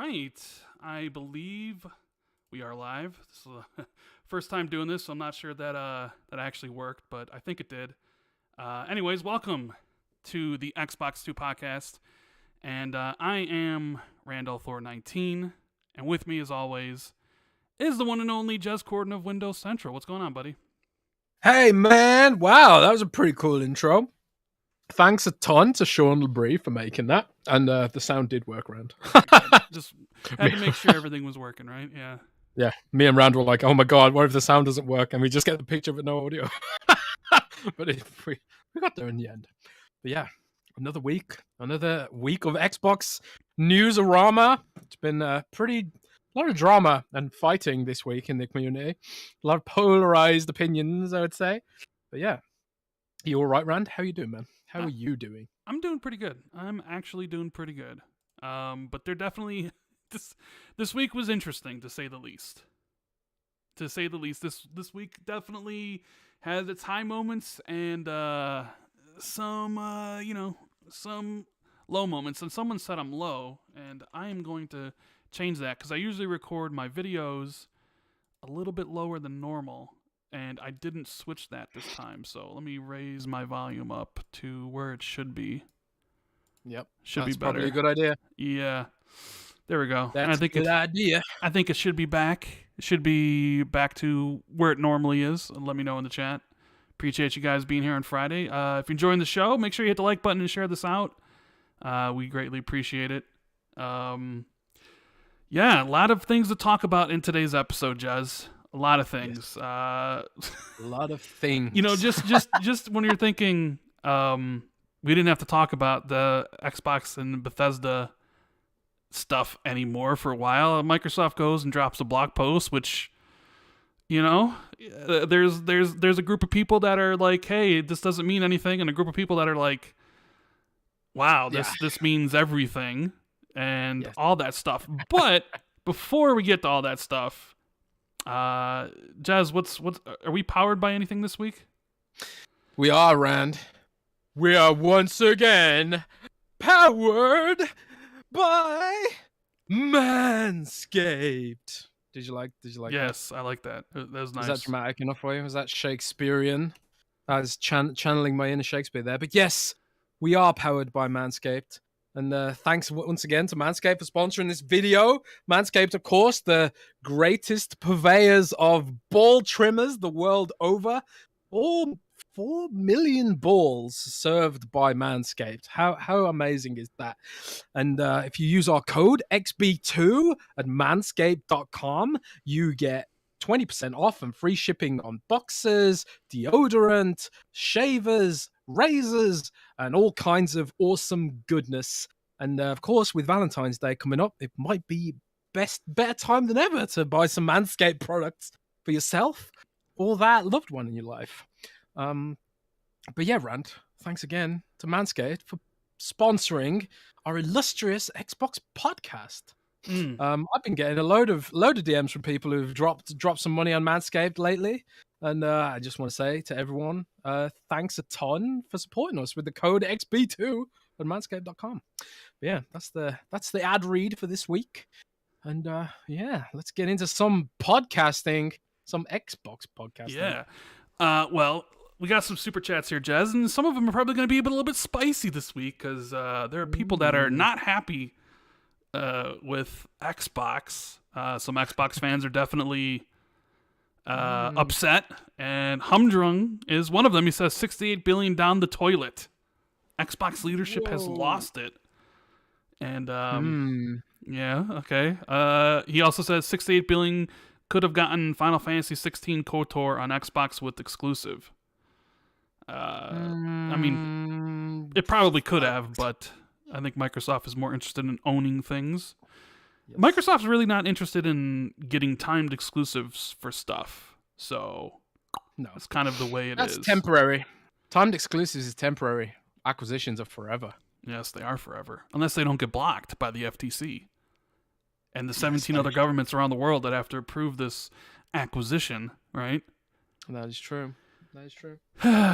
right. I believe we are live. This is the first time doing this, so I'm not sure that that actually worked, but I think it did. Anyways, welcome to the Xbox 2 podcast. And I am Randall419, and with me, as always, is the one and only Jez Corden of Windows Central. What's going on, buddy? Hey, man. Wow, that was a pretty cool intro. Thanks a ton to Sean LeBrie for making that. And the sound did work, Rand. Just had to make sure everything was working, right? Yeah. Yeah, me and Rand were like, oh my God, what if the sound doesn't work? And we just get the picture but no audio. But we got there in the end. But yeah, another week of Xbox news-a-rama. It's been a lot of drama and fighting this week in the community. A lot of polarized opinions, I would say. But yeah, you all right, Rand? How are you doing, man? How are you doing? I'm doing pretty good. I'm actually doing pretty good. But they're definitely this week was interesting, to say the least. To say the least, this week definitely has its high moments and some low moments. And someone said I'm low, and I am going to change that because I usually record my videos a little bit lower than normal, and I didn't switch that this time. So let me raise my volume up to where it should be. Yep, should be better. Probably a good idea. Yeah, there we go. That's a good idea. I think it should be back. It should be back to where it normally is. Let me know in the chat. Appreciate you guys being here on Friday. If you're enjoying the show, make sure you hit the like button and share this out. We greatly appreciate it. Yeah, a lot of things to talk about in today's episode, Jez. A lot of things. Yes. A lot of things. You know, just when you're thinking, we didn't have to talk about the Xbox and Bethesda stuff anymore for a while. Microsoft goes and drops a blog post, which, you know, there's a group of people that are like, hey, this doesn't mean anything, and a group of people that are like, wow, this means everything, and all that stuff. But before we get to all that stuff, Jez, what's are we powered by anything this week? We are, Rand. We are once again powered by Manscaped. Did you like Yes, that? I like that. That was nice. Was that dramatic enough for you? Was that Shakespearean? I was channeling my inner Shakespeare there. But yes, we are powered by Manscaped. And thanks once again to Manscaped for sponsoring this video. Manscaped, of course, the greatest purveyors of ball trimmers the world over. All 4 million balls served by Manscaped. How amazing is that? And if you use our code XB2 at manscaped.com, you get 20% off and free shipping on boxers, deodorant, shavers, razors, and all kinds of awesome goodness. And of course, with Valentine's Day coming up, it might be better time than ever to buy some Manscaped products for yourself or that loved one in your life. But yeah, Rand, thanks again to Manscaped for sponsoring our illustrious Xbox podcast. I've been getting a load of DMs from people who've dropped some money on Manscaped lately, and I just want to say to everyone, thanks a ton for supporting us with the code XB2 at manscaped.com. But yeah, that's the ad read for this week, and yeah, let's get into some podcasting, some Xbox podcasting. Yeah, well, we got some super chats here, Jez, and some of them are probably going to be a little bit spicy this week because there are people that are not happy with Xbox. Some Xbox fans are definitely upset, and Humdrung is one of them. He says 68 billion down the toilet. Xbox leadership has lost it. And yeah, okay. He also says 68 billion could have gotten Final Fantasy 16 KOTOR on Xbox with exclusive. I mean, it probably could have, but I think Microsoft is more interested in owning things. Yes. Microsoft's really not interested in getting timed exclusives for stuff, so no, it's kind of the way it is. That's temporary. Timed exclusives is temporary. Acquisitions are forever. Yes, they are forever, unless they don't get blocked by the FTC and the 17 other governments around the world that have to approve this acquisition, right? That is true. That is true.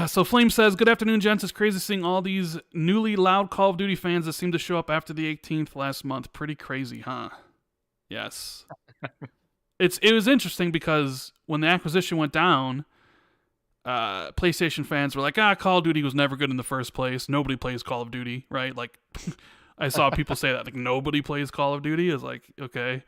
So Flame says, good afternoon, gents. It's crazy seeing all these newly loud Call of Duty fans that seem to show up after the 18th last month. Pretty crazy, huh? Yes. It was interesting because when the acquisition went down, PlayStation fans were like, Call of Duty was never good in the first place. Nobody plays Call of Duty, right? Like, I saw people say that, like, nobody plays Call of Duty. Is like, okay.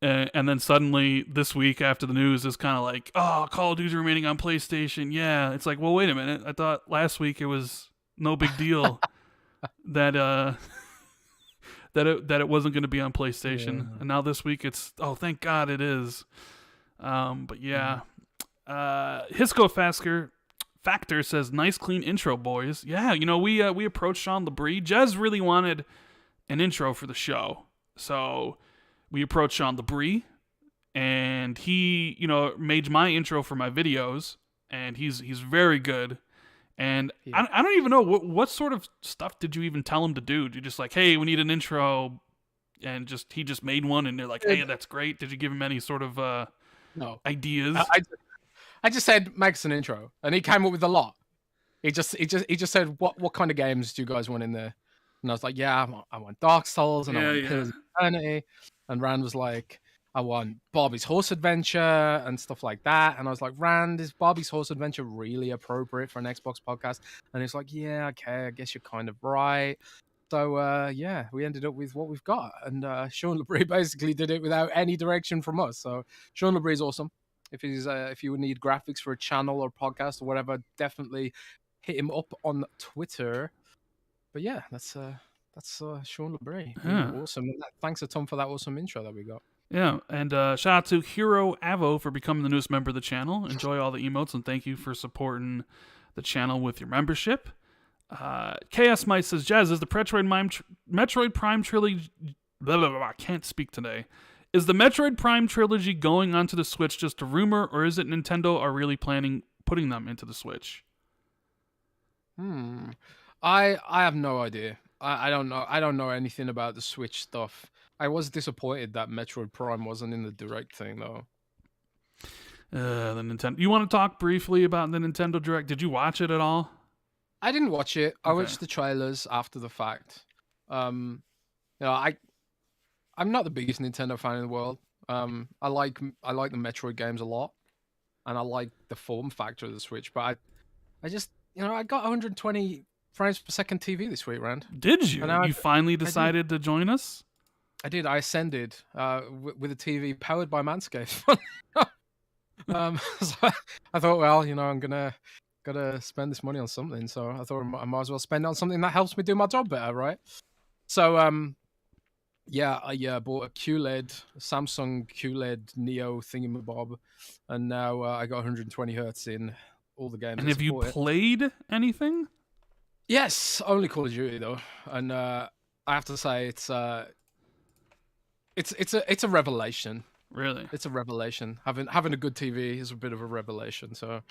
And then suddenly this week after the news is kind of like, oh, Call of Duty remaining on PlayStation. Yeah. It's like, well, wait a minute. I thought last week it was no big deal that that it wasn't going to be on PlayStation. And now this week it's, oh, thank God it is. But yeah. Hisco Factor says, nice clean intro, boys. Yeah, we approached Sean Labrie. Jez really wanted an intro for the show. So we approached Sean Labrie, and he, made my intro for my videos, and he's very good. And yeah. I don't even know, what sort of stuff did you even tell him to do? Did you just like, hey, we need an intro, and he just made one, and they're like, hey, that's great. Did you give him any sort of no ideas? I just said, make us an intro, and he came up with a lot. He just said, what kind of games do you guys want in there? And I was like, yeah, I want Dark Souls, and I want Pillars of Eternity. And Rand was like, I want Barbie's Horse Adventure and stuff like that. And I was like, Rand, is Barbie's Horse Adventure really appropriate for an Xbox podcast? And he's like, yeah, okay, I guess you're kind of right. So, we ended up with what we've got. And Sean Labrie basically did it without any direction from us. So Sean Labrie's awesome. If you need graphics for a channel or podcast or whatever, definitely hit him up on Twitter. But yeah, that's Sean Labrie. Yeah. Awesome. Thanks a ton for that awesome intro that we got. Yeah, and shout out to Hero Avo for becoming the newest member of the channel. Enjoy all the emotes, and thank you for supporting the channel with your membership. KS Mice says, Jez, is the Metroid Prime trilogy... Blah, blah, blah, I can't speak today. Is the Metroid Prime trilogy going onto the Switch just a rumor, or is it Nintendo are really planning putting them into the Switch? I have no idea. I don't know. I don't know anything about the Switch stuff. I was disappointed that Metroid Prime wasn't in the Direct thing, though. The Nintendo. You want to talk briefly about the Nintendo Direct? Did you watch it at all? I didn't watch it. I watched the trailers after the fact. I'm not the biggest Nintendo fan in the world. I like the Metroid games a lot, and I like the form factor of the Switch. But I just, I got 120 frames per second TV this week, Rand. Did you? You finally decided to join us? I did. I ascended with a TV powered by Manscaped. So I thought, well, I'm gotta spend this money on something. So I thought I might as well spend it on something that helps me do my job better, right? So I bought a Samsung QLED Neo thingamabob, and now I got 120 hertz in all the games. And have you played anything? Yes, only Call of Duty though, and I have to say it's a revelation. Really, it's a revelation. Having a good TV is a bit of a revelation. So,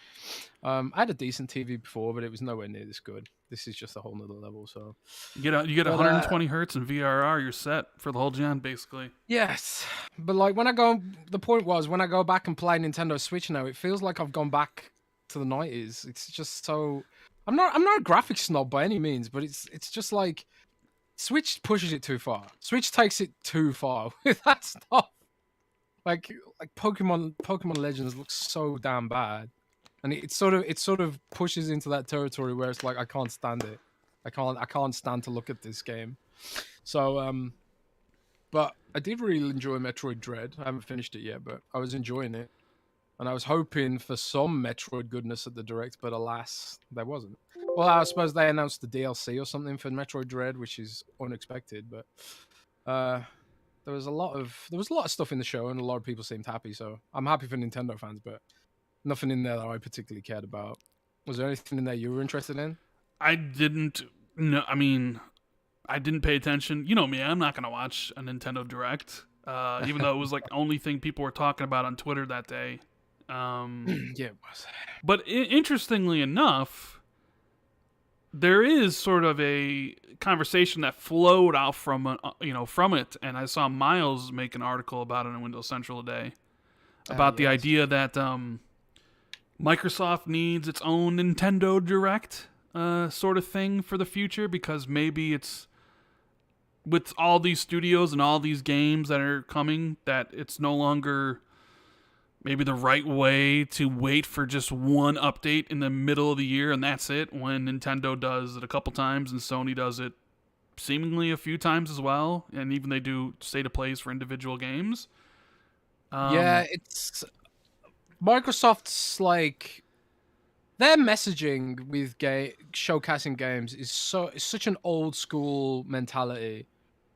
I had a decent TV before, but it was nowhere near this good. This is just a whole nother level. So, you get 120 hertz in VRR, you're set for the whole gen, basically. Yes, but like the point was when I go back and play Nintendo Switch now, it feels like I've gone back to the 90s. It's just so. I'm not a graphics snob by any means, but it's just like Switch pushes it too far. Switch takes it too far with that stuff. Like Pokemon Legends looks so damn bad, and it sort of pushes into that territory where it's like I can't stand it. I can't stand to look at this game. So but I did really enjoy Metroid Dread. I haven't finished it yet, but I was enjoying it. And I was hoping for some Metroid goodness at the Direct, but alas, there wasn't. Well, I suppose they announced the DLC or something for Metroid Dread, which is unexpected. But there was a lot of stuff in the show, and a lot of people seemed happy. So I'm happy for Nintendo fans, but nothing in there that I particularly cared about. Was there anything in there you were interested in? I didn't. No, I mean, I didn't pay attention. You know me, I'm not gonna watch a Nintendo Direct, even though it was like the only thing people were talking about on Twitter that day. Yeah, it was. But interestingly enough, there is sort of a conversation that flowed out from from it, and I saw Miles make an article about it on Windows Central today about the idea that Microsoft needs its own Nintendo Direct sort of thing for the future, because maybe it's with all these studios and all these games that are coming, that it's no longer maybe the right way to wait for just one update in the middle of the year and that's it, when Nintendo does it a couple times and Sony does it seemingly a few times as well, and even they do state of plays for individual games. Yeah, it's Microsoft's like their messaging with showcasing games is such an old school mentality,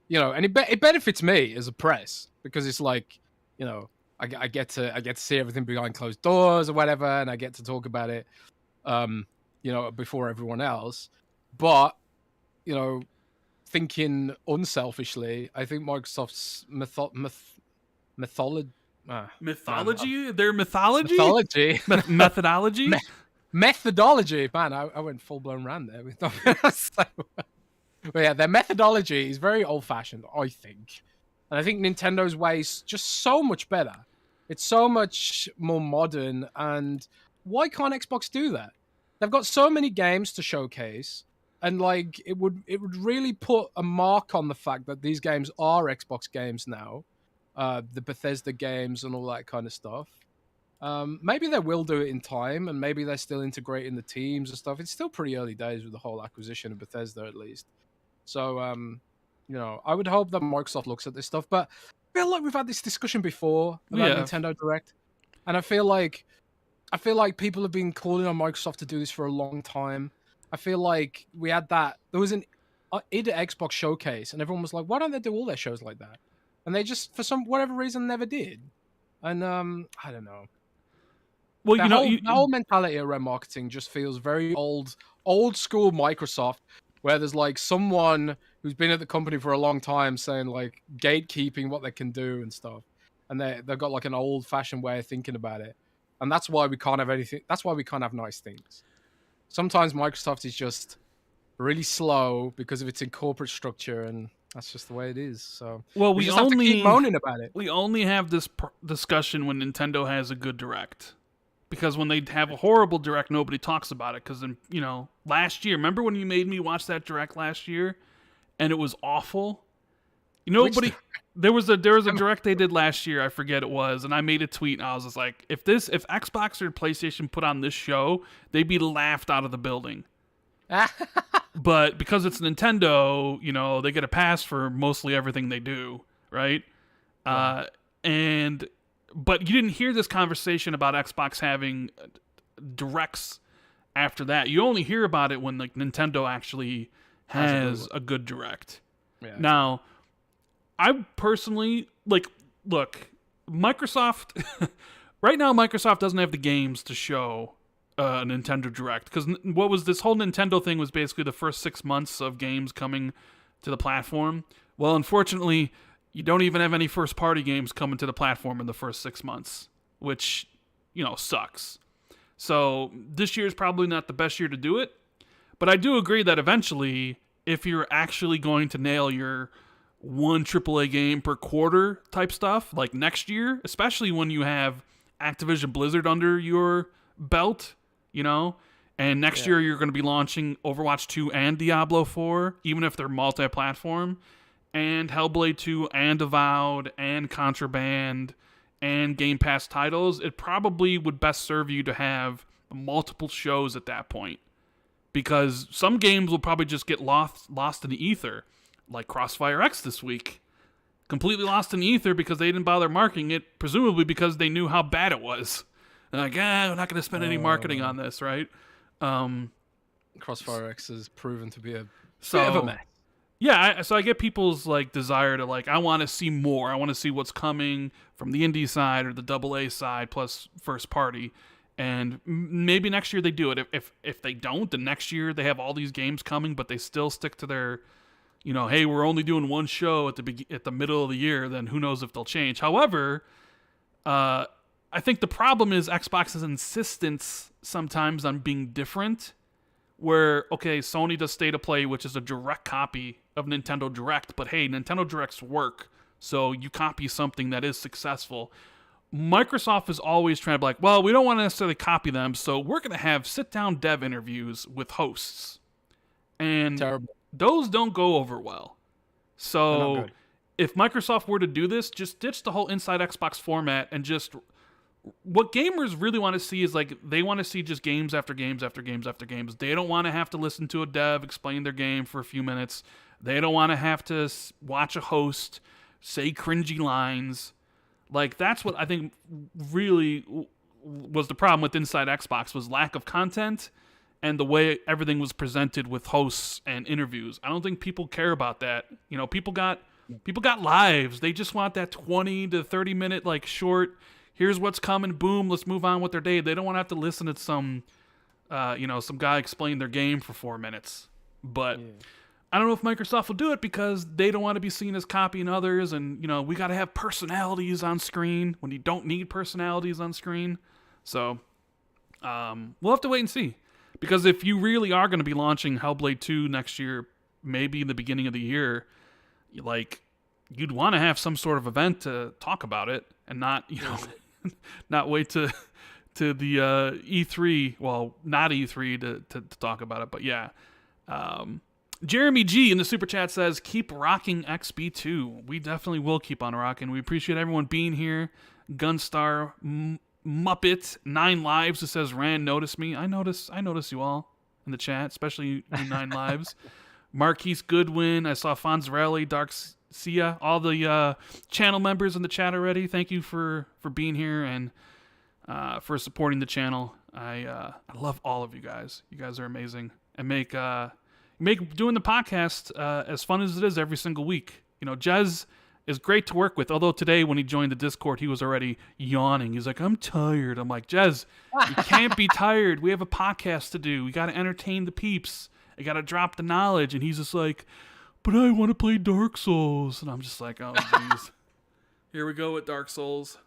you know, and it benefits me as a press because it's like, you know, I get to see everything behind closed doors or whatever, and I get to talk about it, you know, before everyone else. But you know, thinking unselfishly, I think Microsoft's mythology. Mythology? Their mythology? Mythology. Methodology? Methodology. Man, I went full blown Rand there. But yeah, their methodology is very old fashioned, I think. And I think Nintendo's way is just so much better. It's so much more modern. And why can't Xbox do that? They've got so many games to showcase. And like it would really put a mark on the fact that these games are Xbox games now. The Bethesda games and all that kind of stuff. Maybe they will do it in time, and maybe they're still integrating the teams and stuff. It's still pretty early days with the whole acquisition of Bethesda, at least. So, you know, I would hope that Microsoft looks at this stuff. But I feel like we've had this discussion before about Nintendo Direct, and I feel like people have been calling on Microsoft to do this for a long time. I feel like we had that. There was an id Xbox showcase, and everyone was like, "Why don't they do all their shows like that?" And they just, for whatever reason, never did. And I don't know. Well, the whole mentality around marketing just feels very old school Microsoft, where there's like someone who's been at the company for a long time saying like gatekeeping what they can do and stuff, and they've got like an old fashioned way of thinking about it, and that's why we can't have anything. That's why we can't have nice things. Sometimes Microsoft is just really slow because of its corporate structure, and that's just the way it is. So we just have to keep moaning about it. We only have this discussion when Nintendo has a good Direct. Because when they have a horrible Direct, nobody talks about it. Because, you know, last year, remember when you made me watch that Direct last year? And it was awful? Nobody... There was a Direct they did last year, I forget it was, and I made a tweet, and I was just like, if Xbox or PlayStation put on this show, they'd be laughed out of the building. But because it's Nintendo, you know, they get a pass for mostly everything they do, right? Yeah. But you didn't hear this conversation about Xbox having Directs after that. You only hear about it when like Nintendo actually has a good Direct. Yeah. Now, I personally look, Microsoft right now Microsoft doesn't have the games to show Nintendo Direct, because what was this whole Nintendo thing was basically the first 6 months of games coming to the platform. Well, unfortunately, you don't even have any first-party games coming to the platform in the first 6 months, which, you know, sucks. So this year is probably not the best year to do it, but I do agree that eventually, if you're actually going to nail your one AAA game per quarter type stuff, like next year, especially when you have Activision Blizzard under your belt, you know, and next year you're going to be launching Overwatch 2 and Diablo 4, even if they're multi-platform, and Hellblade 2 and Avowed and Contraband and Game Pass titles, it probably would best serve you to have multiple shows at that point, because some games will probably just get lost in the ether, like CrossfireX this week. Completely lost in the ether because they didn't bother marketing it, presumably because they knew how bad it was. They're like, we're not going to spend any marketing on this, right? CrossfireX has proven to be a bit of a mess. Yeah, so I get people's like desire to like, I want to see more. I want to see what's coming from the indie side or the AA side plus first party. And maybe next year they do it. If they don't, then next year they have all these games coming, but they still stick to their, you know, hey, we're only doing one show at the middle of the year. Then who knows if they'll change. However, I think the problem is Xbox's insistence sometimes on being different. Where, okay, Sony does State of Play, which is a direct copy of Nintendo Direct, but hey, Nintendo Directs work, so you copy something that is successful. Microsoft is always trying to be like, well, we don't want to necessarily copy them, so we're going to have sit-down dev interviews with hosts. And those don't go over well. not So good. if Microsoft were to do this, just ditch the whole Inside Xbox format and just what gamers really want to see is like they want to see just games after games after games after games. They don't want to have to listen to a dev explain their game for a few minutes. They don't want to have to watch a host say cringy lines. Like that's what I think really was the problem with Inside Xbox was lack of content and the way everything was presented with hosts and interviews. I don't think people care about that. You know, people got lives. They just want that 20 to 30 minute like short. Here's what's coming. Boom. Let's move on with their day. They don't want to have to listen to some guy explain their game for 4 minutes. But I don't know if Microsoft will do it because they don't want to be seen as copying others. And, you know, we got to have personalities on screen when you don't need personalities on screen. So we'll have to wait and see. Because if you really are going to be launching Hellblade 2 next year, maybe in the beginning of the year, like, you'd want to have some sort of event to talk about it and not, you know, not wait to the E3, well, not E3 to talk about it. But yeah. Jeremy G in the super chat says, keep rocking XB2. We definitely will keep on rocking. We appreciate everyone being here. Gunstar Muppet 9 Lives who says, Rand noticed me. I notice you all in the chat, especially you 9 Lives. Marquise Goodwin. I saw Fonzarelli, Dark Sia, all the channel members in the chat already. Thank you for being here and for supporting the channel. I love all of you guys. You guys are amazing and make doing the podcast as fun as it is every single week. You know, Jez is great to work with. Although today when he joined the Discord, he was already yawning. He's like, I'm tired. I'm like, Jez, you can't be tired. We have a podcast to do. We got to entertain the peeps. I got to drop the knowledge. And he's just like, but I want to play Dark Souls. And I'm just like, oh, jeez. Here we go with Dark Souls.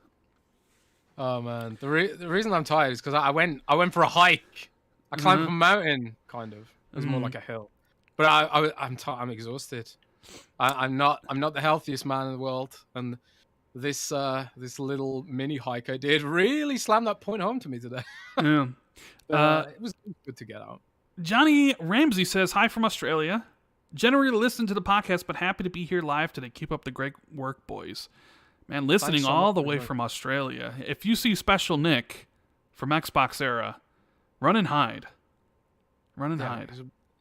Oh, man. The reason I'm tired is because I went for a hike. I climbed up a mountain, kind of. It was more like a hill. But I'm exhausted. I'm not the healthiest man in the world, and this little mini hike I did really slammed that point home to me today. Yeah, it was good to get out. Johnny Ramsey says hi from Australia. Generally listen to the podcast, but happy to be here live today. Keep up the great work, boys. Man, listening all the way from Australia. If you see Special Nick from Xbox Era, run and hide. Run and hide.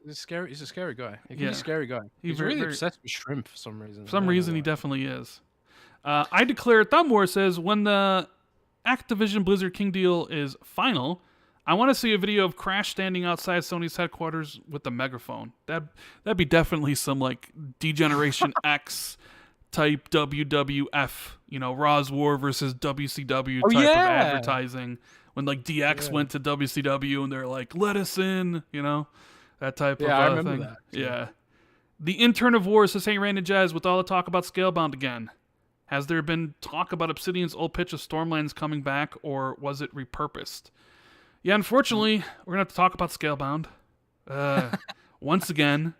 He's a scary guy. He's a scary guy. He's really obsessed with shrimp for some reason. For some reason, he definitely is. I declare Thumb War says, when the Activision Blizzard King deal is final, I want to see a video of Crash standing outside Sony's headquarters with the megaphone. That'd be definitely some like D-Generation X type WWF, you know, Raw's War versus WCW type of advertising. When like DX went to WCW and they're like, let us in, you know. That type of I remember thing. that. Yeah. The Intern of War says, hey, Rand and Jez, with all the talk about Scalebound again, has there been talk about Obsidian's old pitch of Stormlands coming back, or was it repurposed? Yeah, unfortunately, we're going to have to talk about Scalebound. Once again.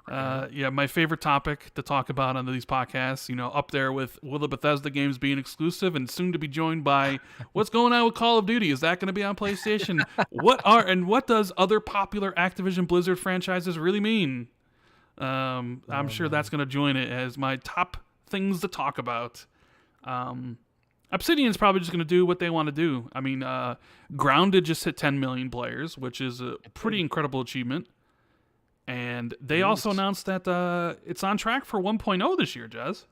Yeah, my favorite topic to talk about on these podcasts, you know, up there with will the Bethesda games being exclusive and soon to be joined by what's going on with Call of Duty? Is that going to be on PlayStation? What does other popular Activision Blizzard franchises really mean? I'm sure that's going to join it as my top things to talk about. Obsidian's probably just going to do what they want to do. I mean, Grounded just hit 10 million players, which is a pretty incredible achievement. And they also announced that it's on track for 1.0 this year, Jez.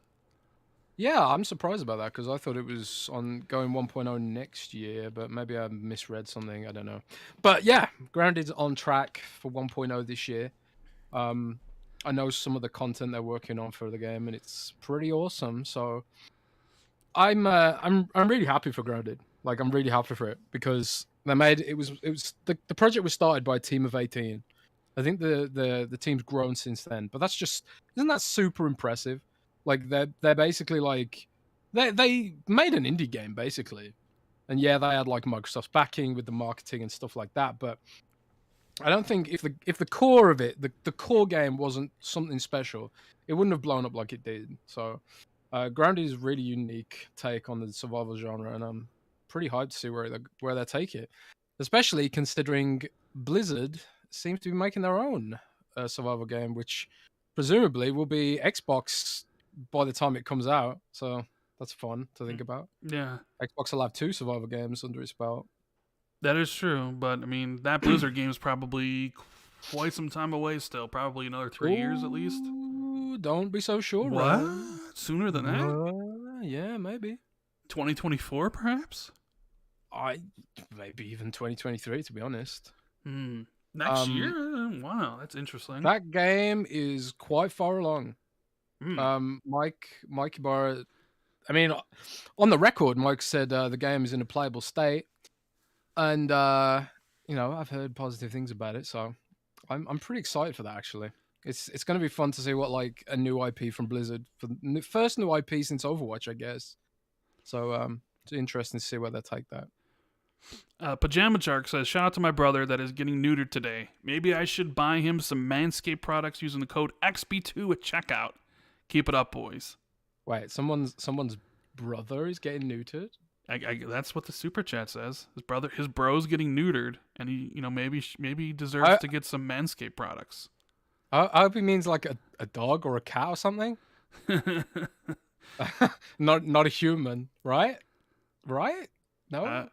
Yeah, I'm surprised about that because I thought it was on going 1.0 next year, but maybe I misread something. I don't know. But yeah, Grounded's on track for 1.0 this year. I know some of the content they're working on for the game, and it's pretty awesome. So I'm really happy for Grounded. Like I'm really happy for it because they made the project was started by a team of 18. I think the team's grown since then, but isn't that super impressive? Like they're basically like they made an indie game basically, and yeah, they had like Microsoft's backing with the marketing and stuff like that. But I don't think if the core of it, the core game wasn't something special, it wouldn't have blown up like it did. So Grounded is a really unique take on the survival genre, and I'm pretty hyped to see where they take it, especially considering Blizzard seems to be making their own survival game, which presumably will be Xbox by the time it comes out. So that's fun to think about. Yeah, Xbox will have 2 survival games under its belt. that is true. But I mean, that Blizzard game is probably quite some time away still. Probably another 3 years at least. Ooh, don't be so sure. What? Ryan. Sooner than that? Yeah, maybe. 2024, perhaps? Maybe even 2023, to be honest. Next year? Wow, that's interesting. That game is quite far along. Mike Ibarra, I mean, on the record, Mike said the game is in a playable state, and I've heard positive things about it, so I'm pretty excited for that. Actually, it's going to be fun to see what like a new IP from Blizzard, for the first new IP since Overwatch, I guess. So it's interesting to see where they take that. Pajama Shark says, shout out to my brother that is getting neutered today. Maybe I should buy him some Manscaped products using the code XB2 at checkout. Keep it up, boys. Wait, someone's brother is getting neutered? That's what the super chat says. His bro's getting neutered, and he, maybe he deserves to get some Manscaped products. I hope he means like a dog or a cat or something. not a human, right? Right? No.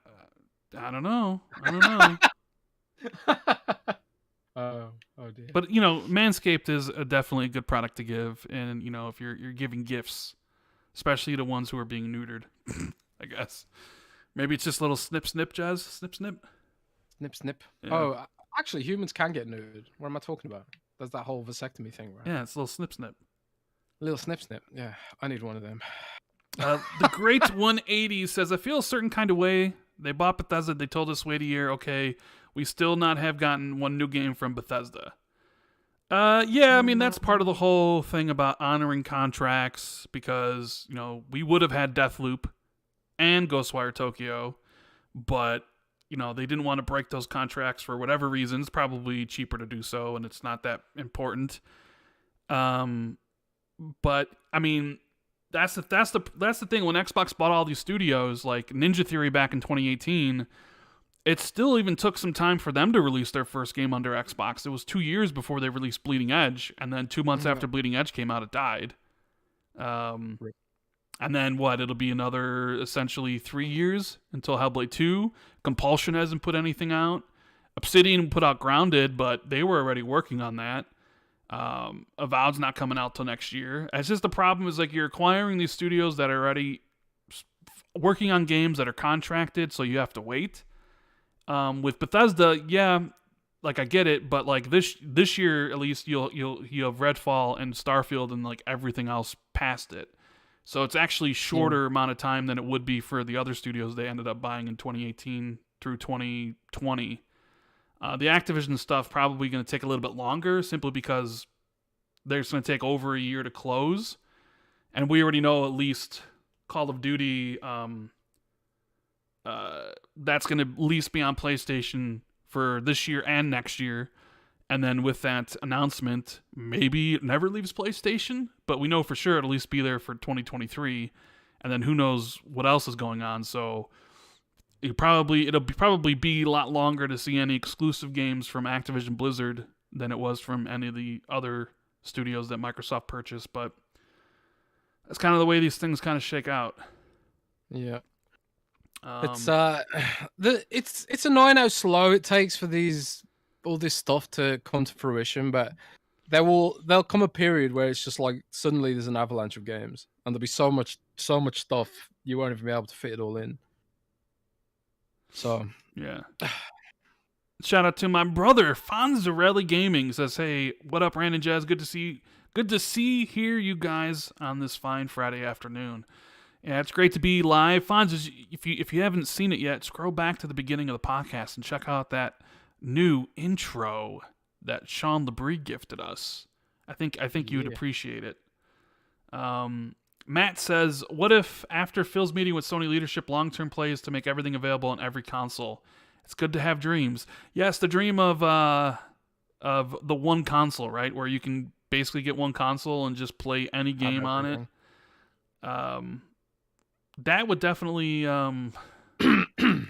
I don't know. Oh dear. But Manscaped is definitely a good product to give, and if you're giving gifts, especially to ones who are being neutered, I guess maybe it's just a little snip, Jez, snip, snip. Yeah. Oh, actually, humans can get neutered. What am I talking about? There's that whole vasectomy thing, right? Yeah, it's a little snip. A little snip. Yeah, I need one of them. The Great 180 says, I feel a certain kind of way. They bought Bethesda. They told us wait a year. Okay, we still not have gotten one new game from Bethesda. Yeah, I mean, that's part of the whole thing about honoring contracts because, we would have had Deathloop and Ghostwire Tokyo, but, they didn't want to break those contracts for whatever reason. It's probably cheaper to do so, and it's not that important. But, I mean, that's the thing. When Xbox bought all these studios, like Ninja Theory back in 2018, it still even took some time for them to release their first game under Xbox. It was 2 years before they released Bleeding Edge, and then 2 months after Bleeding Edge came out, it died. And then it'll be another essentially 3 years until Hellblade 2. Compulsion hasn't put anything out. Obsidian put out Grounded, but they were already working on that. Avowed's not coming out till next year. It's just the problem is like you're acquiring these studios that are already working on games that are contracted, so you have to wait. With Bethesda, yeah, like I get it, but like this year at least you'll have Redfall and Starfield and like everything else past it. So it's actually shorter amount of time than it would be for the other studios they ended up buying in 2018 through 2020. The Activision stuff probably going to take a little bit longer simply because there's going to take over a year to close. And we already know at least Call of Duty, that's going to at least be on PlayStation for this year and next year. And then with that announcement, maybe it never leaves PlayStation, but we know for sure it'll at least be there for 2023. And then who knows what else is going on. So it'll probably be a lot longer to see any exclusive games from Activision Blizzard than it was from any of the other studios that Microsoft purchased. But that's kind of the way these things kind of shake out. Yeah. It's annoying how slow it takes for all this stuff to come to fruition, but there'll come a period where it's just like suddenly there's an avalanche of games and there'll be so much stuff you won't even be able to fit it all in. So yeah. Shout out to my brother Fonzarelli Gaming says, hey, what up, Rand and Jez? Good to hear you guys on this fine Friday afternoon. Yeah, it's great to be live. Fonz, if you haven't seen it yet, scroll back to the beginning of the podcast and check out that new intro that Sean Labrie gifted us. I think you would appreciate it. Matt says, what if after Phil's meeting with Sony leadership, long-term play is to make everything available on every console? It's good to have dreams. Yes, the dream of the one console, right? Where you can basically get one console and just play any game on it. That would definitely that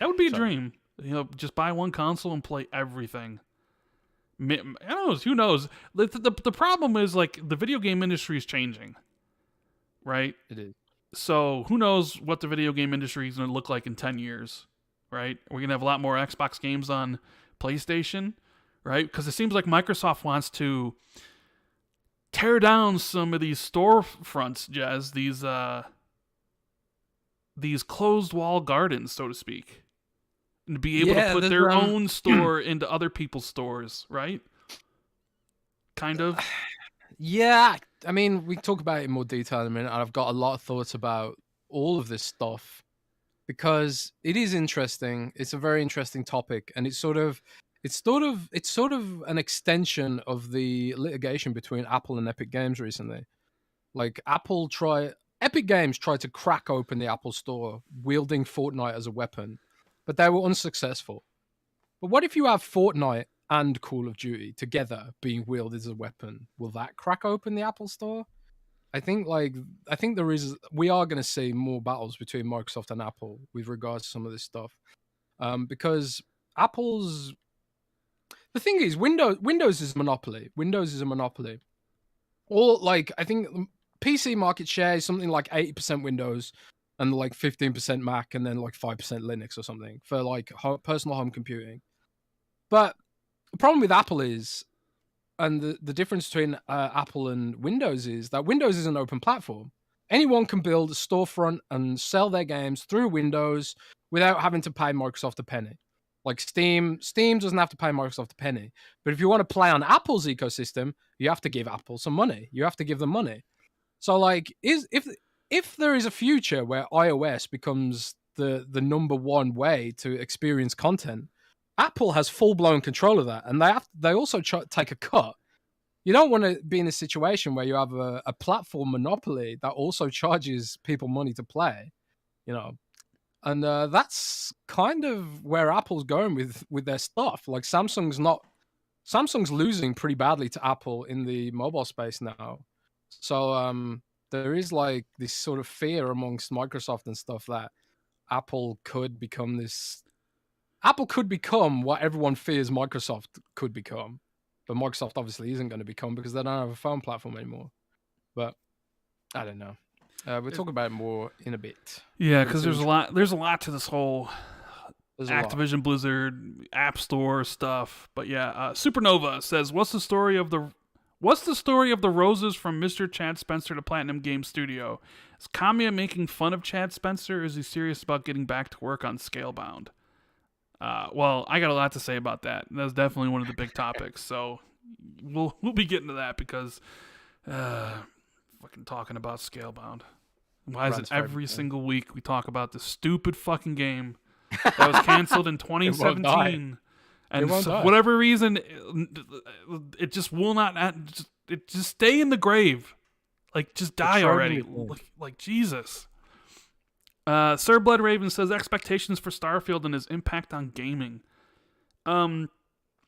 would be a dream. Just buy one console and play everything. Who knows? The problem is like the video game industry is changing, right? It is. So who knows what the video game industry is going to look like in 10 years, right? We're going to have a lot more Xbox games on PlayStation, right? Because it seems like Microsoft wants to tear down some of these storefronts, Jez, these closed wall gardens, so to speak, and be able to put their own store into other people's stores, right? Kind of. Yeah, I mean, we can talk about it in more detail in a minute. And I've got a lot of thoughts about all of this stuff because it is interesting. It's a very interesting topic, and it's sort of an extension of the litigation between Apple and Epic Games recently. Like Epic Games tried to crack open the Apple Store wielding Fortnite as a weapon, but they were unsuccessful. But what if you have Fortnite and Call of Duty together being wielded as a weapon? Will that crack open the Apple Store? I think we are going to see more battles between Microsoft and Apple with regards to some of this stuff, because the thing is, Windows is a monopoly. Windows is a monopoly. Or like I think PC market share is something like 80% Windows and like 15% Mac and then like 5% Linux or something for like personal home computing. But the problem with Apple is, and the difference between Apple and Windows is that Windows is an open platform. Anyone can build a storefront and sell their games through Windows without having to pay Microsoft a penny. Like Steam doesn't have to pay Microsoft a penny. But if you want to play on Apple's ecosystem, you have to give Apple some money. You have to give them money. So like, if there is a future where iOS becomes the number one way to experience content, Apple has full-blown control of that, and they also take a cut. You don't want to be in a situation where you have a platform monopoly that also charges people money to play, you know. And that's kind of where Apple's going with their stuff. Like Samsung's losing pretty badly to Apple in the mobile space now. So there is like this sort of fear amongst Microsoft and stuff that Apple could become what everyone fears Microsoft could become. But Microsoft obviously isn't going to become because they don't have a phone platform anymore. But I don't know. We'll talk about it more in a bit. Yeah, because there's a lot to this whole Activision Blizzard App Store stuff. But yeah, Supernova says, "What's the story of the roses from Mr. Chad Spencer to Platinum Game Studio? Is Kamiya making fun of Chad Spencer, or is he serious about getting back to work on Scalebound?" Well, I got a lot to say about that. That's definitely one of the big topics. So we'll be getting to that because fucking talking about Scalebound. Why is it every single week we talk about this stupid fucking game that was canceled in 2017? And for whatever reason, it just will not. It just stay in the grave, like just die already. Like Jesus. Sir Blood Raven says expectations for Starfield and his impact on gaming. Well,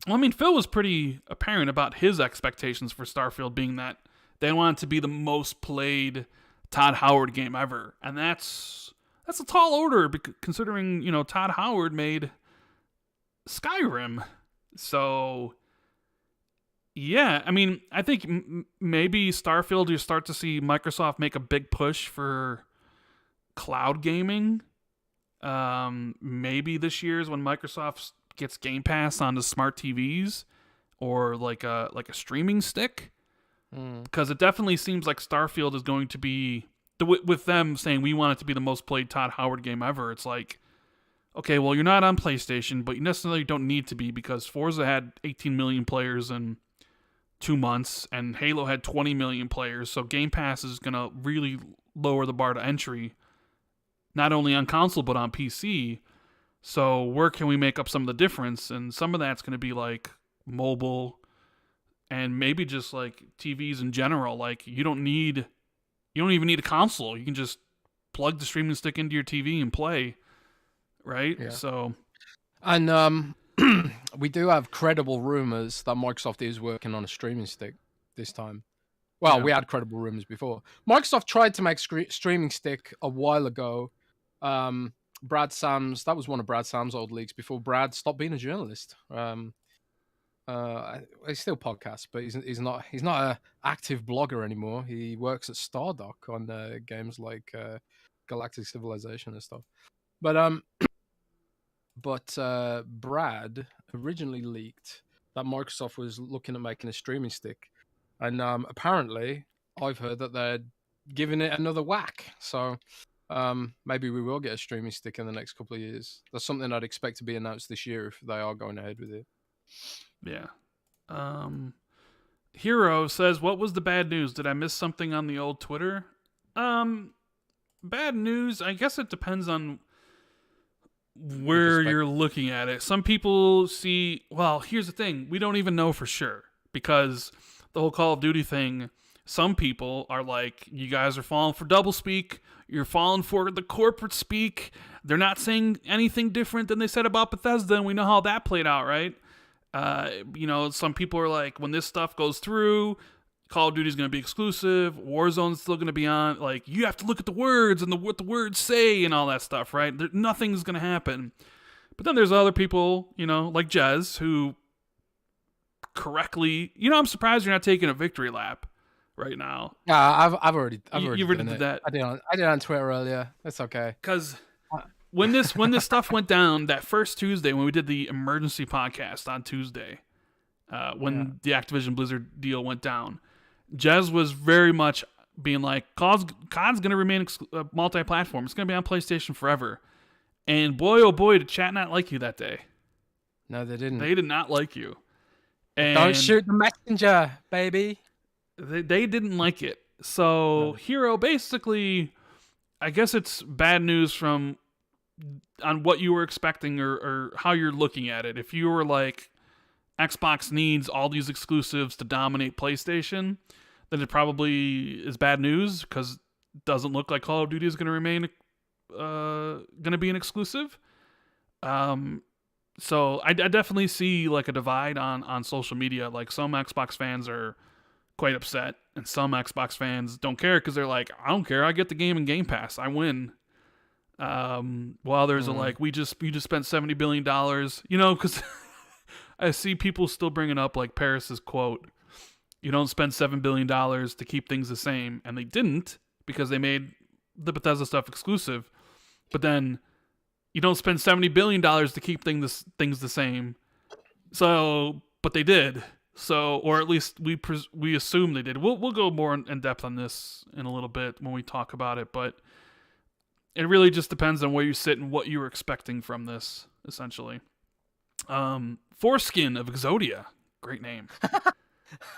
I mean, Phil was pretty apparent about his expectations for Starfield being that they want it to be the most played Todd Howard game ever, and that's a tall order considering Todd Howard made Skyrim. So yeah, I mean, I think maybe Starfield, you start to see Microsoft make a big push for cloud gaming. Maybe this year is when Microsoft gets Game Pass onto smart TVs or like a streaming stick. Because it definitely seems like Starfield is going to be, with them saying we want it to be the most played Todd Howard game ever. It's like, okay, well, you're not on PlayStation, but you necessarily don't need to be because Forza had 18 million players in 2 months and Halo had 20 million players. So Game Pass is going to really lower the bar to entry, not only on console, but on PC. So where can we make up some of the difference? And some of that's going to be like mobile and maybe just like TVs in general. Like you don't even need a console. You can just plug the streaming stick into your TV and play, right? Yeah. So, and we do have credible rumors that Microsoft is working on a streaming stick this time. Well, we had credible rumors before. Microsoft tried to make streaming stick a while ago. Brad Sams, that was one of Brad Sams' old leaks before Brad stopped being a journalist. He still podcasts, but he's not a active blogger anymore. He works at Stardock on games like Galactic Civilization and stuff. But Brad originally leaked that Microsoft was looking at making a streaming stick, and apparently I've heard that they're giving it another whack. So maybe we will get a streaming stick in the next couple of years. That's something I'd expect to be announced this year if they are going ahead with it. Yeah. Hero says, what was the bad news? Did I miss something on the old Twitter? Bad news, I guess it depends on where you're looking at it. Some people see, well, here's the thing. We don't even know for sure because the whole Call of Duty thing, some people are like, you guys are falling for doublespeak. You're falling for the corporate speak. They're not saying anything different than they said about Bethesda, and we know how that played out, right? Some people are like, when this stuff goes through, Call of Duty is going to be exclusive. Warzone's still going to be on. Like, you have to look at the words and what the words say and all that stuff, right? Nothing's going to happen. But then there's other people, like Jez, who correctly, I'm surprised you're not taking a victory lap right now. Yeah, I've already you already did that. I did on Twitter earlier. That's okay. Because when this stuff went down that first Tuesday, when we did the emergency podcast on Tuesday, when the Activision Blizzard deal went down, Jez was very much being like, COD's going to remain multi-platform. It's going to be on PlayStation forever. And boy, oh boy, did chat not like you that day. No, they didn't. They did not like you. And don't shoot the messenger, baby. They didn't like it. So Hero, basically, I guess it's bad news on what you were expecting or how you're looking at it. If you were like, Xbox needs all these exclusives to dominate PlayStation, then it probably is bad news because it doesn't look like Call of Duty is going to remain going to be an exclusive. So I definitely see like a divide on social media. Like some Xbox fans are quite upset, and some Xbox fans don't care because they're like, I don't care, I get the game in Game Pass, I win. While there's we just spent $70 billion, because I see people still bringing up like Paris's quote, you don't spend $7 billion to keep things the same, and they didn't because they made the Bethesda stuff exclusive. But then you don't spend $70 billion to keep things the same. So, but they did. So, or at least we assume they did. We'll go more in depth on this in a little bit when we talk about it, but it really just depends on where you sit and what you were expecting from this, essentially. Foreskin of Exodia, great name,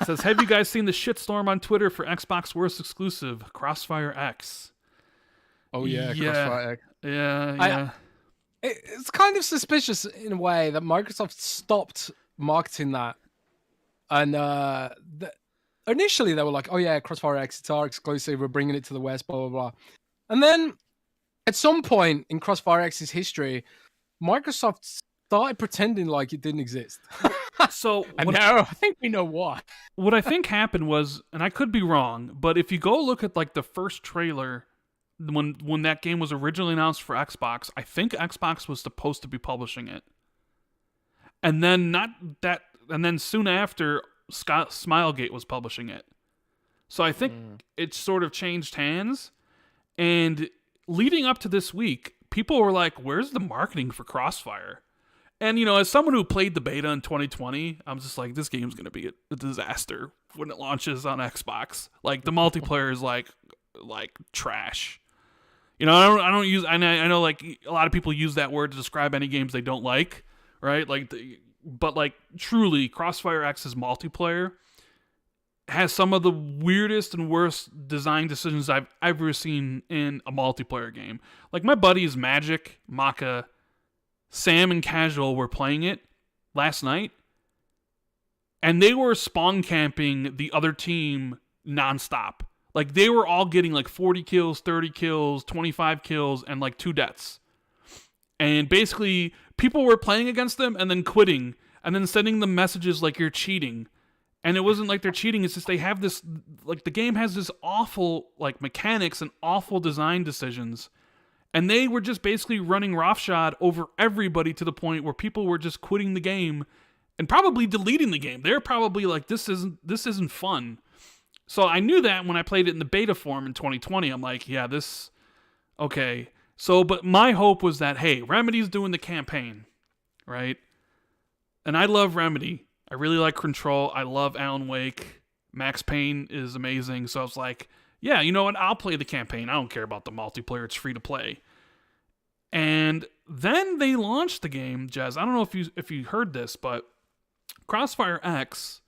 says, have you guys seen the shitstorm on Twitter for Xbox worst exclusive, CrossfireX? Oh yeah, CrossfireX. Yeah. It's kind of suspicious in a way that Microsoft stopped marketing that. And initially they were like, oh yeah, CrossfireX, it's our exclusive, we're bringing it to the West, blah, blah, blah. And then at some point in CrossfireX's history, Microsoft started pretending like it didn't exist. So now I think we know why. What I think happened was, and I could be wrong, but if you go look at like the first trailer when that game was originally announced for Xbox, I think Xbox was supposed to be publishing it. And then soon after, Smilegate was publishing it. So I think it sort of changed hands. And leading up to this week, people were like, where's the marketing for Crossfire? And, as someone who played the beta in 2020, I'm just like, this game's going to be a disaster when it launches on Xbox. Like, the multiplayer is like trash. I don't use, I know like a lot of people use that word to describe any games they don't like, right? But truly, CrossfireX's multiplayer has some of the weirdest and worst design decisions I've ever seen in a multiplayer game. Like, my buddies Magic, Maka, Sam, and Casual were playing it last night, and they were spawn camping the other team nonstop. Like, they were all getting like 40 kills, 30 kills, 25 kills, and like 2 deaths. And basically, people were playing against them and then quitting, and then sending them messages like, you're cheating. And it wasn't like they're cheating, it's just they have this, like, the game has this awful, like, mechanics and awful design decisions. And they were just basically running roughshod over everybody to the point where people were just quitting the game and probably deleting the game. They're probably like, this isn't fun. So I knew that when I played it in the beta form in 2020. I'm like, yeah, this okay. So, but my hope was that, hey, Remedy's doing the campaign, right? And I love Remedy. I really like Control. I love Alan Wake. Max Payne is amazing. So I was like, yeah, you know what? I'll play the campaign. I don't care about the multiplayer. It's free to play. And then they launched the game, Jez. I don't know if you heard this, but CrossfireX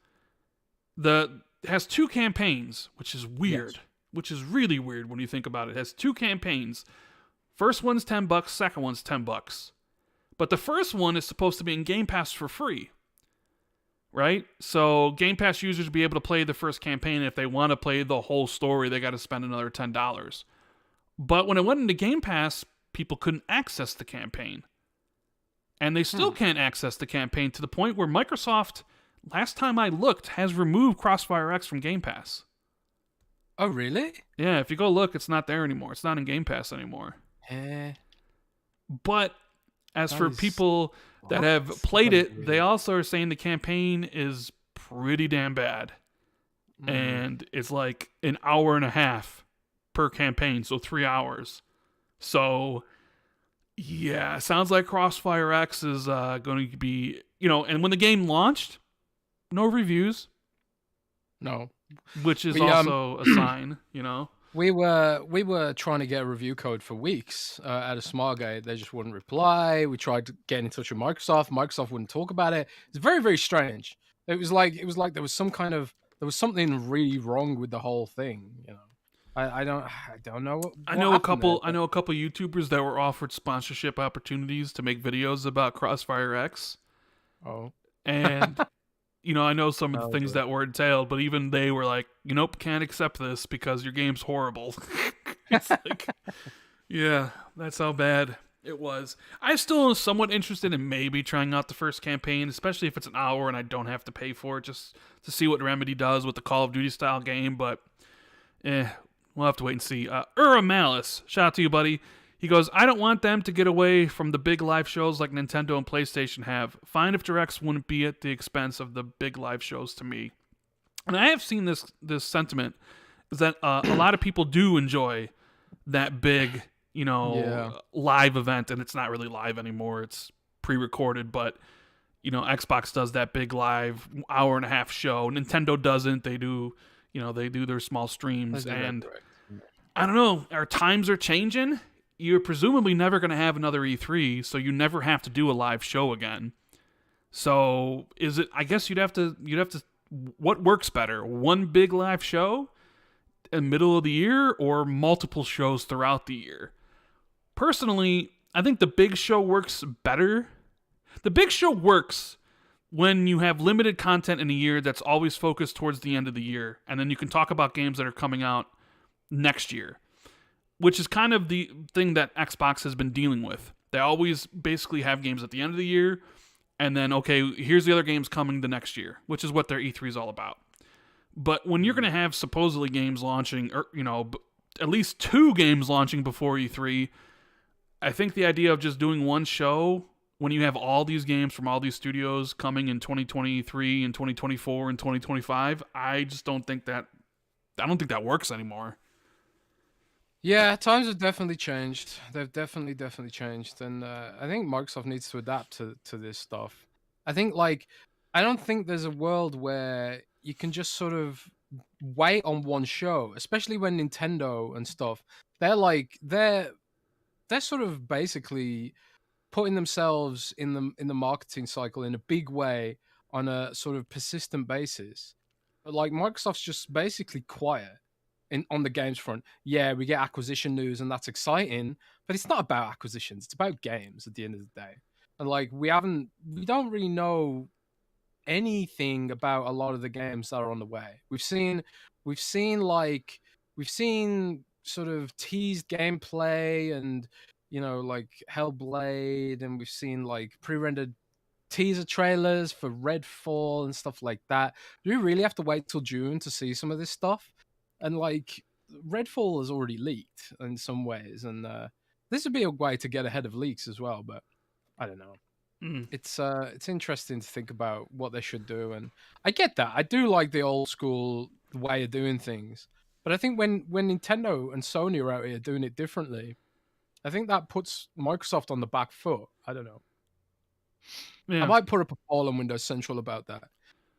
has 2 campaigns, which is weird. Yes. Which is really weird when you think about it. It has 2 campaigns. First one's $10, second one's $10. But the first one is supposed to be in Game Pass for free. Right? So Game Pass users will be able to play the first campaign. If they want to play the whole story, they got to spend another $10. But when it went into Game Pass, people couldn't access the campaign. And they still can't access the campaign to the point where Microsoft, last time I looked, has removed CrossfireX from Game Pass. Oh, really? Yeah, if you go look, it's not there anymore. It's not in Game Pass anymore. But as for people that have played it, they also are saying the campaign is pretty damn bad. And it's like an hour and a half per campaign, so 3 hours. So, yeah, sounds like CrossfireX is going to be, and when the game launched, no reviews. No. Which is also a sign, We were trying to get a review code for weeks at a Smartgate. They just wouldn't reply. We tried to get in touch with Microsoft. Microsoft wouldn't talk about it. It's very, very strange. It was like there was something really wrong with the whole thing. I don't know. I know a couple YouTubers that were offered sponsorship opportunities to make videos about CrossfireX. Oh, and. I know some of the things that were entailed, but even they were like, nope, can't accept this because your game's horrible. It's like, yeah, that's how bad it was. I still am somewhat interested in maybe trying out the first campaign, especially if it's an hour and I don't have to pay for it, just to see what Remedy does with the Call of Duty style game, but we'll have to wait and see. Malice, shout out to you, buddy. He goes, I don't want them to get away from the big live shows like Nintendo and PlayStation have. Fine if Directs wouldn't be at the expense of the big live shows to me. And I have seen this sentiment, is that a lot of people do enjoy that big, live event. And it's not really live anymore. It's pre-recorded, but, Xbox does that big live hour and a half show. Nintendo doesn't. They do, they do their small streams. And I don't know, our times are changing. You're presumably never going to have another E3, so you never have to do a live show again. So I guess you'd have to, what works better? One big live show in the middle of the year or multiple shows throughout the year? Personally, I think the big show works better. The big show works when you have limited content in a year that's always focused towards the end of the year, and then you can talk about games that are coming out next year. Which is kind of the thing that Xbox has been dealing with. They always basically have games at the end of the year, and then, okay, here's the other games coming the next year, which is what their E3 is all about. But when you're going to have supposedly games launching, or at least 2 games launching before E3, I think the idea of just doing one show when you have all these games from all these studios coming in 2023 and 2024 and 2025, I don't think that works anymore. Yeah, times have definitely changed. They've definitely changed, and I think Microsoft needs to adapt to this stuff. I don't think there's a world where you can just sort of wait on one show, especially when Nintendo and stuff. They're sort of basically putting themselves in the marketing cycle in a big way on a sort of persistent basis. But Microsoft's just basically quiet. On the games front, yeah, we get acquisition news and that's exciting, but it's not about acquisitions. It's about games at the end of the day. And we don't really know anything about a lot of the games that are on the way. We've seen sort of teased gameplay and Hellblade, and we've seen pre-rendered teaser trailers for Redfall and stuff like that. Do we really have to wait till June to see some of this stuff? And Redfall has already leaked in some ways, and this would be a way to get ahead of leaks as well. But I don't know. It's interesting to think about what they should do, and I get that. I do like the old school way of doing things, but I think when Nintendo and Sony are out here doing it differently, I think that puts Microsoft on the back foot. I don't know. Yeah. I might put up a poll on Windows Central about that.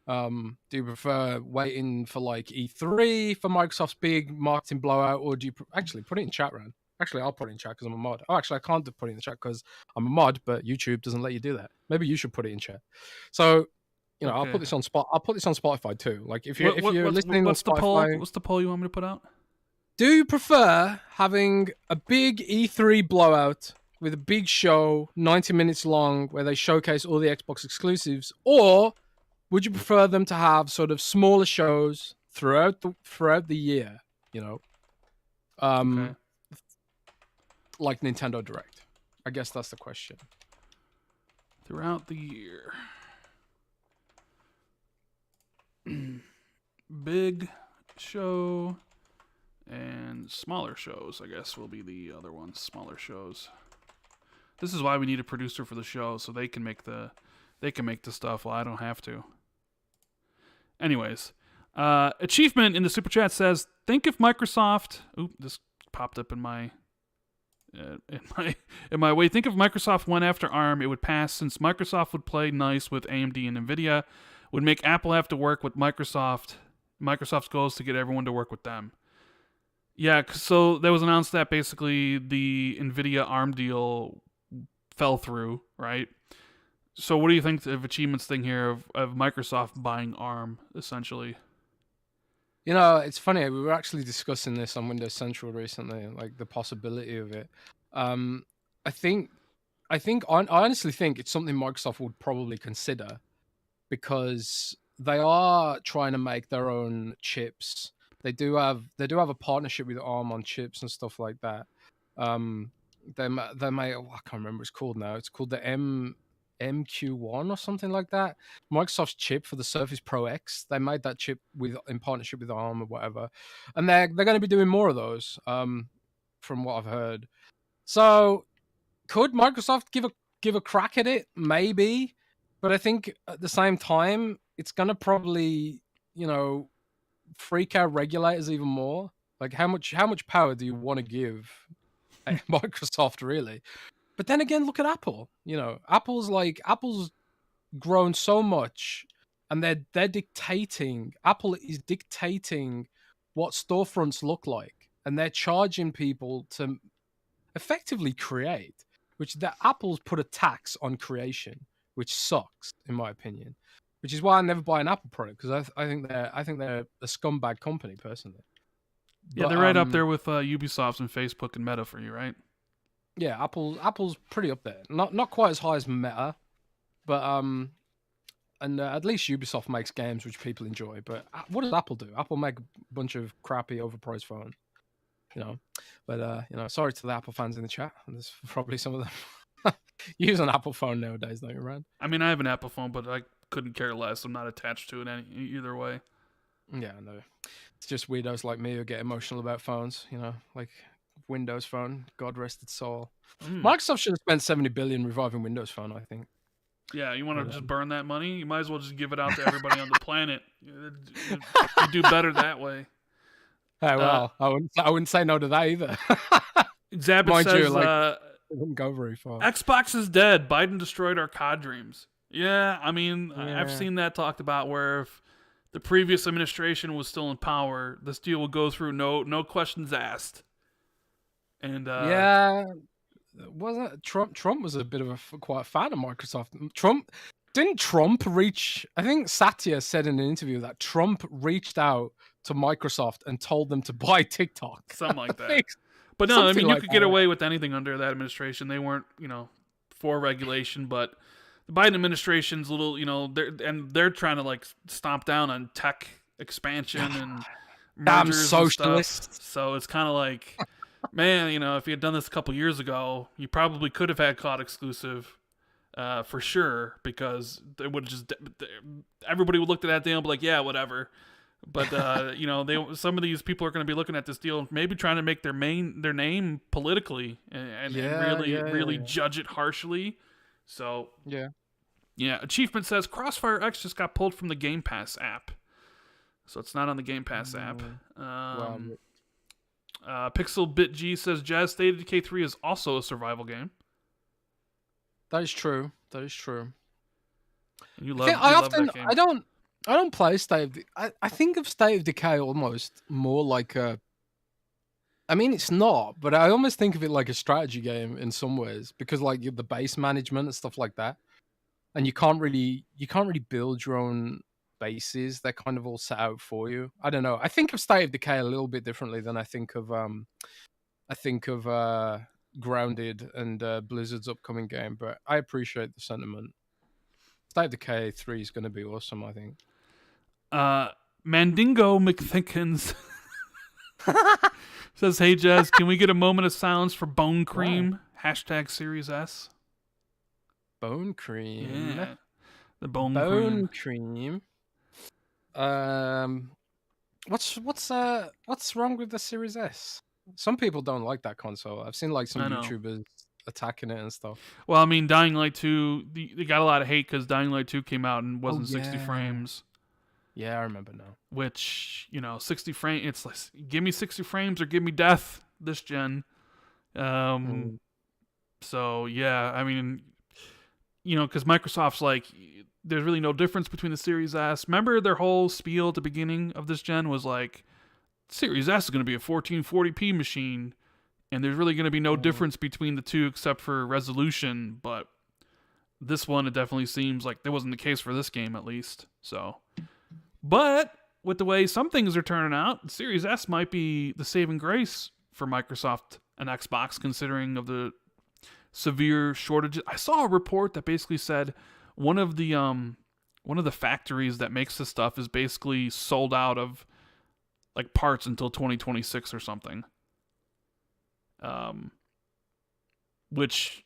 Do you prefer waiting for like E3 for Microsoft's big marketing blowout, or do you actually put it in chat, Rand? Actually, I'll put it in chat because I'm a mod. Oh, actually, I can't put it in the chat because I'm a mod, but YouTube doesn't let you do that. Maybe you should put it in chat. So, Okay. I'll put this on Spotify too. Like if you're listening what's on Spotify, what's the poll you want me to put out? do you prefer having a big E3 blowout with a big show, 90 minutes long, where they showcase all the Xbox exclusives, or would you prefer them to have sort of smaller shows throughout the year? Okay. Like Nintendo Direct. I guess that's the question. Throughout the year. Big show and smaller shows, I guess, will be the other ones. Smaller shows. This is why we need a producer for the show, so they can make the stuff while I don't have to. Anyways, Achievement in the super chat says, "Think if Microsoft." Oop, this popped up in my way. Think if Microsoft went after ARM, it would pass, since Microsoft would play nice with AMD and Nvidia, would make Apple have to work with Microsoft. Microsoft's goal is to get everyone to work with them. Yeah, so there was announced that basically the Nvidia ARM deal fell through, right? So what do you think of Achievement's thing here of Microsoft buying ARM, essentially? It's funny. We were actually discussing this on Windows Central recently, like the possibility of it. I honestly think it's something Microsoft would probably consider, because they are trying to make their own chips. They do have a partnership with ARM on chips and stuff like that. They may I can't remember what it's called now. It's called the MQ1 or something like that. Microsoft's chip for the Surface Pro X. They made that chip in partnership with ARM or whatever, and they're going to be doing more of those. From what I've heard. So, could Microsoft give a crack at it? Maybe, but I think at the same time, it's going to probably freak out regulators even more. Like how much power do you want to give Microsoft, really? But then again, look at Apple. Apple's grown so much, and they're dictating. Apple is dictating what storefronts look like, and they're charging people to effectively create. Which Apple's put a tax on creation, which sucks in my opinion. Which is why I never buy an Apple product, because I think they're a scumbag company personally. Yeah, they're right up there with Ubisoft and Facebook and Meta for you, right? Yeah, Apple's pretty up there. Not quite as high as Meta, but at least Ubisoft makes games which people enjoy. But what does Apple do? Apple make a bunch of crappy, overpriced phones, But sorry to the Apple fans in the chat. There's probably some of them use an Apple phone nowadays, don't you, Rand? I mean, I have an Apple phone, but I couldn't care less. I'm not attached to it either way. Yeah, no. It's just weirdos like me who get emotional about phones, like Windows Phone, God rest its soul. Microsoft should have spent $70 billion reviving Windows Phone, I think. Yeah, you want to just burn that money? You might as well just give it out to everybody on the planet. You do better that way. Hey, well, I wouldn't say no to that either. Zabit says, it wouldn't go very far. Xbox is dead. Biden destroyed our COD dreams. Yeah, I mean, I've seen that talked about, where if the previous administration was still in power, this deal would go through, no questions asked. And wasn't Trump was a bit of quite a fan of Microsoft. Didn't Trump reach? I think Satya said in an interview that Trump reached out to Microsoft and told them to buy TikTok. Something like that. But no, I mean, you could get away with anything under that administration. They weren't, for regulation, but the Biden administration's a little, they're trying to like stomp down on tech expansion and mergers socialists. And stuff. So it's kind of like, man, if you had done this a couple years ago, you probably could have had COD exclusive, for sure, because they would just everybody would look at that deal and be like, yeah, whatever. But some of these people are going to be looking at this deal, maybe trying to make their name politically and really judge it harshly. So Yeah. yeah, Achievement says CrossfireX just got pulled from the Game Pass app, so it's not on the Game Pass app. Wow. Pixel Bit G says Jazz State of Decay 3 is also a survival game. That is true. That is true. And you I love, think you love that game. I don't play I think of State of Decay almost more like a. I mean, it's not, but I almost think of it like a strategy game in some ways because like the base management and stuff like that, and you can't really build your own bases. They're kind of all set out for you. I don't know. I think of State of Decay a little bit differently than I think of Grounded and Blizzard's upcoming game, but I appreciate the sentiment. State of Decay 3 is going to be awesome, I think. Mandingo McThinkins says, "Hey Jazz, can we get a moment of silence for Bone Cream? Wow. #Series S." Bone Cream. Yeah, the Bone Cream. What's wrong with the Series S? Some people don't like that console. I've seen like some YouTubers attacking it and stuff. Well, I mean, Dying Light 2, they got a lot of hate because Dying Light 2 came out and wasn't 60 frames. Yeah, I remember now. Which, 60 frames, it's like, give me 60 frames or give me death this gen. So, yeah, I mean, because Microsoft's like, there's really no difference between the Series S. Remember their whole spiel at the beginning of this gen was like, Series S is going to be a 1440p machine, and there's really going to be no difference between the two except for resolution, but this one, it definitely seems like that wasn't the case for this game, at least. So, but with the way some things are turning out, Series S might be the saving grace for Microsoft and Xbox, considering of the severe shortages. I saw a report that basically said one of the factories that makes this stuff is basically sold out of like parts until 2026 or something. Which,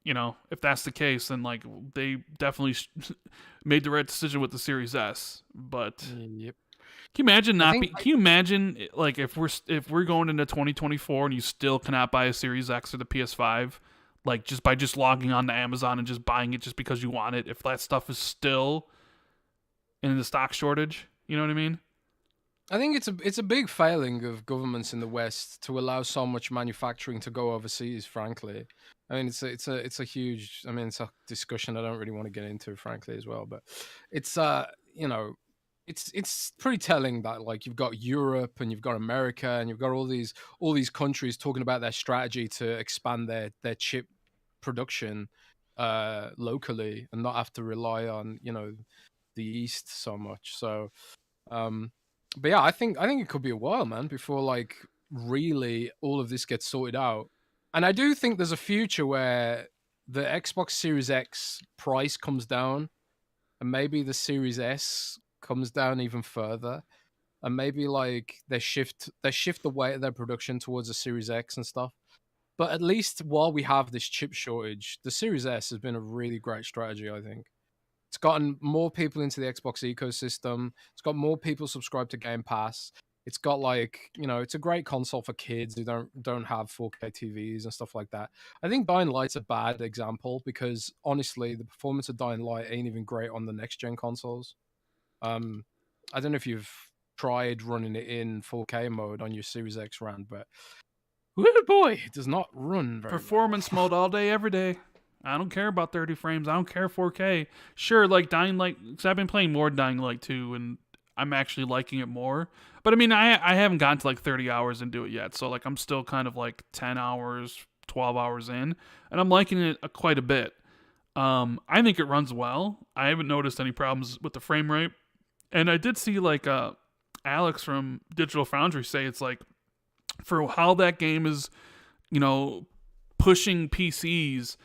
if that's the case, then like they definitely made the right decision with the Series S. But yep. Can you imagine like if we're going into 2024 and you still cannot buy a Series X or the PS5, like just by logging on to Amazon and just buying it just because you want it, if that stuff is still in the stock shortage, you know what I mean? I think it's a big failing of governments in the West to allow so much manufacturing to go overseas. Frankly, I mean it's a huge. I mean it's a discussion I don't really want to get into, frankly, as well. But it's it's pretty telling that like you've got Europe and you've got America and you've got all these countries talking about their strategy to expand their chip production locally and not have to rely on the East so much. So. But yeah, I think it could be a while, man, before like really all of this gets sorted out. And I do think there's a future where the Xbox Series X price comes down, and maybe the Series S comes down even further, and maybe like they shift the weight of their production towards the Series X and stuff. But at least while we have this chip shortage, the Series S has been a really great strategy, I think. It's gotten more people into the Xbox ecosystem. It's got more people subscribed to Game Pass. It's got like, it's a great console for kids who don't have 4K TVs and stuff like that. I think Dying Light's a bad example because honestly, the performance of Dying Light ain't even great on the next gen consoles. I don't know if you've tried running it in 4K mode on your Series X RAM, but woo boy, it does not run very performance mode all day, every day. I don't care about 30 frames. I don't care 4K. Sure, like Dying Light, because I've been playing more Dying Light 2, and I'm actually liking it more. But I mean, I haven't gotten to like 30 hours into it yet, so like I'm still kind of like 10 hours, 12 hours in, and I'm liking it quite a bit. I think it runs well. I haven't noticed any problems with the frame rate. And I did see like Alex from Digital Foundry say it's like for how that game is, pushing PCs,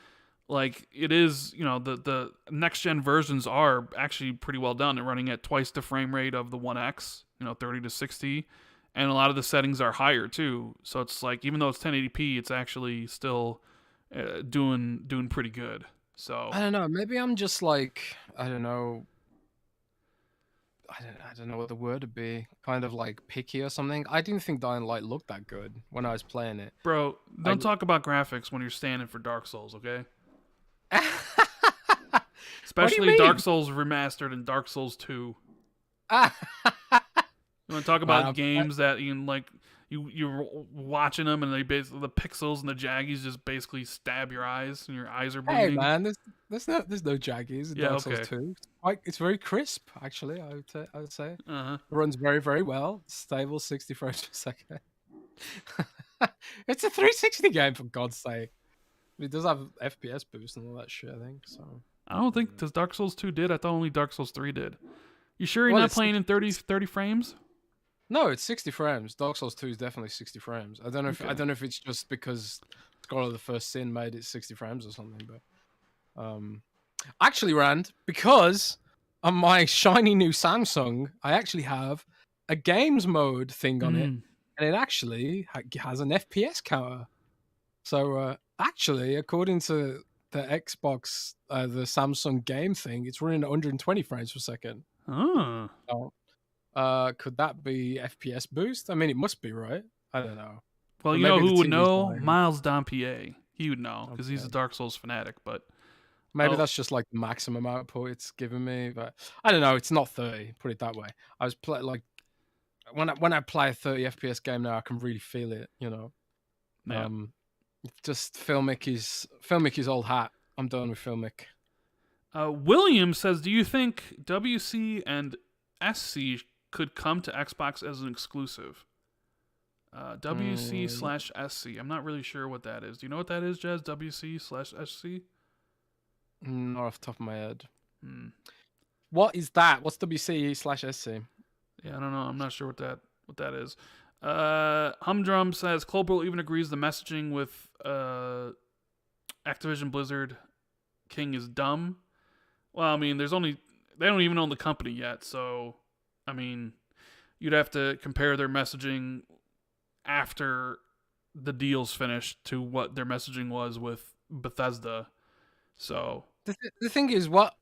like it is, the next gen versions are actually pretty well done. They're running at twice the frame rate of the One X, 30 to 60, and a lot of the settings are higher too. So it's like even though it's 1080p, it's actually still doing pretty good. So I don't know. Maybe I'm just like I don't know what the word would be. Kind of like picky or something. I didn't think Dying Light looked that good when I was playing it. Bro, don't talk about graphics when you're standing for Dark Souls, okay? What do you Especially mean? Dark Souls Remastered and Dark Souls 2. You want to talk about games that you can, like, you're watching them and they basically, the pixels and the jaggies just basically stab your eyes and your eyes are Hey bleeding. man, there's no jaggies in Yeah, Dark Souls okay. 2. It's very crisp, actually. I would say Uh-huh. it runs very, very well. Stable, 60 frames per second. It's a 360 game, for God's sake. It does have FPS boost and all that shit, I think. So I don't think does Dark Souls 2 did. I thought only Dark Souls 3 did. You sure you're Well, not it's playing in 30 frames? no, it's 60 frames. Dark Souls 2 is definitely 60 frames. I don't know if it's just because Scholar of the First Sin made it 60 frames or something, but actually, Rand, because on my shiny new Samsung, I actually have a games mode thing on it, and it actually has an FPS counter. So actually, according to the Xbox, the Samsung game thing, it's running at 120 frames per second. Oh. So, could that be FPS boost? I mean, it must be, right? I don't know. Well, Or you know maybe the who would TV's know? dying. Miles Dampier. He would know because he's a Okay. Dark Souls fanatic. But Maybe that's just like the maximum output it's giving me, but I don't know. It's not 30. Put it that way. I was like when I play a 30 FPS game now, I can really feel it. You know, yeah. just Filmic is old hat. I'm done with Filmic. William says, do you think WC and SC could come to Xbox as an exclusive? WC/SC. I'm not really sure what that is. Do you know what that is, Jez? WC/SC? Not off the top of my head. Hmm. What is that? What's WC/SC? Yeah, I don't know. I'm not sure what that is. Humdrum says Clobril even agrees the messaging with Activision Blizzard King is dumb. Well, I mean, they don't even own the company yet, so I mean, you'd have to compare their messaging after the deal's finished to what their messaging was with Bethesda. So The thing is, what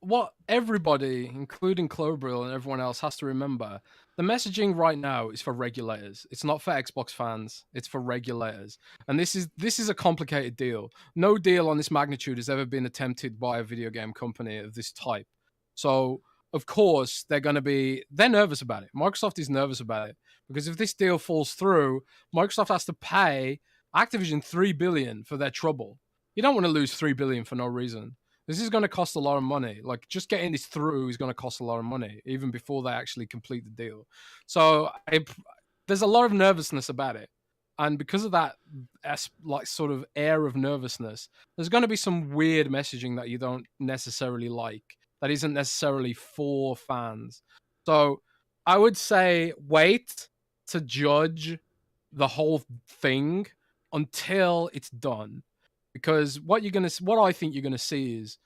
everybody, including Clobril and everyone else, has to remember: the messaging right now is for regulators. It's not for Xbox fans. It's for regulators, and this is a complicated deal. No deal on this magnitude has ever been attempted by a video game company of this type. So, of course, they're nervous about it. Microsoft is nervous about it because if this deal falls through, Microsoft has to pay Activision $3 billion for their trouble. You don't want to lose $3 billion for no reason. This is going to cost a lot of money. Like, just getting this through is going to cost a lot of money, even before they actually complete the deal. So there's a lot of nervousness about it. And because of that, like, sort of air of nervousness, there's going to be some weird messaging that you don't necessarily like, that isn't necessarily for fans. So I would say wait to judge the whole thing until it's done. Because what I think you're gonna see is,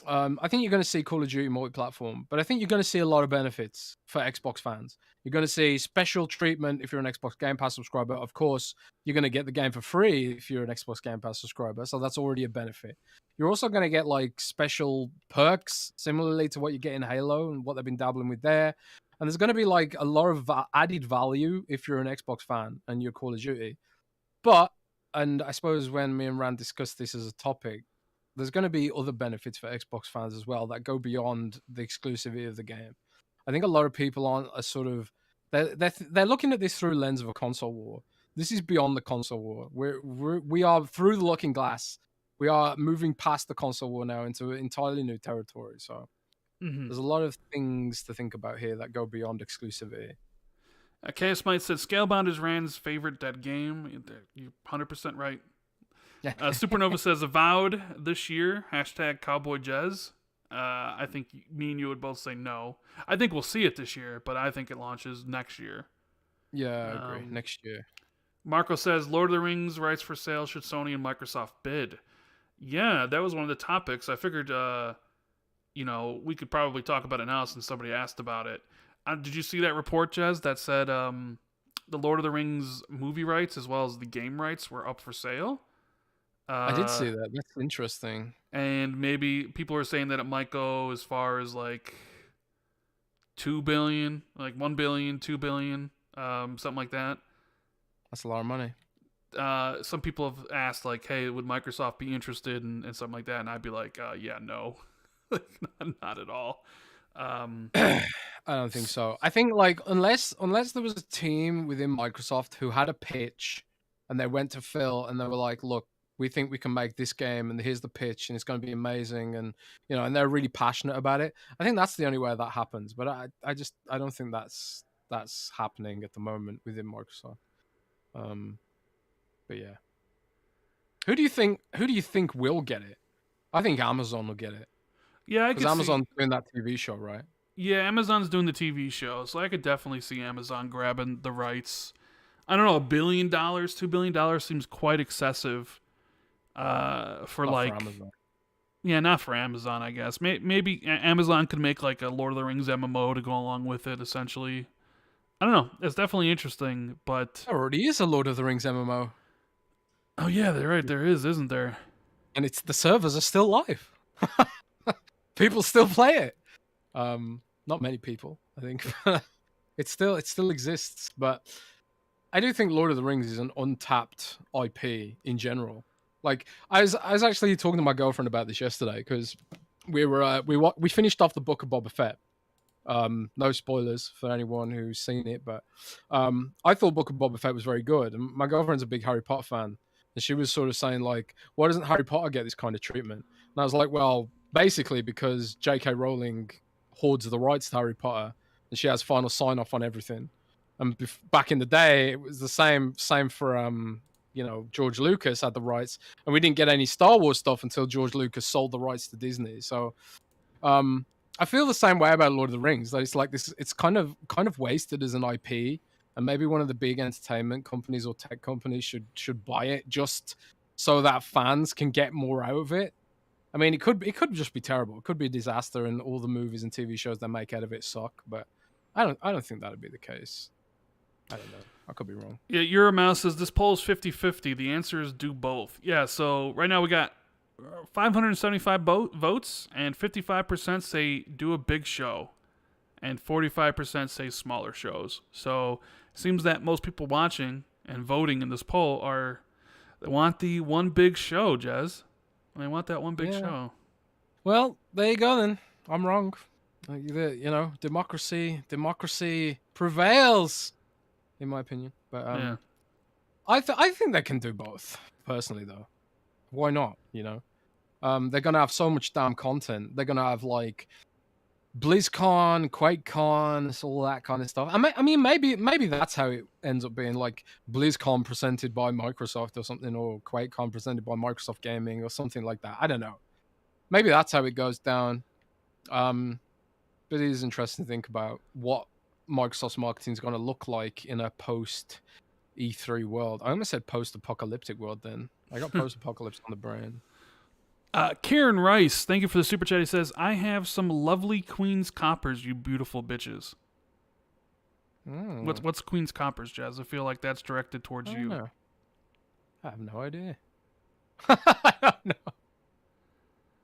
I think you're gonna see Call of Duty multi-platform, but I think you're gonna see a lot of benefits for Xbox fans. You're gonna see special treatment if you're an Xbox Game Pass subscriber. Of course, you're gonna get the game for free if you're an Xbox Game Pass subscriber, so that's already a benefit. You're also gonna get like special perks, similarly to what you get in Halo and what they've been dabbling with there. And there's gonna be like a lot of added value if you're an Xbox fan and you're Call of Duty, but. And I suppose when me and Rand discussed this as a topic, there's going to be other benefits for Xbox fans as well that go beyond the exclusivity of the game. I think a lot of people are sort of they're looking at this through the lens of a console war. This is beyond the console war. We are through the looking glass. We are moving past the console war now into entirely new territory. So there's a lot of things to think about here that go beyond exclusivity. KS Might said Scalebound is Rand's favorite dead game. You're 100% right. Supernova says Avowed this year. #Cowboy Jez. I think me and you would both say no. I think we'll see it this year, but I think it launches next year. Yeah, I agree. Next year. Marco says Lord of the Rings rights for sale. Should Sony and Microsoft bid? Yeah, that was one of the topics. I figured, we could probably talk about it now since somebody asked about it. Did you see that report, Jez, that said the Lord of the Rings movie rights as well as the game rights were up for sale? I did see that. That's interesting. And maybe people are saying that it might go as far as like $2 billion, like $1 billion, $2 billion, something like that. That's a lot of money. Some people have asked, like, hey, would Microsoft be interested in something like that? And I'd be like, yeah, no. Not at all. I don't think so. I think like unless there was a team within Microsoft who had a pitch and they went to Phil and they were like, "Look, we think we can make this game and here's the pitch and it's going to be amazing," and and they're really passionate about it. I think that's the only way that happens. But I don't think that's happening at the moment within Microsoft. But yeah, who do you think will get it? I think Amazon will get it. Yeah, because Amazon's doing that TV show, right? Yeah, Amazon's doing the TV show, so I could definitely see Amazon grabbing the rights. I don't know, $1 billion, $2 billion seems quite excessive. For Not like, for Amazon. Yeah, not for Amazon, I guess. Maybe Amazon could make like a Lord of the Rings MMO to go along with it. Essentially, I don't know. It's definitely interesting, but There already is a Lord of the Rings MMO, oh yeah, they're right. There is, isn't there? and the servers are still live. People still play it. Not many people, I think. It still exists, but I do think Lord of the Rings is an untapped IP in general. Like I was actually talking to my girlfriend about this yesterday because we finished off the Book of Boba Fett. No spoilers for anyone who's seen it, but I thought Book of Boba Fett was very good, and my girlfriend's a big Harry Potter fan, and she was sort of saying like, "Why doesn't Harry Potter get this kind of treatment?" And I was like, "Well, basically because J.K. Rowling hoards the rights to Harry Potter, and she has final sign off on everything. And back in the day, it was the same for George Lucas had the rights, and we didn't get any Star Wars stuff until George Lucas sold the rights to Disney. So, I feel the same way about Lord of the Rings. That it's like this, it's kind of wasted as an IP, and maybe one of the big entertainment companies or tech companies should buy it just so that fans can get more out of it. I mean, it could just be terrible. It could be a disaster, and all the movies and TV shows they make out of it suck. But I don't think that'd be the case. I don't know. I could be wrong. Yeah, Euromouse says this poll is 50-50. The answer is do both. Yeah, so right now we got 575 votes, and 55% say do a big show, and 45% say smaller shows. So it seems that most people watching and voting in this poll they want the one big show, Jez. They want that one big show. Well, there you go then. I'm wrong. Democracy prevails, in my opinion. But yeah. I think they can do both. Personally, though, why not? They're gonna have so much damn content. They're gonna have like BlizzCon, QuakeCon, all that kind of stuff. I mean, maybe that's how it ends up being, like BlizzCon presented by Microsoft or something, or QuakeCon presented by Microsoft Gaming or something like that. I don't know. Maybe that's how it goes down. But it is interesting to think about what Microsoft's marketing is going to look like in a post E3 world. I almost said post-apocalyptic world then. I got post-apocalypse on the brain. Karen Rice, thank you for the super chat. He says, I have some lovely Queen's Coppers, you beautiful bitches. What's Queen's Coppers, Jazz? I feel like that's directed towards you. Know. I have no idea. I don't know.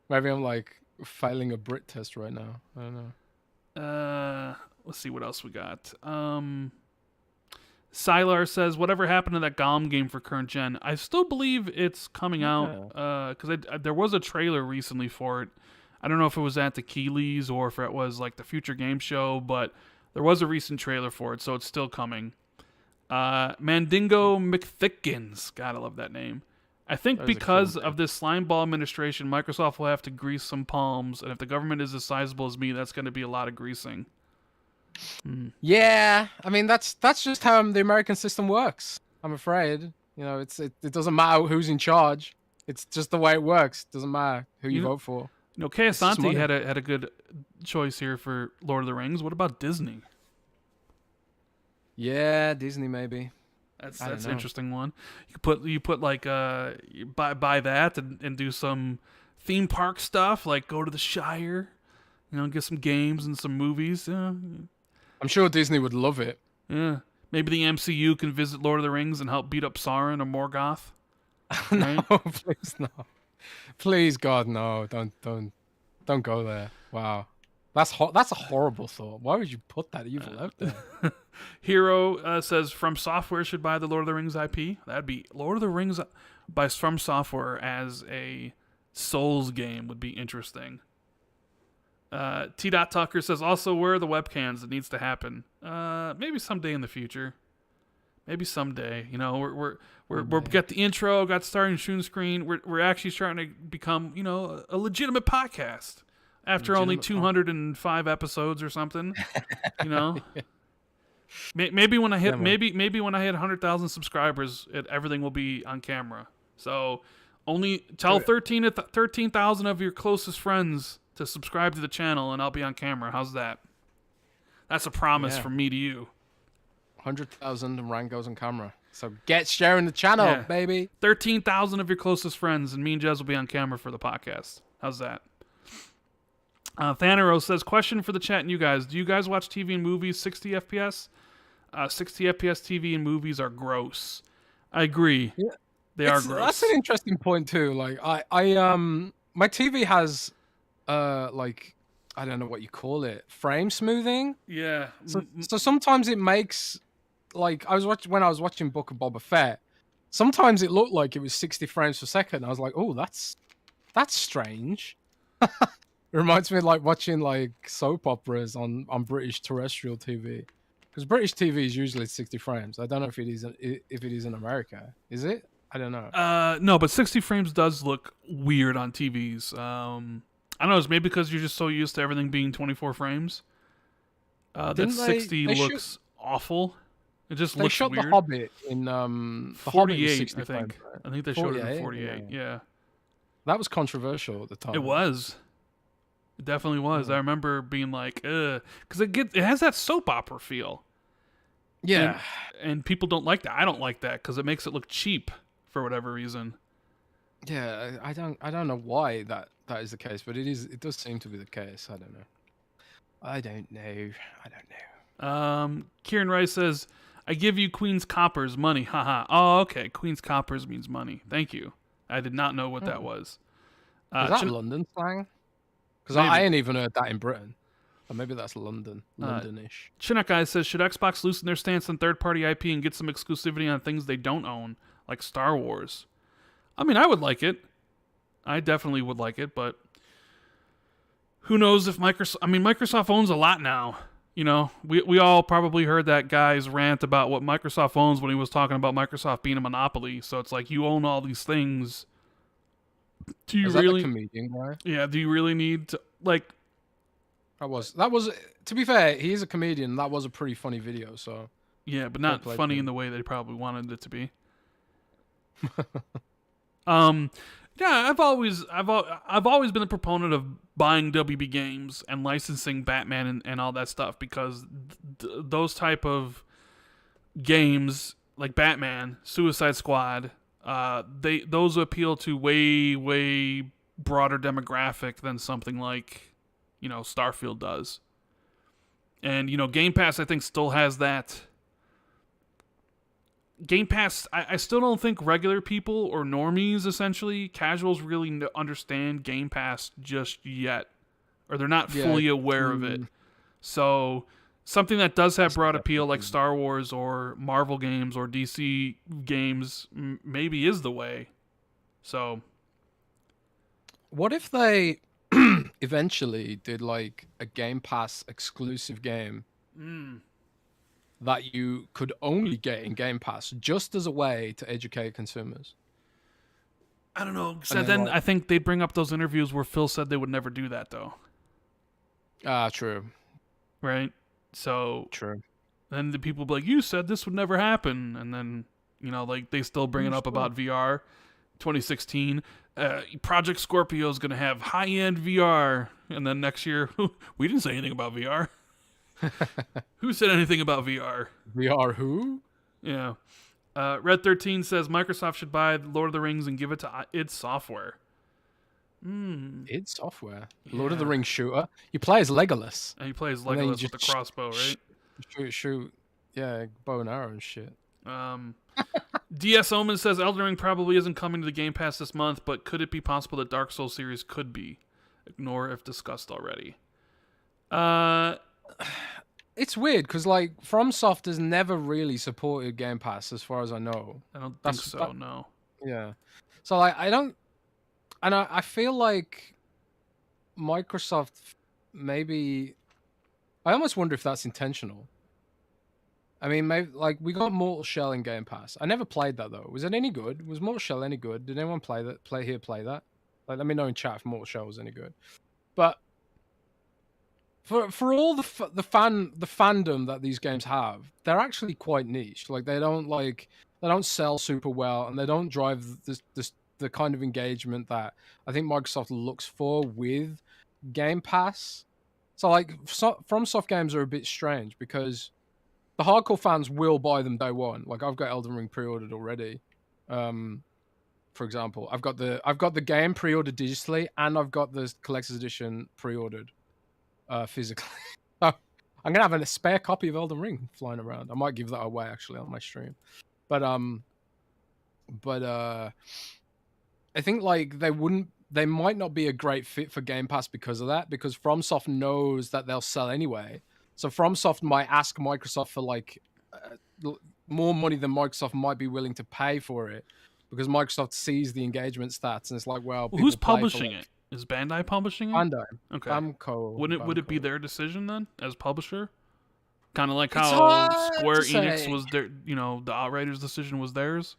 Maybe I'm like failing a Brit test right now. I don't know. Let's see what else we got. Sylar says, whatever happened to that Gollum game for current gen? I still believe it's coming out, because there was a trailer recently for it. I don't know if it was at the Keeleys or if it was like the Future Game Show, but there was a recent trailer for it, so it's still coming. Mandingo McThickens. God, I love that name. I think because of this slimeball administration, Microsoft will have to grease some palms, and if the government is as sizable as me, that's going to be a lot of greasing. Yeah, I mean that's just how the American system works. I'm afraid, it doesn't matter who's in charge. It's just the way it works. It doesn't matter who you vote for. Kayasanti had a good choice here for Lord of the Rings. What about Disney? Yeah, Disney maybe. That's an interesting one. You put like you buy that and do some theme park stuff, like go to the Shire, get some games and some movies. I'm sure Disney would love it. Yeah. Maybe the MCU can visit Lord of the Rings and help beat up Sauron or Morgoth. No, please no. Please God, no. Don't go there. Wow. That's a horrible thought. Why would you put that evil out there? Hero says From Software should buy the Lord of the Rings IP. That'd be Lord of the Rings by From Software as a Souls game would be interesting. T. Tucker says, also, where are the webcams? It needs to happen. Maybe someday in the future. Maybe someday. You know, we're got the intro, got starting Shun Screen. We're actually starting to become, you know, a legitimate podcast after only 205 episodes or something. You know, maybe when I hit maybe when I hit 100,000 subscribers, everything will be on camera. So only tell 13,000 of your closest friends to subscribe to the channel, and I'll be on camera. How's that? That's a promise from me to you. 100,000 and Rand goes on camera. So get sharing the channel, baby. 13,000 of your closest friends, and me and Jez will be on camera for the podcast. How's that? Thanero says, question for the chat and you guys. Do you guys watch TV and movies 60 FPS? 60 FPS TV and movies are gross. I agree. Yeah. They are gross. That's an interesting point too. Like my TV has like, I don't know what you call it, frame smoothing. Yeah. So sometimes it makes, like, when I was watching Book of Boba Fett, sometimes it looked like it was 60 frames per second. I was like, oh, that's strange. It reminds me of like watching like soap operas on British terrestrial TV, because British TV is usually 60 frames. I don't know if it is in America. Is it? I don't know. No, but 60 frames does look weird on TVs. I don't know. It's maybe because you're just so used to everything being 24 frames. That 60 looks awful. It just looks weird. They shot The Hobbit in 48, I think. Frames, right? I think they showed it in 48. Yeah. That was controversial at the time. It was. It definitely was. I remember being like, ugh, because it has that soap opera feel. Yeah. And people don't like that. I don't like that because it makes it look cheap for whatever reason. Yeah, I don't know why that is the case, but it does seem to be the case. I don't know. Kieran Rice says, I give you Queen's Coppers money. Haha. Oh, okay. Queen's Coppers means money. Thank you. I did not know what that was. Is that London slang? Because I ain't even heard that in Britain. Or maybe that's London-ish. Chinook Guy says, should Xbox loosen their stance on third-party IP and get some exclusivity on things they don't own, like Star Wars? I mean, I would like it. I definitely would like it, but who knows if Microsoft... I mean, Microsoft owns a lot now. You know, we all probably heard that guy's rant about what Microsoft owns when he was talking about Microsoft being a monopoly. So it's like, you own all these things. Do you really... That the comedian guy? Yeah, do you really need to... Like... That was... To be fair, he is a comedian. That was a pretty funny video, so... Yeah, but not funny in the way they probably wanted it to be. Yeah, I've always been a proponent of buying WB games and licensing Batman and all that stuff, because those type of games like Batman, Suicide Squad, those appeal to way broader demographic than something like, you know, Starfield does. And, you know, Game Pass, I think, still has that. Game Pass, I still don't think regular people or normies, essentially, casuals, really understand Game Pass just yet. Or they're not fully aware of it. So, something that does have broad appeal, like Star Wars or Marvel games or DC games, maybe is the way. So, what if they eventually did, like, a Game Pass exclusive game that you could only get in Game Pass, just as a way to educate consumers? I don't know. So then I think they'd bring up those interviews where Phil said they would never do that, though. True. Right? So... True. Then the people be like, you said this would never happen. And then, you know, like, they still bring it up about VR. 2016, Project Scorpio is going to have high-end VR. And then next year, we didn't say anything about VR. Who said anything about VR? VR who? Yeah. Red 13 says Microsoft should buy Lord of the Rings and give it to id Software. id Software? Yeah. Lord of the Rings shooter? You play as Legolas. And he plays Legolas with the crossbow, right? Shoot. Yeah, bow and arrow and shit. DS Omen says Elden Ring probably isn't coming to the Game Pass this month, but could it be possible that Dark Souls series could be? Ignore if discussed already. It's weird because, like, FromSoft has never really supported Game Pass, as far as I know. I don't think so. No. Yeah. So, like, I don't, and I feel like Microsoft maybe I almost wonder if that's intentional. I mean, maybe like we got Mortal Shell in Game Pass. I never played that though. Was it any good? Was Mortal Shell any good? Did anyone play that? Play that? Like, let me know in chat if Mortal Shell was any good. But for all the fandom that these games have, they're actually quite niche. Like they don't sell super well, and they don't drive the kind of engagement that I think Microsoft looks for with Game Pass. So like FromSoft games are a bit strange because the hardcore fans will buy them day one. Like I've got Elden Ring pre-ordered already. For example, I've got the game pre-ordered digitally, and I've got the collector's edition pre-ordered physically. So I'm gonna have a spare copy of Elden Ring flying around. I might give that away actually on my stream. But I think like they might not be a great fit for Game Pass because of that, because FromSoft knows that they'll sell anyway. So FromSoft might ask Microsoft for like more money than Microsoft might be willing to pay for it, because Microsoft sees the engagement stats and it's like, well, who's publishing it? Is Bandai publishing it? Bandai. Okay. Namco. Would it be their decision then as publisher? Kind of like how Square Enix was their, the Outriders decision was theirs.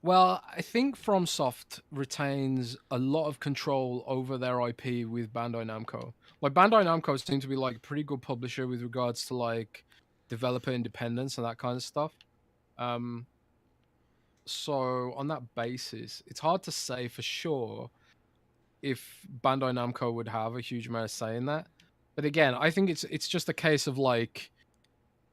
Well, I think FromSoft retains a lot of control over their IP with Bandai Namco. Like Bandai Namco seems to be like a pretty good publisher with regards to like developer independence and that kind of stuff. So on that basis, it's hard to say for sure if Bandai Namco would have a huge amount of say in that. But again, I think it's just a case of like,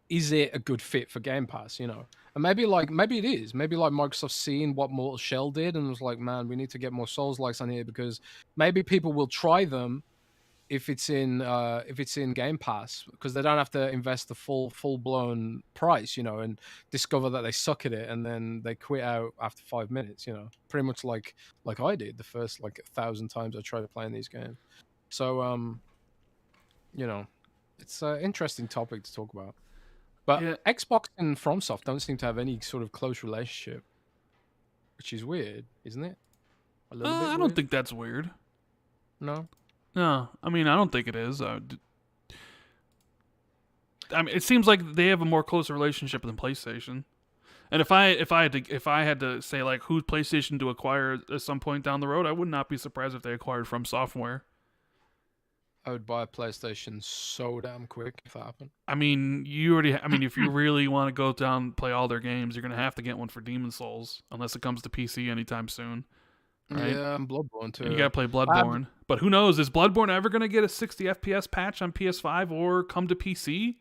is it a good fit for Game Pass, And maybe it is. Maybe like Microsoft seeing what Mortal Shell did and was like, man, we need to get more Souls-likes on here, because maybe people will try them if it's in Game Pass, because they don't have to invest the full-blown price, and discover that they suck at it and then they quit out after 5 minutes, Pretty much like I did the first like 1,000 times I tried playing these games. So it's an interesting topic to talk about. But yeah. Xbox and FromSoft don't seem to have any sort of close relationship, which is weird, isn't it? A little bit. I don't think that's weird. No. No, I mean, I don't think it is. I mean, it seems like they have a more close relationship than PlayStation. And if I had to say like who's PlayStation to acquire at some point down the road, I would not be surprised if they acquired From Software. I would buy a PlayStation so damn quick if that happened. I mean, if you really want to go down and play all their games, you're gonna have to get one for Demon's Souls, unless it comes to PC anytime soon. Right? Yeah, and Bloodborne too. And you gotta play Bloodborne, but who knows? Is Bloodborne ever gonna get a 60 FPS patch on PS5 or come to PC?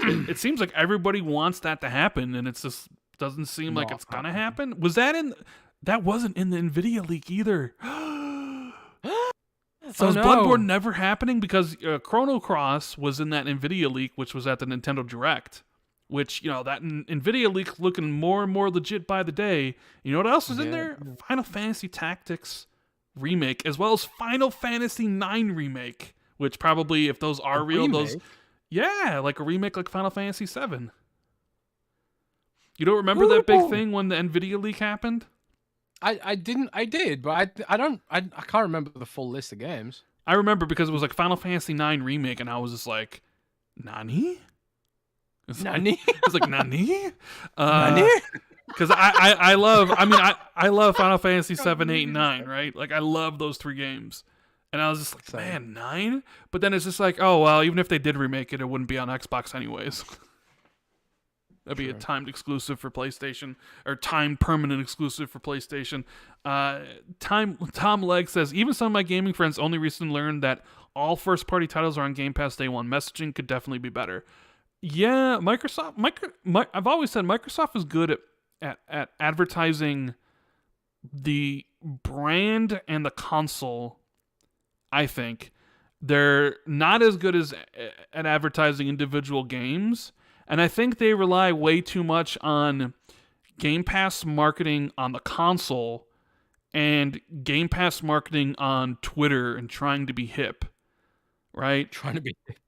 It seems like everybody wants that to happen, and it just doesn't seem like it's gonna happen. That wasn't in the Nvidia leak either. So is Bloodborne never happening? Because Chrono Cross was in that Nvidia leak, which was at the Nintendo Direct, which, that Nvidia leak looking more and more legit by the day. You know what else is in there? Final Fantasy Tactics Remake, as well as Final Fantasy IX Remake, which probably, if those are real, like a remake like Final Fantasy VII. You don't remember that big thing when the Nvidia leak happened? I did, but I can't remember the full list of games. I remember because it was like Final Fantasy IX Remake, and I was just like, Nani? Nani? It's like, Nani? Nani? Because I love Final Fantasy 7, 8, and 9, right? Like, I love those three games. And I was just like, man, 9? But then it's just like, oh, well, even if they did remake it, it wouldn't be on Xbox anyways. That'd be a timed exclusive for PlayStation, or timed permanent exclusive for PlayStation. Tom Legg says, even some of my gaming friends only recently learned that all first-party titles are on Game Pass day one. Messaging could definitely be better. Yeah, I've always said Microsoft is good at advertising the brand and the console, I think. They're not as good at advertising individual games. And I think they rely way too much on Game Pass marketing on the console and Game Pass marketing on Twitter and trying to be hip, right? Trying to be hip.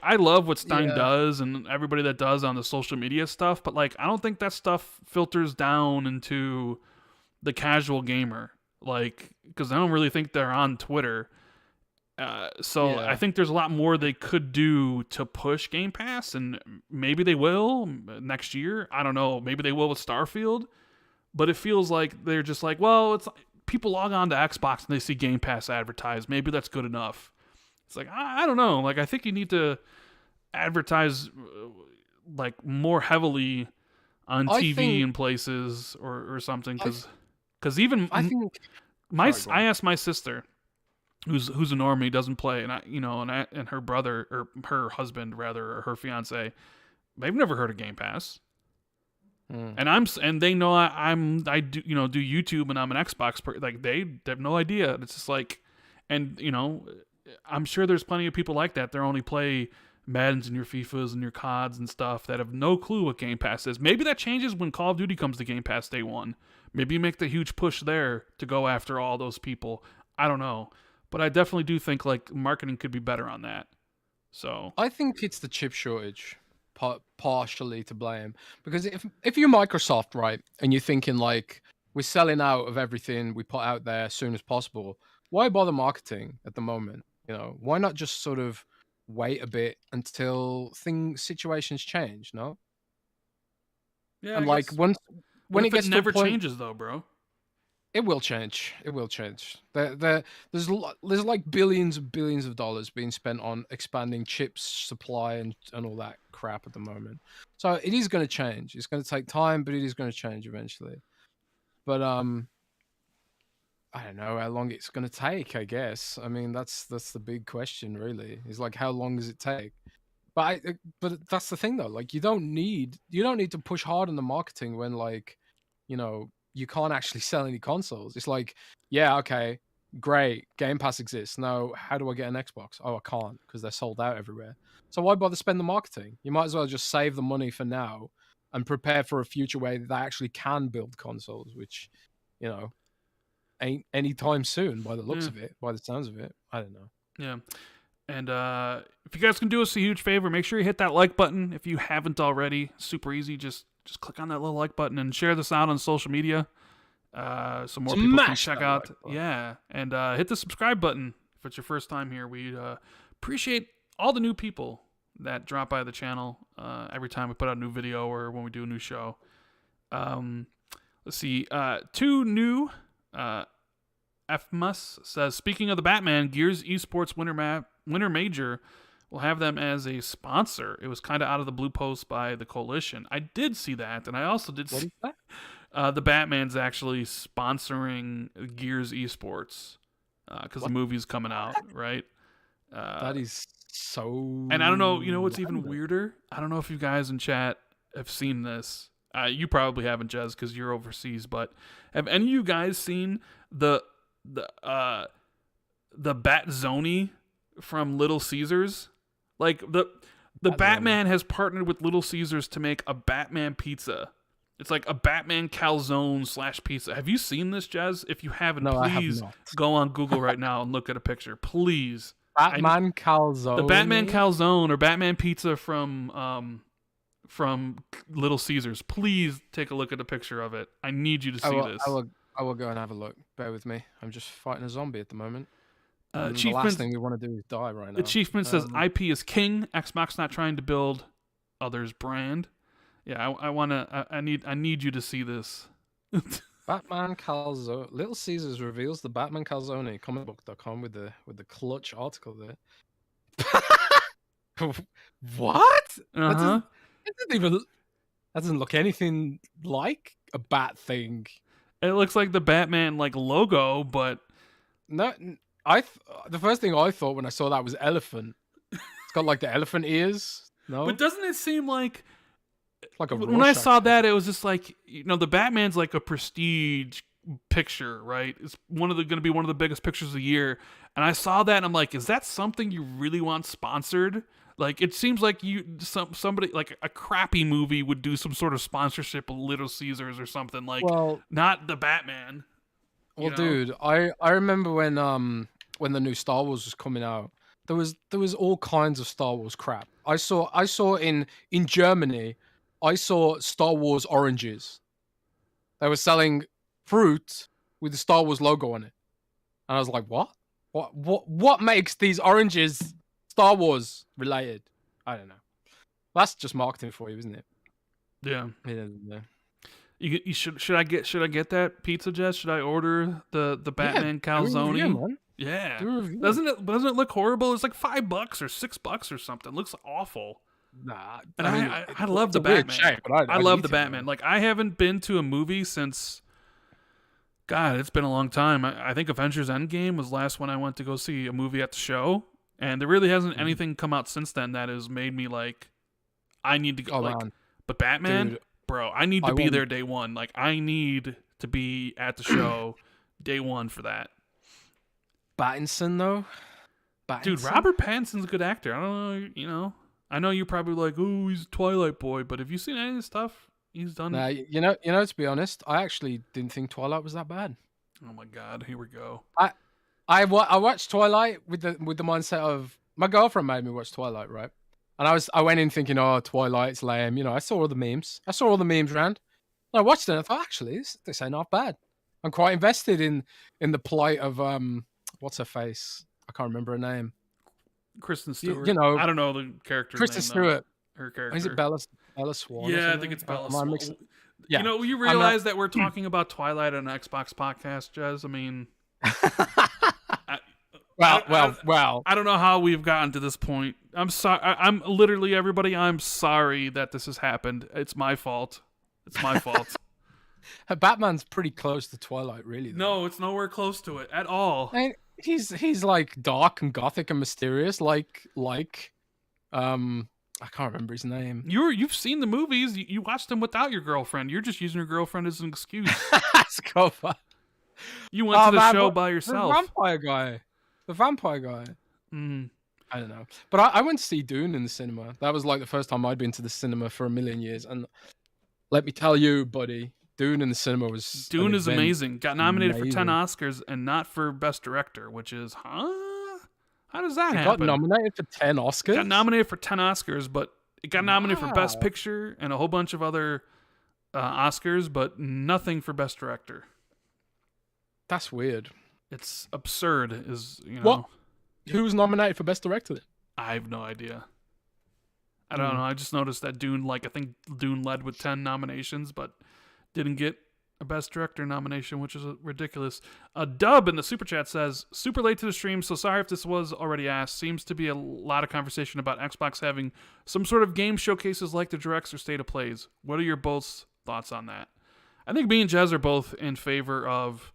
I love what Stein does and everybody that does on the social media stuff, but like, I don't think that stuff filters down into the casual gamer, like, because I don't really think they're on Twitter. So I think there's a lot more they could do to push Game Pass, and maybe they will next year. I don't know. Maybe they will with Starfield, but it feels like they're just like, well, it's people log on to Xbox and they see Game Pass advertised. Maybe that's good enough. It's like I don't know. Like I think you need to advertise like more heavily on TV in places or something because even I asked my sister who's a normie, doesn't play, and her brother or her husband rather or her fiance, they've never heard of Game Pass. And they know I do do YouTube and I'm an Xbox like they have no idea. It's just like, and I'm sure there's plenty of people like that. They only play Maddens and your FIFAs and your CODs and stuff that have no clue what Game Pass is. Maybe that changes when Call of Duty comes to Game Pass day one. Maybe you make the huge push there to go after all those people. I don't know. But I definitely do think like marketing could be better on that. So I think it's the chip shortage partially to blame, because if you're Microsoft, right, and you're thinking like we're selling out of everything we put out there as soon as possible, why bother marketing at the moment? Why not just sort of wait a bit until situations change? No. Yeah. And like when it gets never to a point, changes though, bro. It will change. It will change. There's like billions and billions of dollars being spent on expanding chips supply and all that crap at the moment. So it is going to change. It's going to take time, but it is going to change eventually. But I don't know how long it's going to take. I guess. I mean, that's the big question, really. Is like how long does it take? But that's the thing though. Like you don't need to push hard on the marketing when like you can't actually sell any consoles. It's like, yeah, okay, great, Game Pass exists. Now, how do I get an Xbox? Oh, I can't because they're sold out everywhere. So why bother spend the marketing? You might as well just save the money for now and prepare for a future where they actually can build consoles, which, ain't anytime soon by the looks of it, by the sounds of it. I don't know. Yeah. And if you guys can do us a huge favor, make sure you hit that like button if you haven't already. Super easy. Just click on that little like button and share this out on social media so more people can check out. Yeah. And hit the subscribe button if it's your first time here. We appreciate all the new people that drop by the channel every time we put out a new video or when we do a new show. Let's see. Two new... Fmus says, speaking of the Batman, Gears Esports Winter Major will have them as a sponsor. It was kind of out of the blue post by the Coalition. I did see that, and I also did see the Batman's actually sponsoring Gears Esports because the movie's coming out, right? That is so... And I don't know, what's even weirder? I don't know if you guys in chat have seen this. You probably haven't, Jez, because you're overseas, but have any of you guys seen the Bat Zoni from Little Caesars? Like the Batman has partnered with Little Caesars to make a Batman pizza. It's like a Batman calzone / pizza. Have you seen this, Jez? If you haven't, please go on Google right now and look at a picture, please. Batman calzone. The Batman calzone or Batman pizza from Little Caesars. Please take a look at a picture of it. I need you to see this. I will go and have a look. Bear with me. I'm just fighting a zombie at the moment. The last thing we want to do is die right now. The Chiefman says IP is king. Xbox not trying to build others' brand. Yeah, I need you to see this. Batman Calzone. Little Caesars reveals the Batman Calzone. Comicbook.com with the clutch article there. What? Uh-huh. That doesn't look anything like a bat thing. It looks like the Batman logo, but no. The first thing I thought when I saw that was elephant. It's got like the elephant ears. No, but doesn't it seem like a when I saw that, it was just like the Batman's like a prestige picture, right? It's going to be one of the biggest pictures of the year, and I saw that and I'm like, is that something you really want sponsored? Like, it seems like somebody like a crappy movie would do some sort of sponsorship of Little Caesars or something not the Batman. Well, dude, I remember when the new Star Wars was coming out, there was all kinds of Star Wars crap. I saw in Germany, I saw Star Wars oranges. They were selling fruit with the Star Wars logo on it, and I was like, what? What makes these oranges Star Wars related? I don't know. That's just marketing for you, isn't it? Yeah. Yeah. You should I get that pizza, Jess? Should I order the Batman calzone? Yeah, man. Yeah. Do a review. Doesn't it look horrible? It's like $5 or $6 or something. It looks awful. Nah, And I mean, I love the it's a weird Batman. shape, but I I'd love eat the it, Batman. man. Like, I haven't been to a movie since, God, it's been a long time. I think Avengers Endgame was the last one I went to go see a movie at the show, and there really hasn't anything come out since then that has made me like, I need to go. Man. But Batman, Dude, bro, I need to be want- there day one. Like, I need to be at the show day one for that. Pattinson though. Dude, Robert Pattinson's a good actor. I don't know, I know you're probably like, oh, he's a Twilight boy, but have you seen any of his stuff he's done? Nah, you know. To be honest, I actually didn't think Twilight was that bad. Oh my God, here we go. I watched Twilight with the mindset of my girlfriend made me watch Twilight, right? And I went in thinking, oh, Twilight's lame. I saw all the memes. Rand. And I watched it and I thought, actually, this ain't not bad. I'm quite invested in the plight of what's her face? I can't remember her name. Kristen Stewart. I don't know the character's Kristen name. Stewart. Her character. Is it Bella Swan? Yeah, I think it's Bella Swan. Yeah. You realize that we're talking about Twilight on an Xbox podcast, Jez? I mean, well. I don't know how we've gotten to this point. I'm sorry. I'm literally everybody. I'm sorry that this has happened. It's my fault. It's my fault. Batman's pretty close to Twilight, really. Though. No, it's nowhere close to it at all. He's like dark and gothic and mysterious, like I can't remember his name. You've seen the movies. You watched them without your girlfriend. You're just using your girlfriend as an excuse. You went to the show by yourself. The vampire guy. Mm. I don't know. But I went to see Dune in the cinema. That was like the first time I'd been to the cinema for a million years. And let me tell you, buddy, Dune in the cinema was... Dune is amazing. Got nominated for 10 Oscars and not for Best Director, which is, How does that happen? Got nominated for 10 Oscars? Got nominated for 10 Oscars, but it got nominated for Best Picture and a whole bunch of other Oscars, but nothing for Best Director. That's weird. It's absurd. What? Who was nominated for Best Director then? I have no idea. I don't know. I just noticed that Dune, I think Dune led with 10 nominations, but didn't get a Best Director nomination, which is ridiculous. Dub in the Super Chat says, super late to the stream, so sorry if this was already asked. Seems to be a lot of conversation about Xbox having some sort of game showcases like the Directs or State of Plays. What are your both thoughts on that? I think me and Jez are both in favor of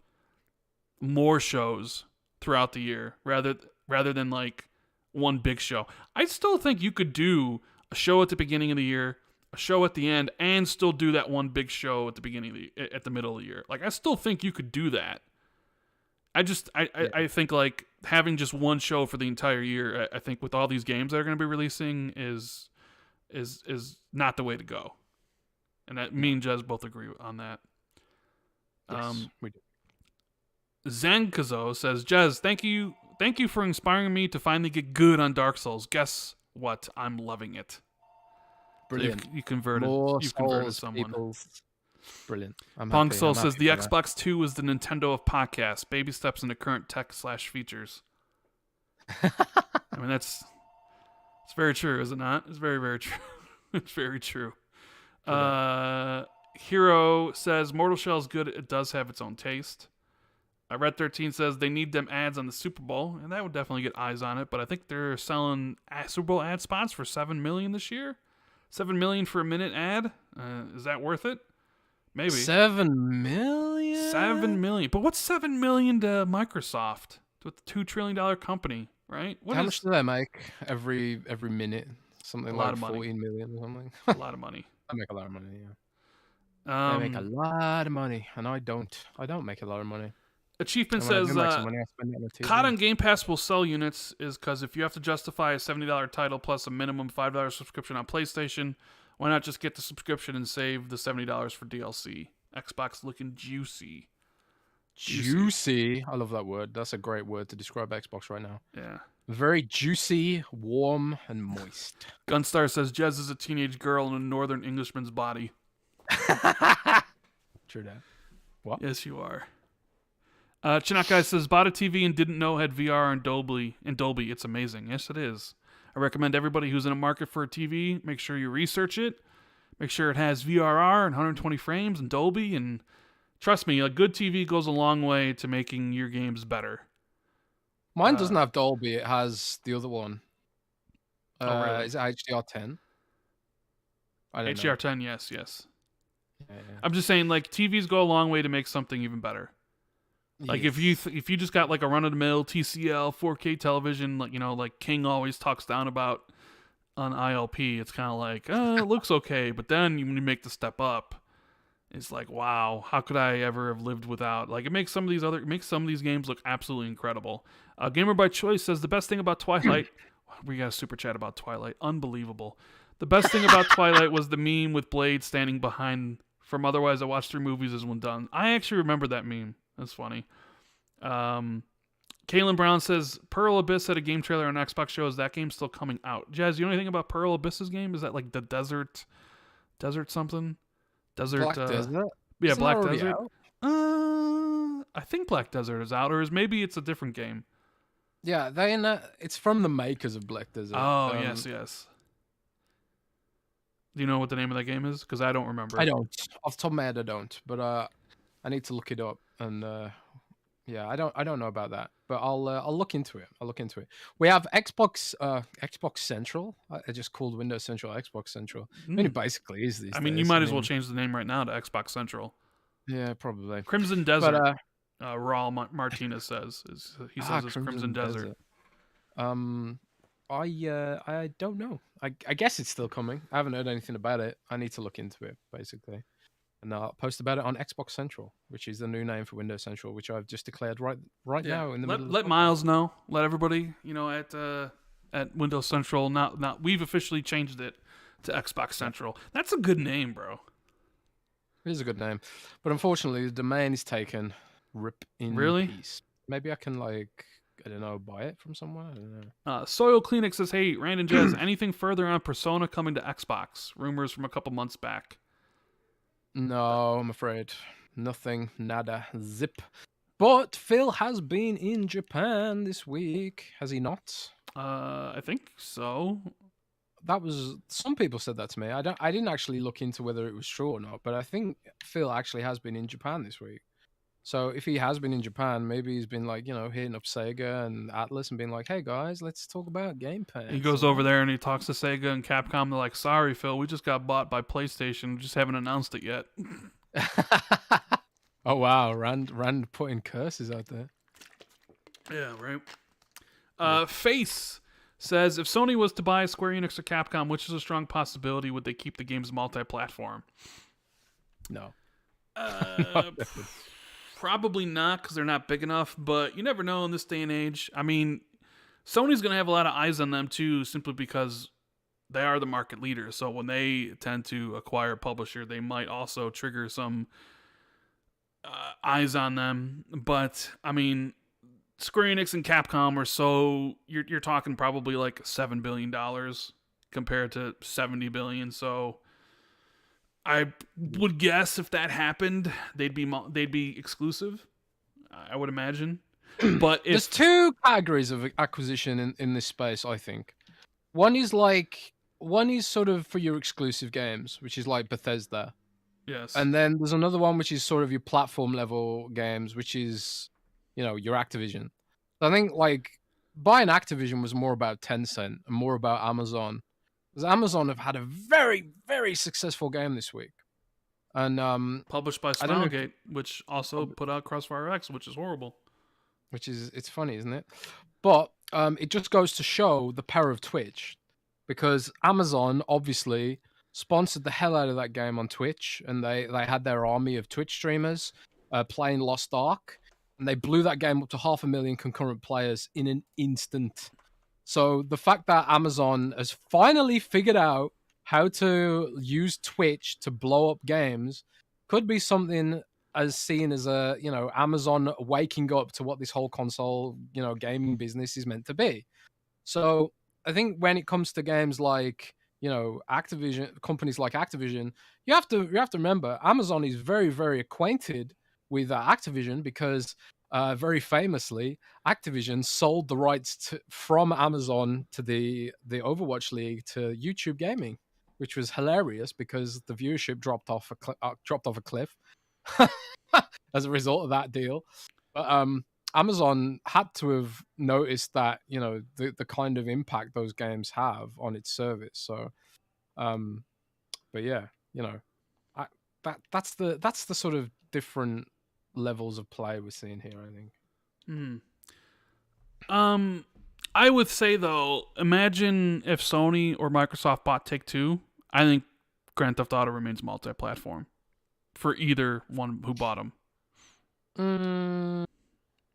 more shows throughout the year rather than one big show. I still think you could do a show at the beginning of the year, a show at the end, and still do that one big show at the beginning of at the middle of the year. I still think you could do that. I think having just one show for the entire year, I think with all these games that are going to be releasing is not the way to go. And that me and Jez both agree on that. Yes, we do. Zankazo says, Jez, thank you for inspiring me to finally get good on Dark Souls. Guess what? I'm loving it. Brilliant. So you converted someone. People. Brilliant. Pong Soul says the Xbox 2 is the Nintendo of podcasts. Baby steps into current tech / features. I mean, it's very true, is it not? It's very, very true. It's very true. Hero says Mortal Shell is good. It does have its own taste. Red 13 says they need them ads on the Super Bowl, and that would definitely get eyes on it. But I think they're selling Super Bowl ad spots for $7 million this year. $7 million for a minute ad. Is that worth it? Maybe. $7 million. $7 million. But what's $7 million to Microsoft? To a $2 trillion company, right? How much do they make every minute? Something like 14 million or something. A lot of money. I make a lot of money. Yeah. They make a lot of money, and I don't. I don't make a lot of money. Achievement says, COD on Game Pass will sell units is because if you have to justify a $70 title plus a minimum $5 subscription on PlayStation, why not just get the subscription and save the $70 for DLC? Xbox looking juicy. Juicy. I love that word. That's a great word to describe Xbox right now. Yeah. Very juicy, warm, and moist. Gunstar says, Jez is a teenage girl in a northern Englishman's body. True that. What? Yes, you are. Chinakai says, bought a TV and didn't know had VR and Dolby. It's amazing. Yes, it is. I recommend everybody who's in a market for a TV, make sure you research it. Make sure it has VRR and 120 frames and Dolby. And trust me, a good TV goes a long way to making your games better. Mine doesn't have Dolby. It has the other one. Really? Is it HDR10? I don't know. HDR10, yes. Yeah. I'm just saying, like, TVs go a long way to make something even better. Like, if you just got like a run-of-the-mill TCL 4K television, like, you know, like King always talks down about on ILP, it's kind of like, it looks okay, but then when you make the step up, it's like, wow, how could I ever have lived without? Like, it makes some of these games look absolutely incredible. Gamer by Choice says the best thing about Twilight. We got a super chat about Twilight, unbelievable. The best thing about Twilight was the meme with Blade standing behind from Otherwise I Watched 3 Movies Is One Done. I actually remember that meme. That's funny. Kaylin Brown says Pearl Abyss had a game trailer on Xbox show. Is that game still coming out? Jazz, you know anything about Pearl Abyss's game? Is that like the desert something? Black Desert? Yeah, Isn't Black that already Desert. out? I think Black Desert is out, or maybe it's a different game. Yeah, it's from the makers of Black Desert. Oh, yes. Do you know what the name of that game is? Because I don't remember. I don't. Off the top of my head, I don't. But I need to look it up. And yeah, I don't know about that. But I'll look into it. We have Xbox Central. I just called Windows Central Xbox Central. I mean, it basically is these days. You might as well change the name right now to Xbox Central. Yeah, probably. Crimson Desert. Raul Martinez says it's Crimson Desert. I don't know. I guess it's still coming. I haven't heard anything about it. I need to look into it, basically. And I'll post about it on Xbox Central, which is the new name for Windows Central, which I've just declared right now in the middle. Let Miles know. Let everybody, at Windows Central. Not we've officially changed it to Xbox Central. That's a good name, bro. It is a good name, but unfortunately, the domain is taken. Rip in peace. Maybe I can buy it from someone. I don't know. Soil Clinic says, "Hey, Rand and Jez, anything further on Persona coming to Xbox? Rumors from a couple months back." No, I'm afraid nothing. Nada. Zip. But Phil has been in Japan this week, has he not? I think so. Some people said that to me. I didn't actually look into whether it was true or not, but I think Phil actually has been in Japan this week. So if he has been in Japan, maybe he's been hitting up Sega and Atlas and being like, "Hey guys, let's talk about Game Pass." He goes over there and he talks to Sega and Capcom. They're like, "Sorry, Phil, we just got bought by PlayStation. We just haven't announced it yet." Oh wow, Rand putting curses out there. Yeah, right. Face says, if Sony was to buy Square Enix or Capcom, which is a strong possibility, would they keep the games multi-platform? No. Probably not, because they're not big enough, but you never know in this day and age. I mean, Sony's going to have a lot of eyes on them, too, simply because they are the market leader. So when they tend to acquire a publisher, they might also trigger some eyes on them. But, I mean, Square Enix and Capcom are so... You're talking probably like $7 billion compared to $70 billion, so... I would guess if that happened, they'd be exclusive. I would imagine. But there's two categories of acquisition in this space. I think one is sort of for your exclusive games, which is like Bethesda. Yes. And then there's another one which is sort of your platform level games, which is your Activision. So I think buying Activision was more about Tencent and more about Amazon. Because Amazon have had a very, very successful game this week. And published by Smilegate, which also put out CrossfireX, which is horrible. It's funny, isn't it? But it just goes to show the power of Twitch. Because Amazon obviously sponsored the hell out of that game on Twitch, and they had their army of Twitch streamers playing Lost Ark, and they blew that game up to 500,000 concurrent players in an instant. So the fact that Amazon has finally figured out how to use Twitch to blow up games could be something as seen as Amazon waking up to what this whole console, gaming business is meant to be. So I think when it comes to games like, Activision, companies like Activision, you have to remember Amazon is very, very acquainted with Activision because very famously, Activision sold the rights from Amazon to the Overwatch League to YouTube Gaming, which was hilarious because the viewership dropped off a cliff as a result of that deal. But Amazon had to have noticed that, you know, the kind of impact those games have on its service. So, but yeah, you know, that's the sort of different levels of play we're seeing here, I think. I would say though, imagine if Sony or Microsoft bought Take-Two. I think Grand Theft Auto remains multi-platform for either one who bought them.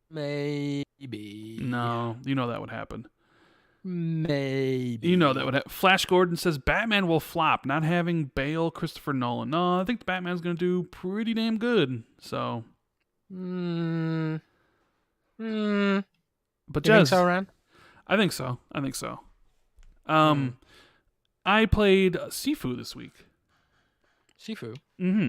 Maybe. No, you know that would happen. Maybe. You know that would happen. Flash Gordon says Batman will flop, not having Bale, Christopher Nolan. No, I think the Batman's going to do pretty damn good. So. But you Jez, think so, Rand? I think so. I played Sifu this week. Sifu? Mm-hmm.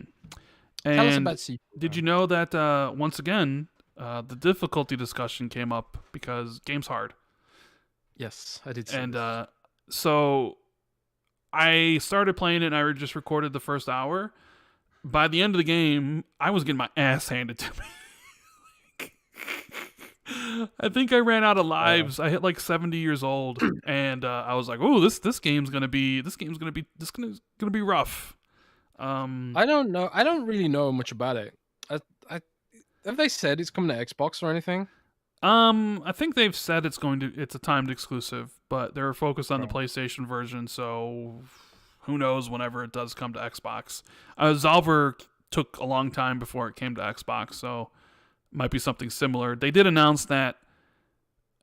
Tell us about Sifu. Did you know that, once again, the difficulty discussion came up because game's hard. Yes, I did see And this. so I started playing it and I just recorded the first hour. By the end of the game, I was getting my ass handed to me. I think I ran out of lives. I hit like 70 years old, and I was like, "Oh, this game's gonna be rough." I don't know. I don't really know much about it. Have they said it's coming to Xbox or anything? I think they've said it's a timed exclusive, but they're focused on the PlayStation version, so who knows whenever it does come to Xbox. Zalver took a long time before it came to Xbox, so it might be something similar. They did announce that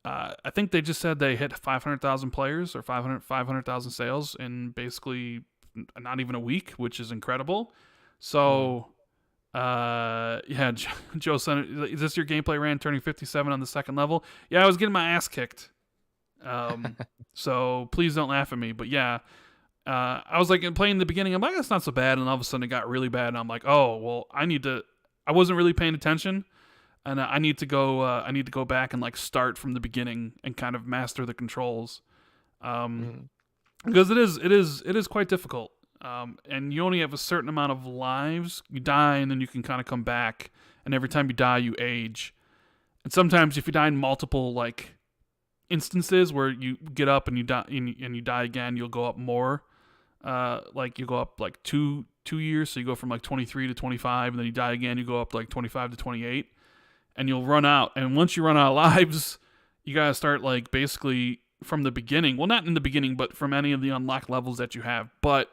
I think they just said they hit 500,000 players or 500,000 sales in basically not even a week, which is incredible. So yeah, Joe said, is this your gameplay Rand turning 57 on the second level? Yeah, I was getting my ass kicked. So please don't laugh at me. But yeah, I was like playing the beginning. I'm like, that's not so bad. And all of a sudden it got really bad. And I'm like, oh, well, I wasn't really paying attention. And I need to go back and like start from the beginning and kind of master the controls. Because it is quite difficult. And you only have a certain amount of lives. You die, and then you can kind of come back. And every time you die, you age. And sometimes, if you die in multiple like instances where you get up and you die and you die again, you'll go up more. Like you go up like two years, so you go from like 23 to 25, and then you die again, you go up like 25 to 28, and you'll run out. And once you run out of lives, you gotta start like basically from the beginning. Well, not in the beginning, but from any of the unlocked levels that you have. But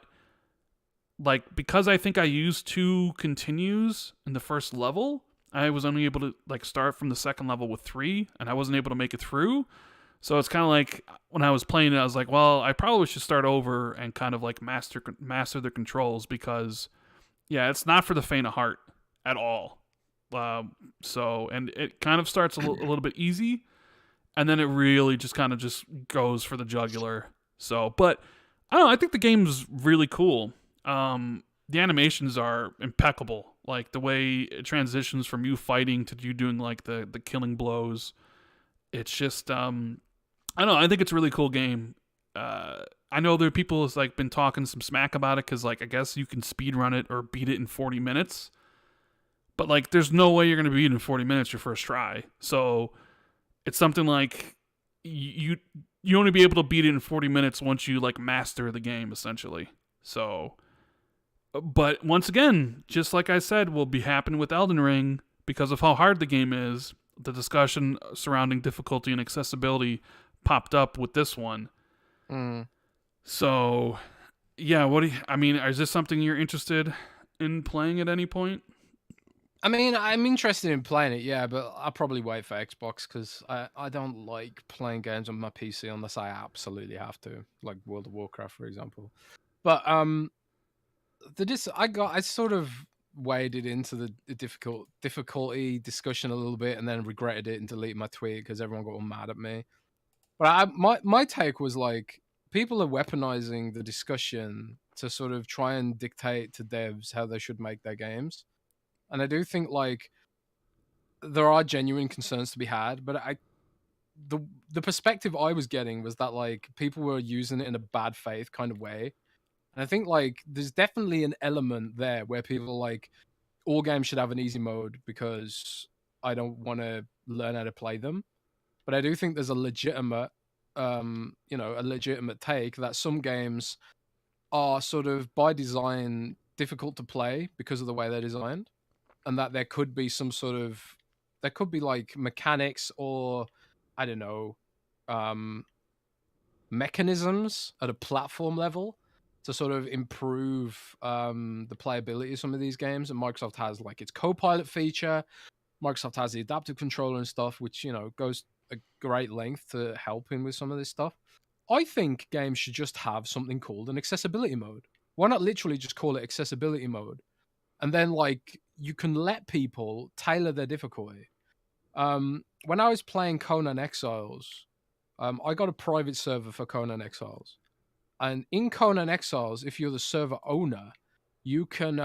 like, because I think I used 2 continues in the first level, I was only able to like start from the second level with 3, and I wasn't able to make it through. So it's kind of like when I was playing it, I was like, well, I probably should start over and kind of like master the controls, because yeah, it's not for the faint of heart at all. So, and it kind of starts a little bit easy, and then it really just kind of just goes for the jugular. So, but I don't know, I think the game's really cool. The animations are impeccable. Like the way it transitions from you fighting to you doing like the killing blows. It's just, I don't know. I think it's a really cool game. I know there are people who's like been talking some smack about it because like I guess you can speed run it or beat it in 40 minutes. But like, there's no way you're gonna beat it in 40 minutes your first try. So it's something like you only be able to beat it in 40 minutes once you like master the game essentially. So. But once again, just like I said, will be happening with Elden Ring because of how hard the game is. The discussion surrounding difficulty and accessibility popped up with this one. So, yeah, is this something you're interested in playing at any point? I mean, I'm interested in playing it, yeah, but I'll probably wait for Xbox because I don't like playing games on my PC unless I absolutely have to, like World of Warcraft, for example. But I sort of waded into the difficulty discussion a little bit and then regretted it and deleted my tweet because everyone got all mad at me. But my take was like, people are weaponizing the discussion to sort of try and dictate to devs how they should make their games. And I do think like there are genuine concerns to be had, but the perspective I was getting was that like people were using it in a bad faith kind of way. And I think like there's definitely an element there where people like all games should have an easy mode because I don't want to learn how to play them. But I do think there's a legitimate a legitimate take that some games are sort of by design difficult to play because of the way they're designed, and that there could be like mechanics or I don't know, um, mechanisms at a platform level to sort of improve the playability of some of these games. And Microsoft has like its co-pilot feature. Microsoft has the adaptive controller and stuff, which goes a great length to helping with some of this stuff. I think games should just have something called an accessibility mode. Why not literally just call it accessibility mode? And then like you can let people tailor their difficulty. When I was playing Conan Exiles, I got a private server for Conan Exiles. And in Conan Exiles, if you're the server owner, you can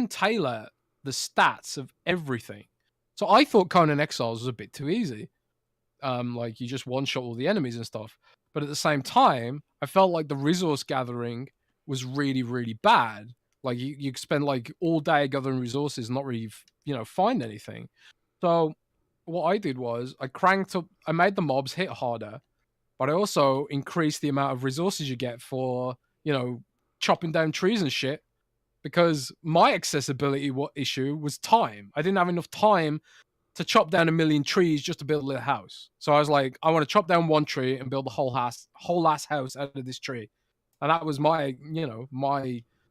tailor the stats of everything. So I thought Conan Exiles was a bit too easy. Like you just one shot all the enemies and stuff. But at the same time, I felt like the resource gathering was really, really bad. Like you spend like all day gathering resources, and not really, find anything. So what I did was I made the mobs hit harder, but I also increased the amount of resources you get for, chopping down trees and shit. Because my accessibility issue was time. I didn't have enough time to chop down 1,000,000 trees just to build a little house. So I was like, I want to chop down one tree and build the whole ass house out of this tree. And that was my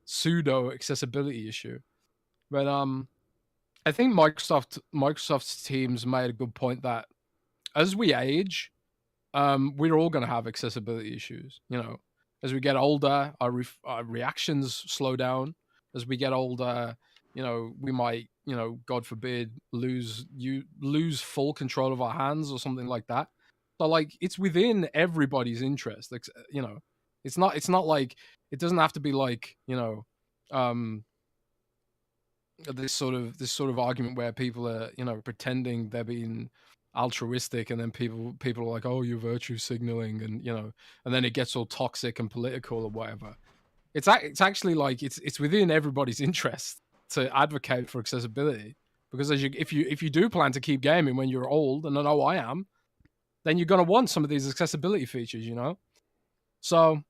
pseudo accessibility issue. But I think Microsoft's teams made a good point that as we age, we're all going to have accessibility issues. As we get older, our reactions slow down. As we get older, we might, God forbid, lose full control of our hands or something like that. So like, it's within everybody's interest. It's not like it doesn't have to be like, this sort of argument where people are, pretending they're being altruistic, and then people are like, oh, you're virtue signaling, and and then it gets all toxic and political or whatever. It's actually like it's within everybody's interest to advocate for accessibility, because if you do plan to keep gaming when you're old, and I know I am, then you're gonna want some of these accessibility features, So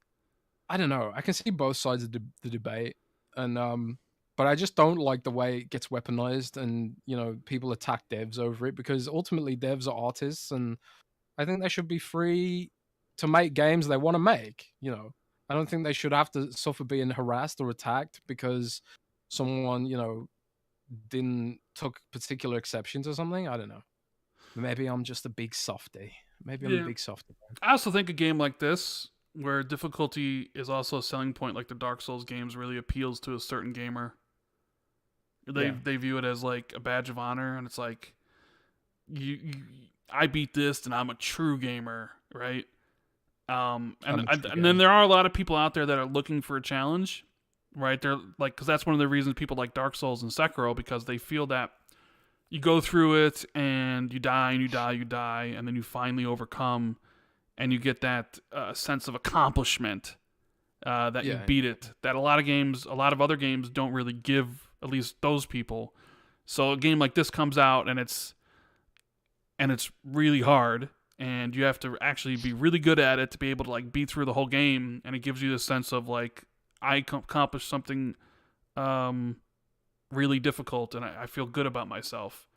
I don't know. I can see both sides of the debate, and but I just don't like the way it gets weaponized, and people attack devs over it, because ultimately devs are artists, and I think they should be free to make games they want to make. I don't think they should have to suffer being harassed or attacked because someone didn't took particular exception to something. I don't know. Maybe I'm just a big softy. Maybe I'm a big softy. I also think a game like this, where difficulty is also a selling point, like the Dark Souls games, really appeals to a certain gamer. They view it as like a badge of honor, and it's like, I beat this, and I'm a true gamer, right? And then there are a lot of people out there that are looking for a challenge, right? They're like, because that's one of the reasons people like Dark Souls and Sekiro, because they feel that you go through it and you die and you die, and then you finally overcome, and you get that sense of accomplishment that you beat it. That a lot of other games don't really give, at least those people. So a game like this comes out, and it's really hard, and you have to actually be really good at it to be able to like beat through the whole game, and it gives you the sense of like, I accomplished something really difficult, and I feel good about myself.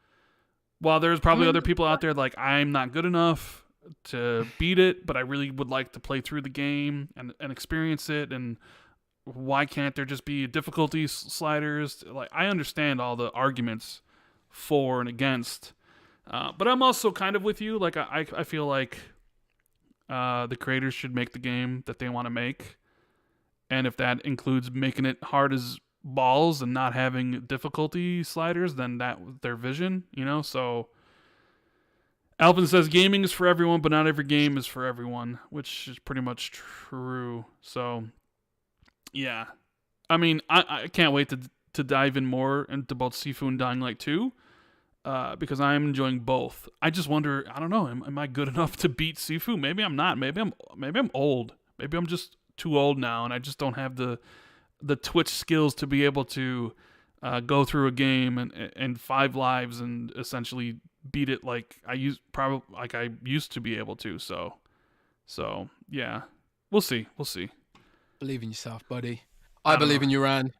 While there's probably other people out there like, I'm not good enough to beat it, but I really would like to play through the game and experience it, and why can't there just be difficulty sliders? Like, I understand all the arguments for and against, but I'm also kind of with you. Like, I feel like the creators should make the game that they want to make, and if that includes making it hard as balls and not having difficulty sliders, then that was their vision, So Alvin says gaming is for everyone, but not every game is for everyone, which is pretty much true. So yeah, I mean, I can't wait to dive in more into both Sifu and Dying Light 2. because I'm enjoying both. I just wonder. I don't know. Am I good enough to beat Sifu? Maybe I'm not. Maybe I'm old. Maybe I'm just too old now, and I just don't have the Twitch skills to be able to go through a game and 5 lives and essentially beat it like I used to be able to. So yeah, we'll see. Believe in yourself, buddy. I believe in you, Rand.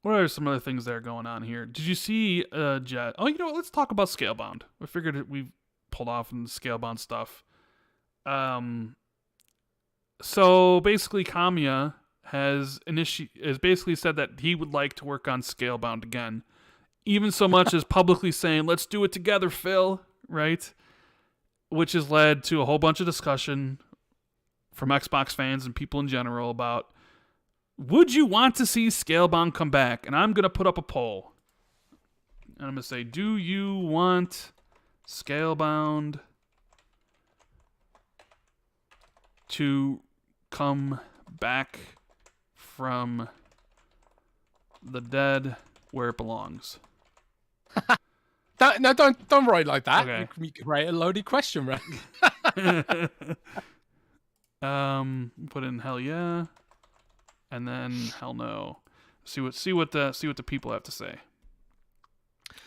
What are some other things that are going on here? Did you see Jet? Oh, you know what? Let's talk about Scalebound. I figured we've pulled off in the Scalebound stuff. So basically, Kamiya has basically said that he would like to work on Scalebound again, even so much as publicly saying, "Let's do it together, Phil." Right, which has led to a whole bunch of discussion from Xbox fans and people in general about, would you want to see Scalebound come back? And I'm gonna put up a poll, and I'm gonna say, do you want Scalebound to come back from the dead where it belongs? No, don't write like that. Okay. You can write a loaded question, right? Put in hell yeah, and then hell no. See what the people have to say.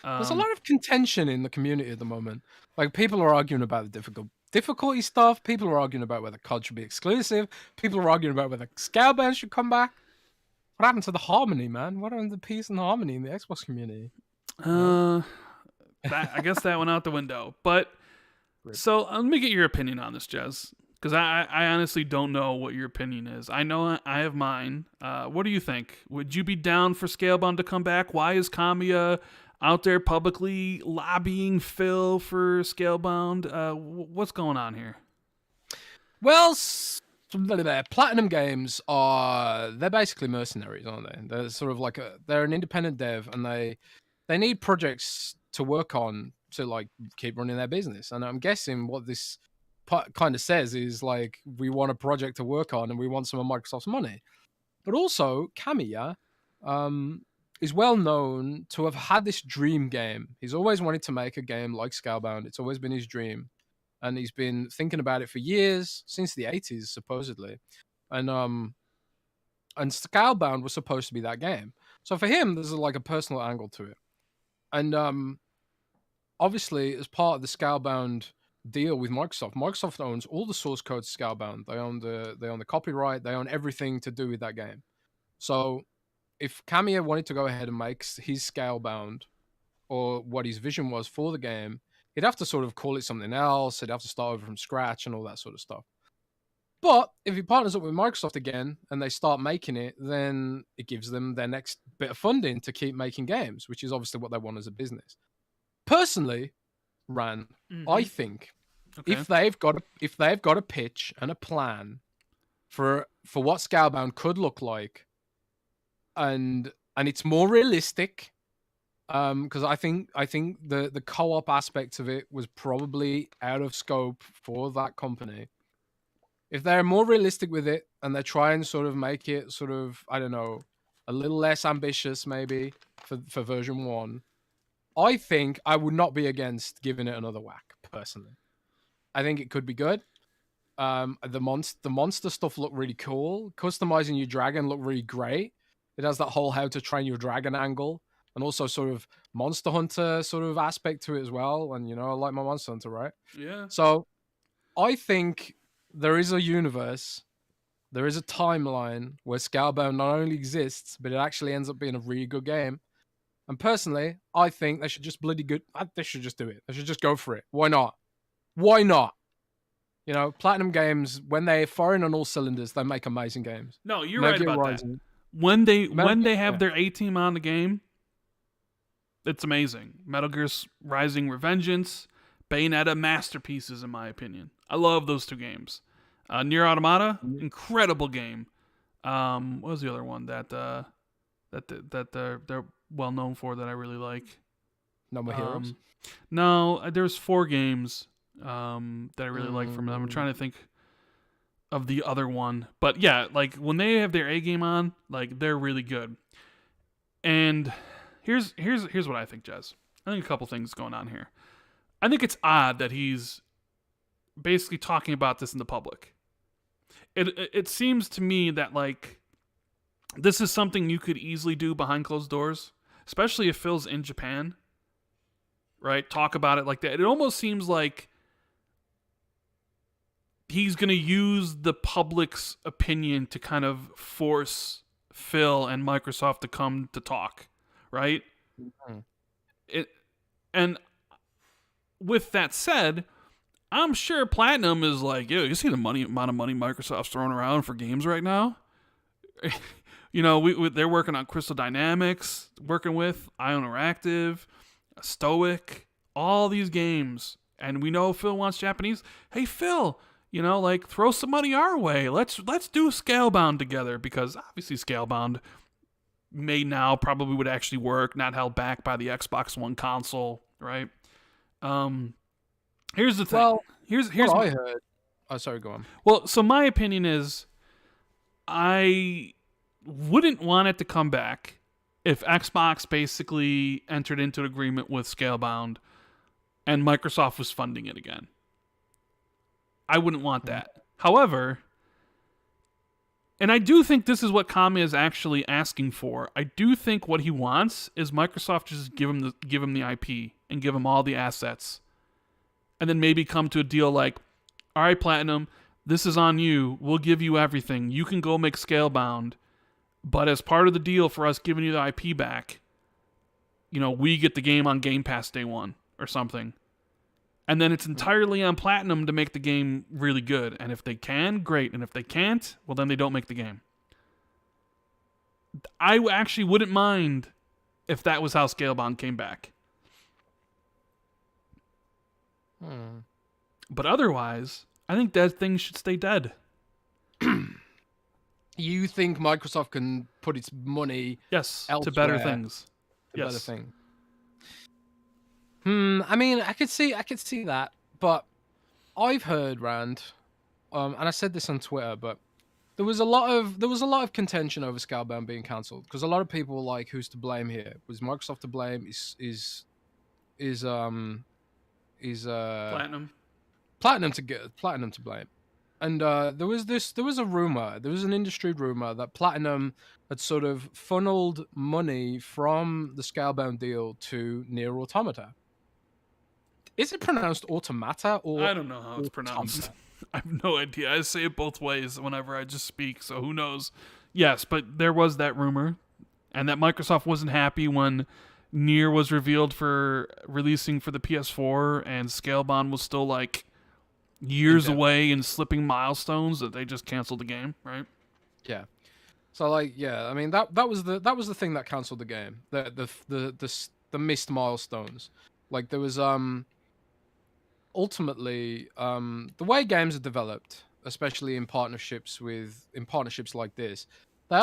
There's a lot of contention in the community at the moment. Like, people are arguing about the difficulty stuff. People are arguing about whether COD should be exclusive. People are arguing about whether Scalebound should come back. What happened to the harmony, man? What happened to the peace and harmony in the Xbox community? I guess that went out the window. But so let me get your opinion on this, Jez, because I honestly don't know what your opinion is. I know I have mine. What do you think? Would you be down for Scalebound to come back? Why is Kamiya out there publicly lobbying Phil for Scalebound? What's going on here? Well, Platinum Games they're basically mercenaries, aren't they? They're sort of like they're an independent dev, and they need projects to work on to like keep running their business. And I'm guessing what this kind of says is like, we want a project to work on and we want some of Microsoft's money. But also, Kamiya is well known to have had this dream game. He's always wanted to make a game like Scalebound. It's always been his dream. And he's been thinking about it for years, since the 80s, supposedly. And Scalebound was supposed to be that game. So for him, there's like a personal angle to it. And obviously, as part of the Scalebound deal with Microsoft owns all the source code to Scalebound. They own the copyright. They own everything to do with that game. So if Kamiya wanted to go ahead and make his Scalebound, or what his vision was for the game, he'd have to sort of call it something else. He'd have to start over from scratch and all that sort of stuff. But if he partners up with Microsoft again and they start making it, then it gives them their next bit of funding to keep making games, which is obviously what they want as a business. Personally, Ran, I think if they've got a pitch and a plan for what Scalebound could look like, and it's more realistic, because I think the co-op aspect of it was probably out of scope for that company. If they're more realistic with it and they try and sort of make it sort of, I don't know, a little less ambitious maybe for version 1, I think I would not be against giving it another whack, personally. I think it could be good. The monster stuff looked really cool. Customizing your dragon looked really great. It has that whole how to train your dragon angle, and also sort of Monster Hunter sort of aspect to it as well. And, you know, I like my Monster Hunter, right? Yeah. So I think there is a universe, there is a timeline where Scalebound not only exists, but it actually ends up being a really good game. And personally, I think they should just they should just do it. They should just go for it. Why not? Why not? You know, Platinum Games, when they're firing on all cylinders, they make amazing games. No, you're right about that. When they have their A team on the game, it's amazing. Metal Gear Rising: Revengeance, Bayonetta, masterpieces in my opinion. I love those 2 games. Nier Automata, incredible game. What was the other one that they're well known for that I really like? No More Heroes? No, there's 4 games that I really like from them. I'm trying to think of the other one. But yeah, like when they have their A game on, like they're really good. And Here's what I think, Jez. I think a couple things going on here. I think it's odd that he's basically talking about this in the public. It seems to me that like this is something you could easily do behind closed doors, especially if Phil's in Japan. Right? Talk about it like that. It almost seems like he's going to use the public's opinion to kind of force Phil and Microsoft to come to talk, right? And with that said, I'm sure Platinum is like, yo, you see the amount of money Microsoft's throwing around for games right now? They're working on Crystal Dynamics, working with Ion Interactive, Stoic, all these games. And we know Phil wants Japanese. Hey, Phil, throw some money our way. Let's do Scalebound together, because obviously Scalebound probably would actually work, not held back by the Xbox One console, right? Here's the thing. Well, here's what I heard. Oh, sorry, go on. Well, so my opinion is, I wouldn't want it to come back if Xbox basically entered into an agreement with Scalebound and Microsoft was funding it again. I wouldn't want that. However, and I do think this is what Kami is actually asking for. I do think what he wants is Microsoft just give him the IP and give him all the assets, and then maybe come to a deal like, all right, Platinum, this is on you. We'll give you everything. You can go make Scalebound, but as part of the deal for us giving you the IP back, we get the game on Game Pass day one or something. And then it's entirely on Platinum to make the game really good. And if they can, great. And if they can't, well, then they don't make the game. I actually wouldn't mind if that was how Scalebound came back. But otherwise, I think that thing should stay dead. You think Microsoft can put its money to better things? Better thing. I mean, I could see that, but I've heard, Rand, and I said this on Twitter, but there was a lot of contention over Scalebound being cancelled, because a lot of people were like, who's to blame here? Was Microsoft to blame? Is Platinum to blame? And there was a rumor, there was an industry rumor that Platinum had sort of funneled money from the Scalebound deal to Nier Automata. Is it pronounced automata or? I don't know how it's pronounced. I have no idea. I say it both ways whenever I just speak, so who knows? Yes, but there was that rumor, and that Microsoft wasn't happy when Nier was revealed for releasing for the PS4, and Scalebound was still like years away and slipping milestones, that they just canceled the game, right? Yeah. So I mean that was the thing that canceled the game. The missed milestones. Like there was ultimately the way games are developed, especially in partnerships like this, they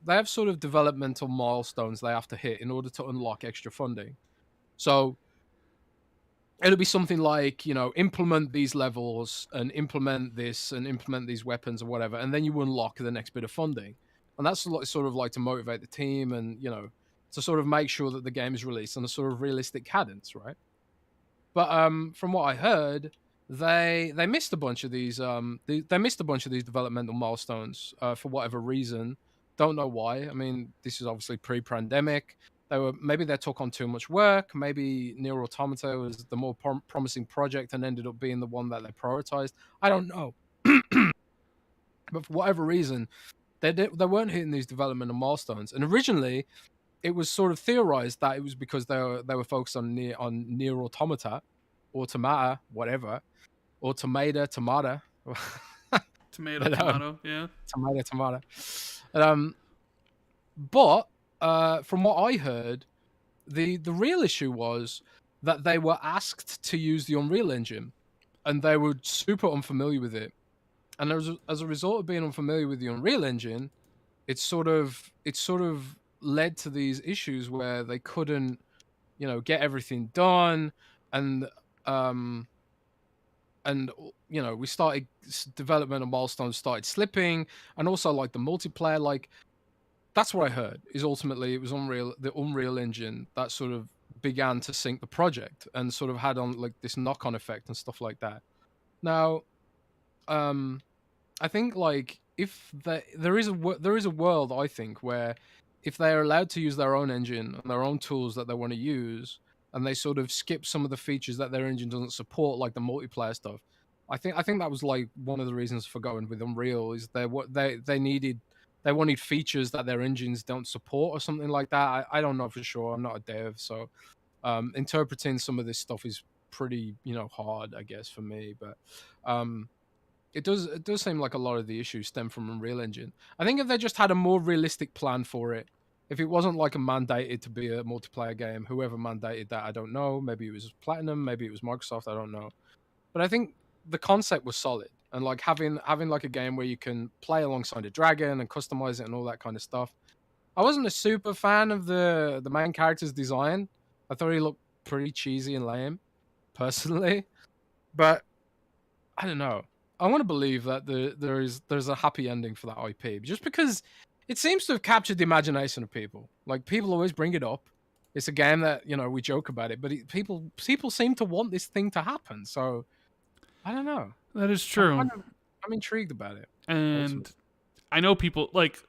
have sort of developmental milestones they have to hit in order to unlock extra funding. So it'll be something like, implement these levels and implement this and implement these weapons or whatever, and then you unlock the next bit of funding. And that's sort of like to motivate the team and, to sort of make sure that the game is released on a sort of realistic cadence, right? But from what I heard, they missed a bunch of these they missed a bunch of these developmental milestones for whatever reason. Don't know why. I mean, this is obviously pre-pandemic. Maybe they took on too much work. Maybe Nier Automata was the more promising project and ended up being the one that they prioritized. I don't know. But for whatever reason, they weren't hitting these developmental milestones. And originally, it was sort of theorized that it was because they were focused on Nier Automata, whatever, or tomato, yeah, tomato. But from what I heard, the real issue was that they were asked to use the Unreal Engine, and they were super unfamiliar with it. And as a result of being unfamiliar with the Unreal Engine, it sort of led to these issues where they couldn't, get everything done, and we started developmental milestones started slipping, and also like the multiplayer, like that's what I heard. Is ultimately it was the Unreal Engine that sort of began to sink the project and sort of had on like this knock-on effect and stuff like that. Now, I think like if there is a world, I think, where if they are allowed to use their own engine and their own tools that they want to use, and they sort of skip some of the features that their engine doesn't support, like the multiplayer stuff. I think that was like one of the reasons for going with Unreal is they wanted features that their engines don't support or something like that. I don't know for sure. I'm not a dev, so interpreting some of this stuff is pretty hard, I guess, for me. But it does seem like a lot of the issues stem from Unreal Engine. I think if they just had a more realistic plan for it, if it wasn't like a mandated to be a multiplayer game, whoever mandated that, I don't know. Maybe it was Platinum, maybe it was Microsoft, I don't know. But I think the concept was solid, and like having like a game where you can play alongside a dragon and customize it and all that kind of stuff. I wasn't a super fan of the main character's design. I thought he looked pretty cheesy and lame, personally. But I don't know. I want to believe that there's a happy ending for that IP, just because it seems to have captured the imagination of people. Like people always bring it up. It's a game that we joke about it, but people seem to want this thing to happen. So I don't know. That is true. I'm intrigued about it. And ultimately. I know people like.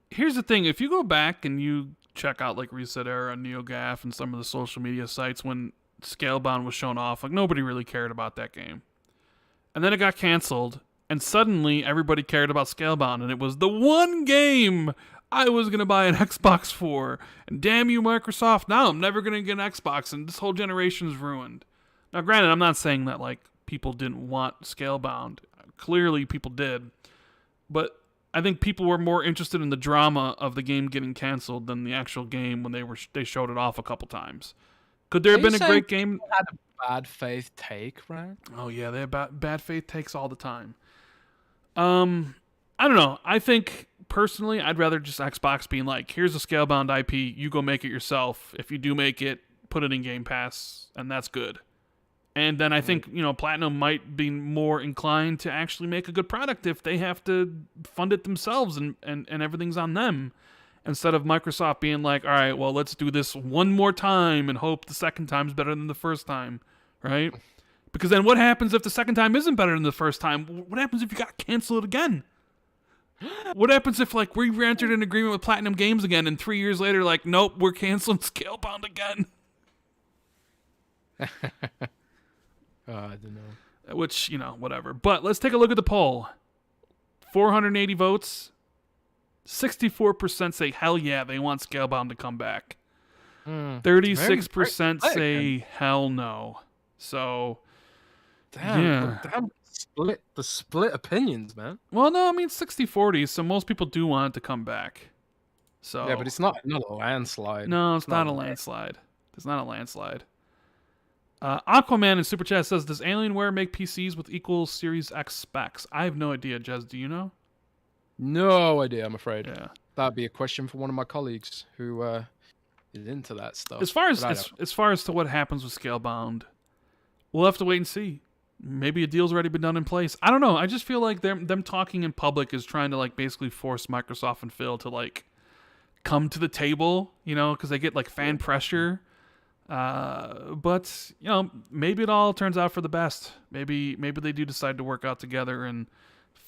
Here's the thing: if you go back and you check out like Reset Era, NeoGAF, and some of the social media sites when Scalebound was shown off, like nobody really cared about that game. And then it got canceled, and suddenly everybody cared about Scalebound, and it was the one game I was going to buy an Xbox for. And damn you, Microsoft, now I'm never going to get an Xbox, and this whole generation's ruined. Now, granted, I'm not saying that like people didn't want Scalebound. Clearly, people did. But I think people were more interested in the drama of the game getting canceled than the actual game when they showed it off a couple times. Could there have been a great game? Had a bad faith take, right? Oh yeah, they have bad faith takes all the time. I don't know. I think personally, I'd rather just Xbox being like, "Here's a Scalebound IP. You go make it yourself. If you do make it, put it in Game Pass, and that's good." And then I think Platinum might be more inclined to actually make a good product if they have to fund it themselves and everything's on them. Instead of Microsoft being like, all right, well, let's do this one more time and hope the second time's better than the first time, right? Because then what happens if the second time isn't better than the first time? What happens if you got to cancel it again? What happens if, like, we entered an agreement with Platinum Games again and 3 years later, like, nope, we're canceling Scalebound again? I don't know. Which, whatever. But let's take a look at the poll. 480 votes. 64% say hell yeah, they want Scalebound to come back. 36% say hell no. So, damn, the split opinions, man. Well, no, I mean 60-40, so most people do want it to come back. So yeah, but it's not a landslide. No, it's not a landslide. It's not a landslide. Aquaman in Super Chat says, does Alienware make PCs with equal Series X specs? I have no idea, Jez. Do you know? No idea, I'm afraid. Yeah. That'd be a question for one of my colleagues who is into that stuff. As far as to what happens with Scalebound, we'll have to wait and see. Maybe a deal's already been done in place. I don't know. I just feel like them talking in public is trying to like basically force Microsoft and Phil to like come to the table, because they get like fan pressure. But maybe it all turns out for the best. Maybe they do decide to work out together, and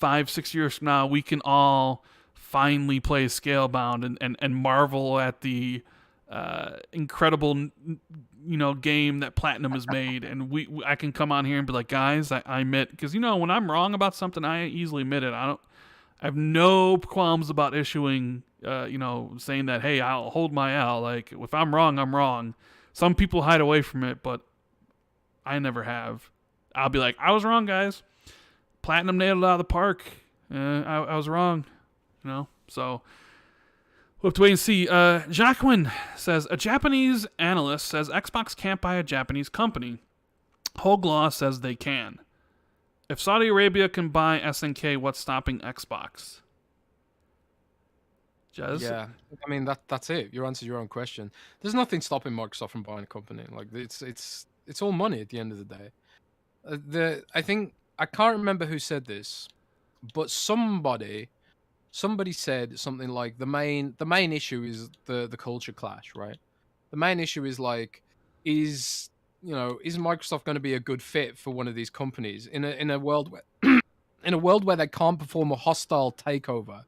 5-6 years from now we can all finally play Scalebound and marvel at the incredible game that Platinum has made, and I can come on here and be like, guys, I admit, because when I'm wrong about something, I easily admit it. I have no qualms about issuing saying that, hey, I'll hold my L. Like, if I'm wrong, I'm wrong. Some people hide away from it, but I never have. I'll be like, I was wrong, guys. Platinum nailed it out of the park. I was wrong. So we'll have to wait and see. Jacqueline says, a Japanese analyst says Xbox can't buy a Japanese company. Hoglaw says they can. If Saudi Arabia can buy SNK, what's stopping Xbox? Jez? Yeah, I mean that's it. You answered your own question. There's nothing stopping Microsoft from buying a company. Like it's all money at the end of the day. I think I can't remember who said this, but somebody somebody said something like the main issue is the culture clash, right? The main issue is like, is is Microsoft going to be a good fit for one of these companies in a world where in a world where they can't perform a hostile takeover?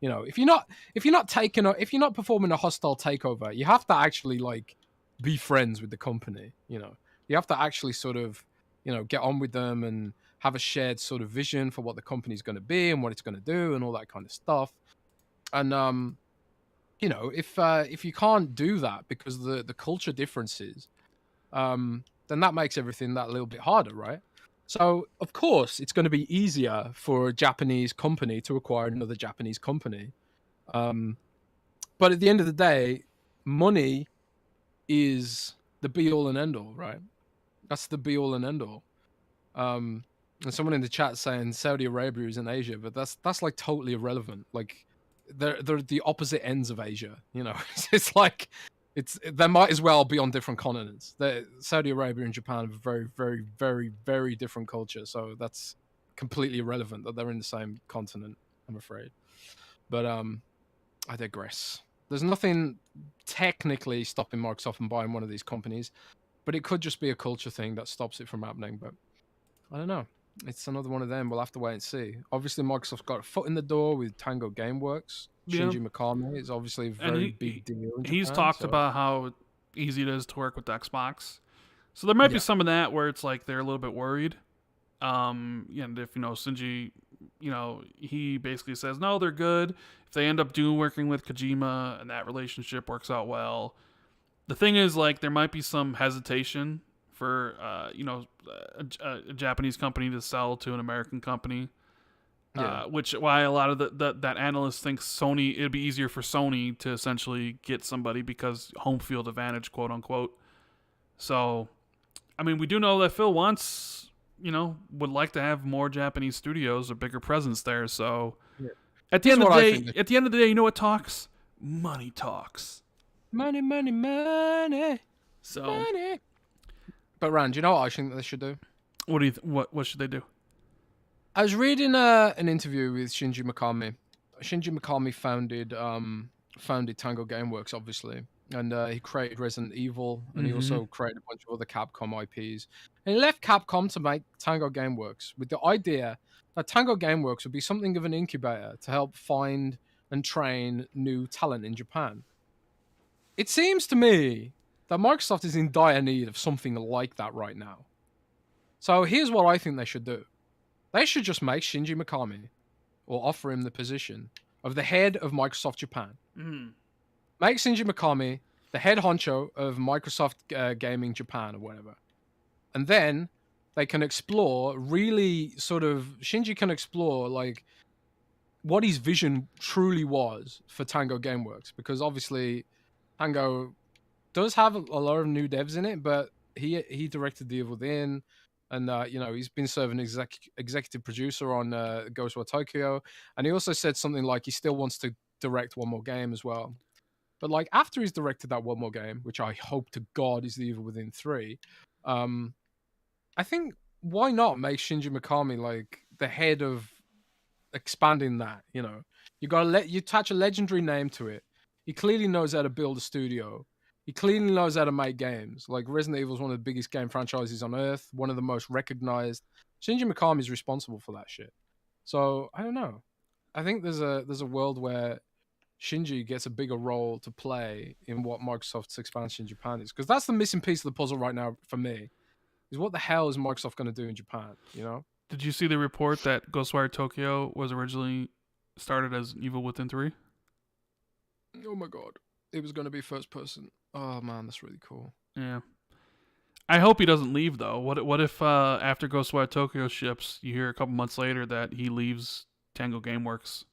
If you're not performing a hostile takeover, you have to actually like be friends with the company. You have to actually sort of get on with them and have a shared sort of vision for what the company's going to be and what it's going to do and all that kind of stuff. And if you can't do that because of the culture differences, then that makes everything that little bit harder, right? So of course it's going to be easier for a Japanese company to acquire another Japanese company. But at the end of the day, money is the be all and end all, right? That's the be all and end all. And someone in the chat saying Saudi Arabia is in Asia, but that's like totally irrelevant. Like they're the opposite ends of Asia. It's like they might as well be on different continents. Saudi Arabia and Japan have a very, very, very, very different culture, so that's completely irrelevant that they're in the same continent, I'm afraid. But I digress. There's nothing technically stopping Microsoft from buying one of these companies, but it could just be a culture thing that stops it from happening. But I don't know. It's another one of them. We'll have to wait and see. Obviously, Microsoft's got a foot in the door with Tango Gameworks. Yeah. Shinji Mikami is obviously a very big deal in He's Japan, talked about how easy it is to work with Xbox. So there might be some of that where it's like they're a little bit worried. And if Shinji, he basically says no, they're good. If they end up working with Kojima and that relationship works out well, the thing is like there might be some hesitation for a Japanese company to sell to an American company. Which why a lot of that analyst thinks Sony, it'd be easier for Sony to essentially get somebody because home field advantage, quote unquote. So, I mean, we do know that Phil wants, would like to have more Japanese studios, a bigger presence there. So, at the end of the day, you know what talks? Money talks. Money, money, money. So, money. But Rand, do you know what I think that they should do? What should they do? I was reading an interview with Shinji Mikami. Shinji Mikami founded Tango Gameworks, obviously, and he created Resident Evil, and he also created a bunch of other Capcom IPs. And he left Capcom to make Tango Gameworks with the idea that Tango Gameworks would be something of an incubator to help find and train new talent in Japan. It seems to me that Microsoft is in dire need of something like that right now. So here's what I think they should do. They should just make Shinji Mikami, or offer him the position of the head of Microsoft Japan. Make Shinji Mikami the head honcho of Microsoft Gaming Japan or whatever. And then they can explore, Shinji can explore like what his vision truly was for Tango Gameworks. Because obviously Tango does have a lot of new devs in it, but he directed The Evil Within. And, he's been serving executive producer on Ghostwire Tokyo. And he also said something like he still wants to direct one more game as well. But, like, after he's directed that one more game, which I hope to God is The Evil Within 3, I think why not make Shinji Mikami, like, the head of expanding that, You gotta you attach a legendary name to it. He clearly knows how to build a studio. He clearly knows how to make games. Like Resident Evil is one of the biggest game franchises on Earth, one of the most recognized. Shinji Mikami is responsible for that shit. So I don't know. I think there's a world where Shinji gets a bigger role to play in what Microsoft's expansion in Japan is, because that's the missing piece of the puzzle right now for me. Is what the hell is Microsoft going to do in Japan? Did you see the report that Ghostwire Tokyo was originally started as Evil Within 3? Oh my god. It was going to be first person. Oh man, that's really cool. Yeah. I hope he doesn't leave though. What if after Ghostwire Tokyo ships, you hear a couple months later that he leaves Tango Gameworks?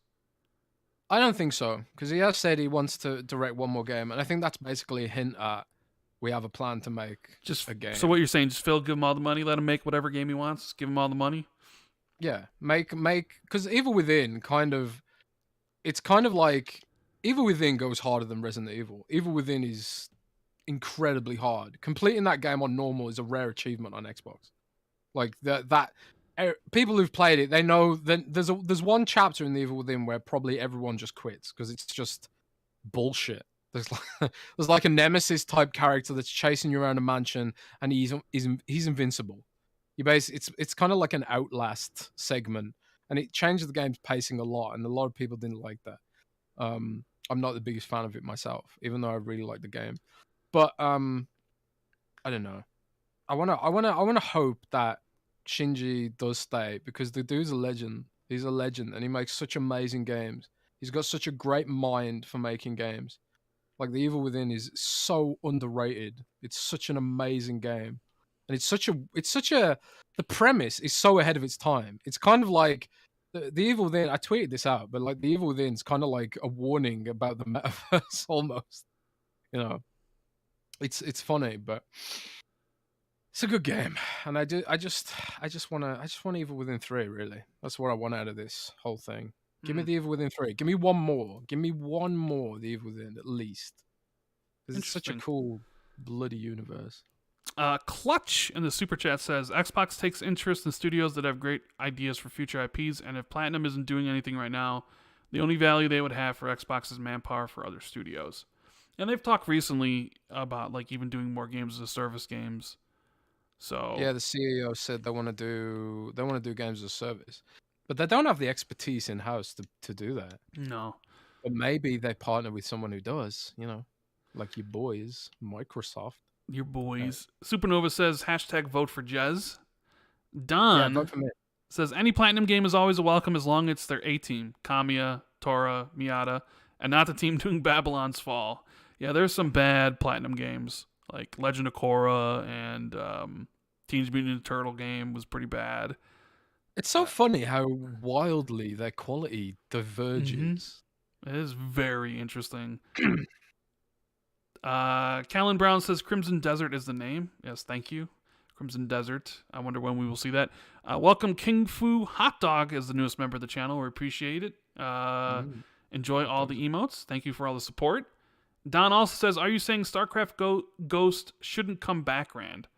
I don't think so, because he has said he wants to direct one more game, and I think that's basically a hint at we have a plan to make a game. So what you're saying, just Phil, give him all the money, let him make whatever game he wants, give him all the money? Yeah, make because Evil Within it's kind of like Evil Within goes harder than Resident Evil. Evil Within is incredibly hard. Completing that game on normal is a rare achievement on Xbox. Like that people who've played it, they know that there's one chapter in The Evil Within where probably everyone just quits because it's just bullshit. There's like a nemesis type character that's chasing you around a mansion, and he's invincible. It's kind of like an Outlast segment, and it changed the game's pacing a lot, and a lot of people didn't like that. I'm not the biggest fan of it myself, even though I really like the game. But I don't know. I wanna hope that Shinji does stay, because the dude's a legend. He's a legend, and he makes such amazing games. He's got such a great mind for making games. Like, The Evil Within is so underrated. It's such an amazing game, and the premise is so ahead of its time. It's kind of like the Evil Within. I tweeted this out, but like The Evil Within's kind of like a warning about the metaverse almost. You know, it's funny, but it's a good game, and I just want Evil Within 3. Really, that's what I want out of this whole thing. Give me The Evil Within 3. Give me one more. Give me one more The Evil Within, at least. Because it's such a cool, bloody universe. Clutch in the Super Chat says, Xbox takes interest in studios that have great ideas for future IPs, and if Platinum isn't doing anything right now, the only value they would have for Xbox is manpower for other studios. And they've talked recently about like even doing more games as a service games. So yeah, the CEO said they want to do games as a service. But they don't have the expertise in-house to do that. No. But maybe they partner with someone who does, like your boys, Microsoft. Your boys. Supernova says, #vote for Jez. Don vote for me. Says, any Platinum game is always a welcome as long as it's their A-team. Kamiya, Tora, Miata, and not the team doing Babylon's Fall. Yeah, there's some bad Platinum games, like Legend of Korra and Teenage Mutant Ninja Turtle game was pretty bad. It's so funny how wildly their quality diverges. It is very interesting. Callan Brown says Crimson Desert is the name. Yes, thank you. Crimson Desert. I wonder when we will see that. Welcome King Fu Hot Dog as the newest member of the channel. We appreciate it. Enjoy all the emotes. Thank you for all the support. Don also says, are you saying StarCraft Ghost shouldn't come back, Rand?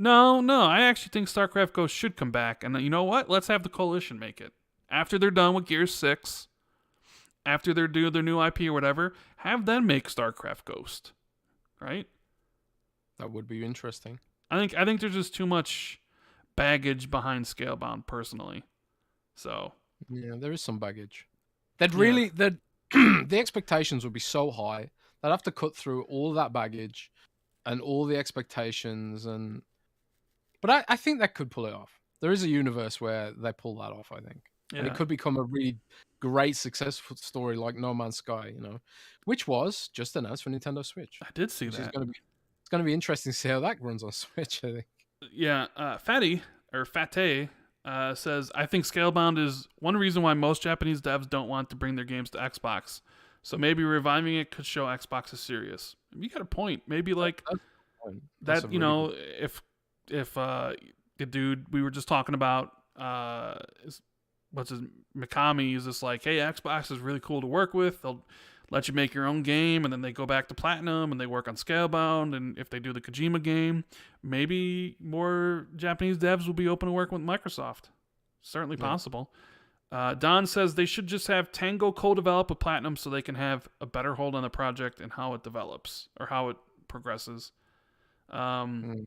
No, I actually think StarCraft Ghost should come back. And you know what? Let's have the Coalition make it. After they're done with Gears 6, after they do their new IP or whatever, have them make StarCraft Ghost. Right? That would be interesting. I think there's just too much baggage behind Scalebound, personally. So yeah, there is some baggage. The expectations would be so high. They'd have to cut through all that baggage and all the expectations, but I think that could pull it off. There is a universe where they pull that off, I think. Yeah. And it could become a really great, successful story like No Man's Sky, which was just announced for Nintendo Switch. I did see that. It's going to be interesting to see how that runs on Switch, I think. Yeah, Fatty, or Fate, says, I think Scalebound is one reason why most Japanese devs don't want to bring their games to Xbox. So maybe reviving it could show Xbox is serious. You got a point. Maybe like that, if the dude we were just talking about, Mikami is just like, hey, Xbox is really cool to work with. They'll let you make your own game, and then they go back to Platinum and they work on Scalebound. And if they do the Kojima game, maybe more Japanese devs will be open to working with Microsoft. Certainly possible. Don says they should just have Tango co-develop with Platinum so they can have a better hold on the project and how it develops or how it progresses. Xbox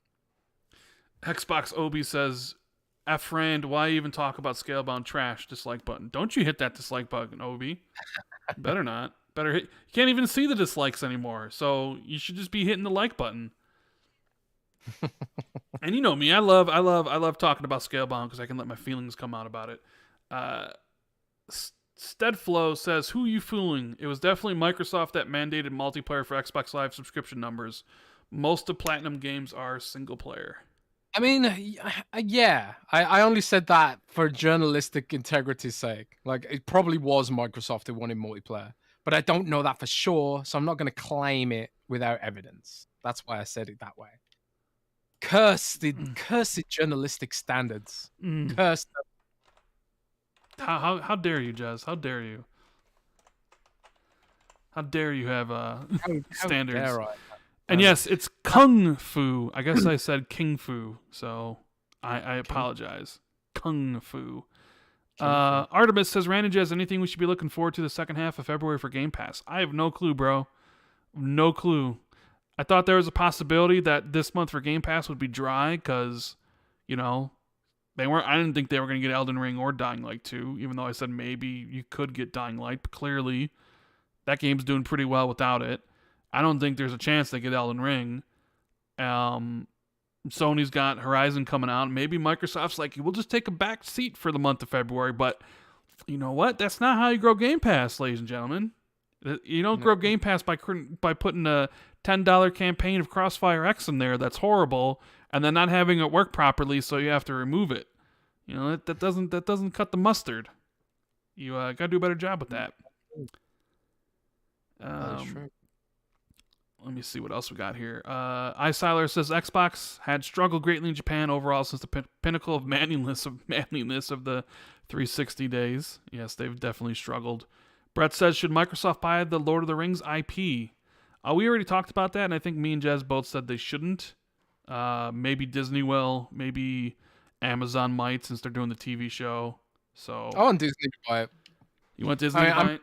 Obi says, Rand, why even talk about Scalebound trash? Dislike button. Don't you hit that dislike button, Obi. Better not. Better hit. You can't even see the dislikes anymore, so you should just be hitting the like button. And you know me, I love talking about Scalebound because I can let my feelings come out about it. Steadflow says, who you fooling? It was definitely Microsoft that mandated multiplayer for Xbox Live subscription numbers. Most of Platinum games are single player. I mean, yeah. I only said that for journalistic integrity's sake. Like, it probably was Microsoft who wanted multiplayer. But I don't know that for sure, so I'm not going to claim it without evidence. That's why I said it that way. Cursed journalistic standards. Cursed them. How dare you, Jez? How dare you? How dare you have standards? How dare I? And yes, it's Kung Fu. I guess I said King Fu, so I apologize. Kung Fu. Artemis says, Rand Jez, anything we should be looking forward to the second half of February for Game Pass? I have no clue, bro. No clue. I thought there was a possibility that this month for Game Pass would be dry because, you know, they weren't. I didn't think they were going to get Elden Ring or Dying Light 2, even though I said maybe you could get Dying Light. But clearly, that game's doing pretty well without it. I don't think there's a chance they get Elden Ring. Sony's got Horizon coming out. Maybe Microsoft's like, we'll just take a back seat for the month of February. But you know what? That's not how you grow Game Pass, ladies and gentlemen. You don't grow Game Pass by putting a $10 campaign of CrossfireX in there that's horrible, and then not having it work properly, so you have to remove it. You know, that doesn't cut the mustard. You got to do a better job with that. That's true. Let me see what else we got here. iSiler says Xbox had struggled greatly in Japan overall since the pinnacle of manliness of the 360 days. Yes, they've definitely struggled. Brett says, should Microsoft buy the Lord of the Rings IP? We already talked about that, and I think me and Jez both said they shouldn't. Maybe Disney will. Maybe Amazon might, since they're doing the TV show. So I want Disney to buy it. You want Disney to buy it?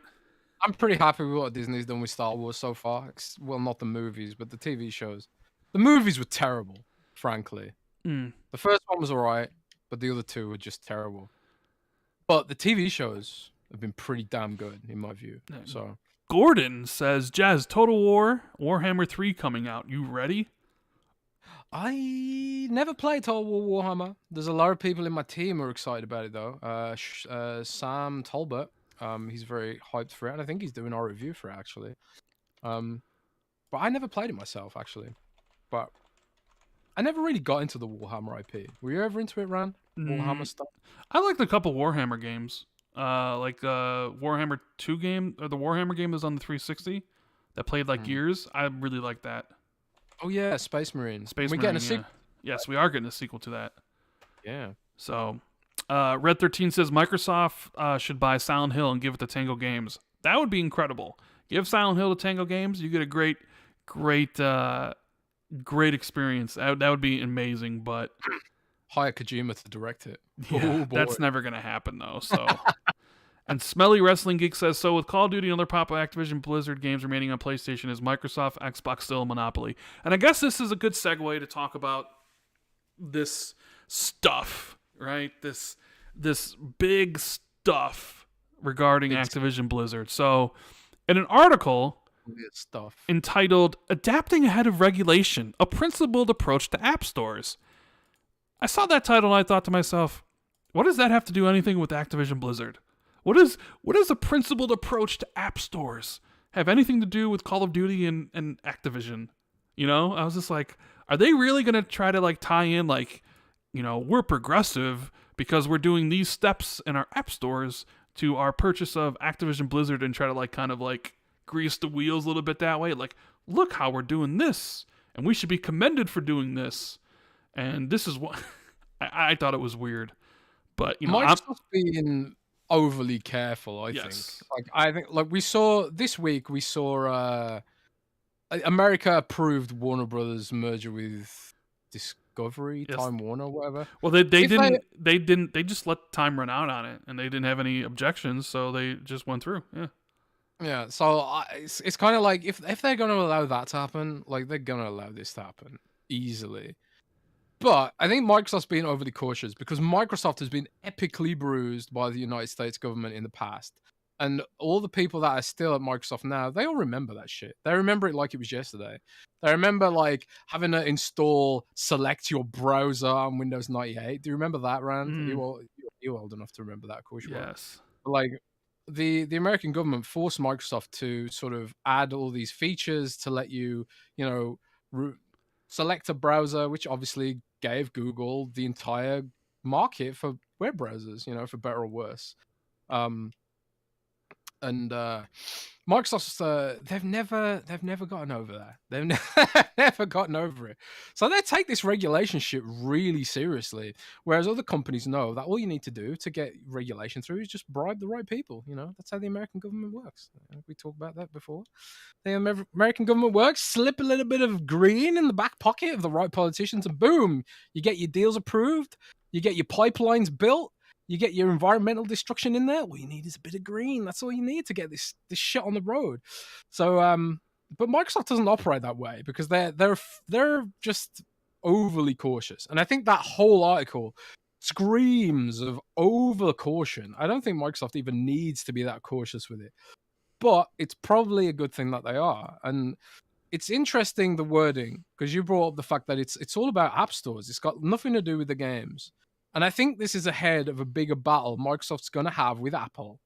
I'm pretty happy with what Disney's done with Star Wars so far. Well, not the movies, but the TV shows. The movies were terrible, frankly. The first one was alright, but the other two were just terrible. But the TV shows have been pretty damn good, in my view. So Gordon says, Jez, Total War, Warhammer 3 coming out. You ready? I never played Total War Warhammer. There's a lot of people in my team who are excited about it, though. Sam Tolbert. He's very hyped for it. I think he's doing our review for it, actually. But I never played it myself, actually. But I never really got into the Warhammer IP. Were you ever into it, Rand? Warhammer stuff? I liked a couple Warhammer games. Like Warhammer 2 game, or the Warhammer game that's on the 360 that played like years. I really like that. Oh, yeah, Space Marine. We're getting a sequel. Yes, we are getting a sequel to that. Yeah. So... Red 13 says Microsoft should buy Silent Hill and give it to Tango Games. That would be incredible. Give Silent Hill to Tango Games, you get a great experience. That would be amazing. But hire Kojima to direct it. Yeah, that's never gonna happen though. So, and Smelly Wrestling Geek says, so with Call of Duty and other popular Activision Blizzard games remaining on PlayStation, is Microsoft Xbox still a monopoly? And I guess this is a good segue to talk about this stuff. Right, this big stuff regarding Activision Blizzard. So, in an article entitled "Adapting Ahead of Regulation: A Principled Approach to App Stores," I saw that title and I thought to myself, "What does that have to do anything with Activision Blizzard? What is a principled approach to app stores have anything to do with Call of Duty and Activision?" You know, I was just like, are they really gonna try to like tie in like, you know, we're progressive because we're doing these steps in our app stores to our purchase of Activision Blizzard and try to like kind of like grease the wheels a little bit that way? Like, look how we're doing this, and we should be commended for doing this. And this is what I thought it was weird, but you know, Microsoft's being overly careful. I think we saw this week. We saw America approved Warner Brothers merger with Discovery, Time Warner, whatever. Well, they didn't. They just let time run out on it, and they didn't have any objections, so they just went through. Yeah. So it's kind of like if they're gonna allow that to happen, like they're gonna allow this to happen easily. But I think Microsoft's being overly cautious because Microsoft has been epically bruised by the United States government in the past. And all the people that are still at Microsoft now, they all remember that shit. They remember it like it was yesterday. They remember like having to install select your browser on Windows 98. Do you remember that, Rand? You're old enough to remember that, of course you are. Yes. Like the American government forced Microsoft to sort of add all these features to let you, select a browser, which obviously gave Google the entire market for web browsers, for better or worse. And Microsoft's they've never gotten over that. They've never gotten over it. So they take this regulation shit really seriously, whereas other companies know that all you need to do to get regulation through is just bribe the right people. That's how the American government works. We talked about that before. The American government works. Slip a little bit of green in the back pocket of the right politicians, and boom, you get your deals approved. You get your pipelines built. You get your environmental destruction in there. All you need is a bit of green. That's all you need to get this shit on the road. So, but Microsoft doesn't operate that way because they're just overly cautious. And I think that whole article screams of over caution. I don't think Microsoft even needs to be that cautious with it, but it's probably a good thing that they are. And it's interesting, the wording, because you brought up the fact that it's all about app stores. It's got nothing to do with the games. And I think this is ahead of a bigger battle Microsoft's going to have with Apple,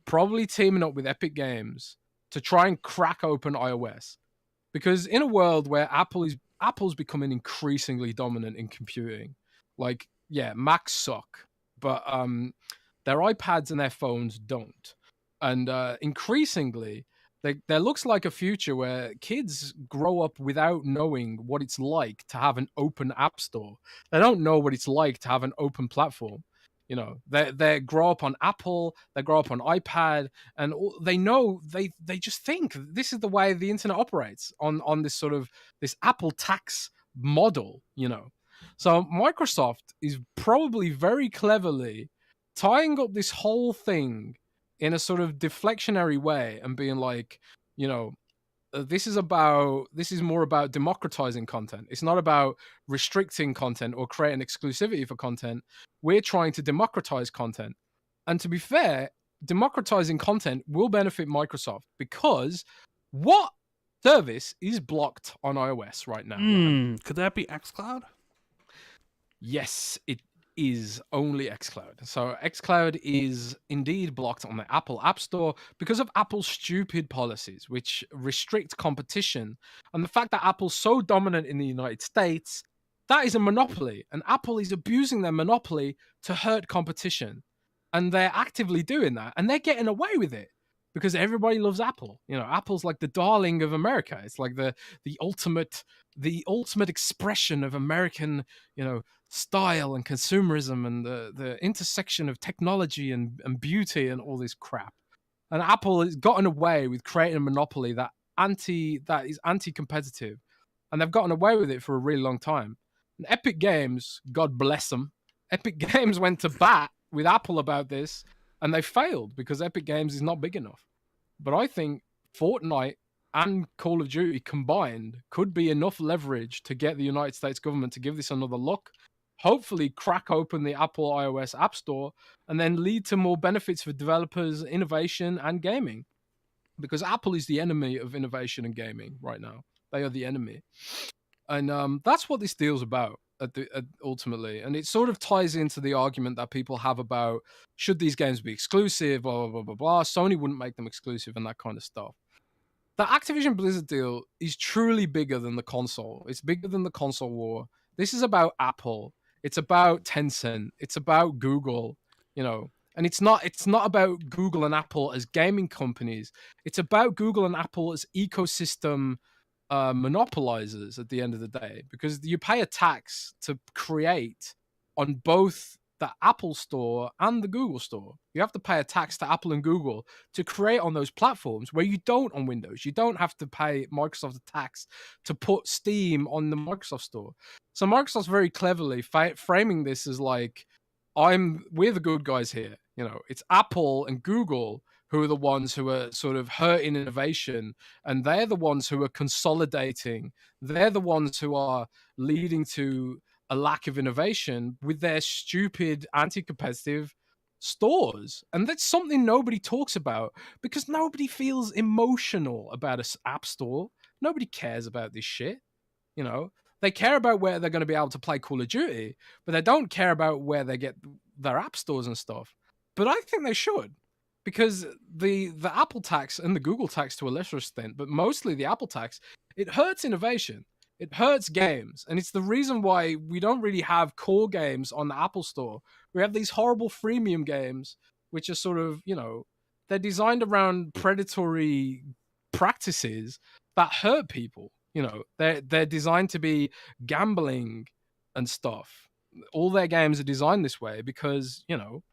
probably teaming up with Epic Games to try and crack open iOS. Because in a world where Apple's becoming increasingly dominant in computing, like, yeah, Macs suck, but their iPads and their phones don't. And increasingly, there looks like a future where kids grow up without knowing what it's like to have an open app store. They don't know what it's like to have an open platform. You know, they grow up on Apple, they grow up on iPad, and they know, they just think this is the way the internet operates on this sort of this Apple tax model, you know. So Microsoft is probably very cleverly tying up this whole thing in a sort of deflectionary way and being like, you know, this is more about democratizing content. It's not about restricting content or creating exclusivity for content. We're trying to democratize content. And to be fair, democratizing content will benefit Microsoft because what service is blocked on iOS right now? Could that be xCloud? Yes, it is only xCloud. So xCloud is indeed blocked on the Apple App Store because of Apple's stupid policies, which restrict competition. And the fact that Apple's so dominant in the United States, that is a monopoly. And Apple is abusing their monopoly to hurt competition. And they're actively doing that. And they're getting away with it because everybody loves Apple. You know, Apple's like the darling of America. It's like the ultimate expression of American, you know, style and consumerism and the intersection of technology and beauty and all this crap. And Apple has gotten away with creating a monopoly that is anti-competitive, and they've gotten away with it for a really long time. And Epic Games, God bless them, Epic Games went to bat with Apple about this, and they failed because Epic Games is not big enough. But I think Fortnite and Call of Duty combined could be enough leverage to get the United States government to give this another look, hopefully crack open the Apple iOS App Store, and then lead to more benefits for developers, innovation, and gaming. Because Apple is the enemy of innovation and gaming right now. They are the enemy. And that's what this deal's about, ultimately. And it sort of ties into the argument that people have about, should these games be exclusive, blah, blah, blah, blah, blah. Sony wouldn't make them exclusive and that kind of stuff. The Activision Blizzard deal is truly bigger than the console. It's bigger than the console war. This is about Apple. It's about Tencent. It's about Google, you know. And it's not about Google and Apple as gaming companies. It's about Google and Apple as ecosystem monopolizers at the end of the day, because you pay a tax to create on both the Apple Store and the Google Store. You have to pay a tax to Apple and Google to create on those platforms, where you don't on Windows. You don't have to pay Microsoft a tax to put Steam on the Microsoft Store. So Microsoft's very cleverly framing this as like, we're the good guys here. You know, it's Apple and Google who are the ones who are sort of hurting innovation, and they're the ones who are consolidating. They're the ones who are leading to a lack of innovation with their stupid anti-competitive stores. And that's something nobody talks about because nobody feels emotional about an app store. Nobody cares about this shit. You know, they care about where they're going to be able to play Call of Duty, but they don't care about where they get their app stores and stuff. But I think they should, because the Apple tax and the Google tax to a lesser extent, but mostly the Apple tax, it hurts innovation. It hurts games. And it's the reason why we don't really have core games on the Apple Store. We have these horrible freemium games, which are sort of, you know, they're designed around predatory practices that hurt people. You know, they're designed to be gambling and stuff. All their games are designed this way because, you know,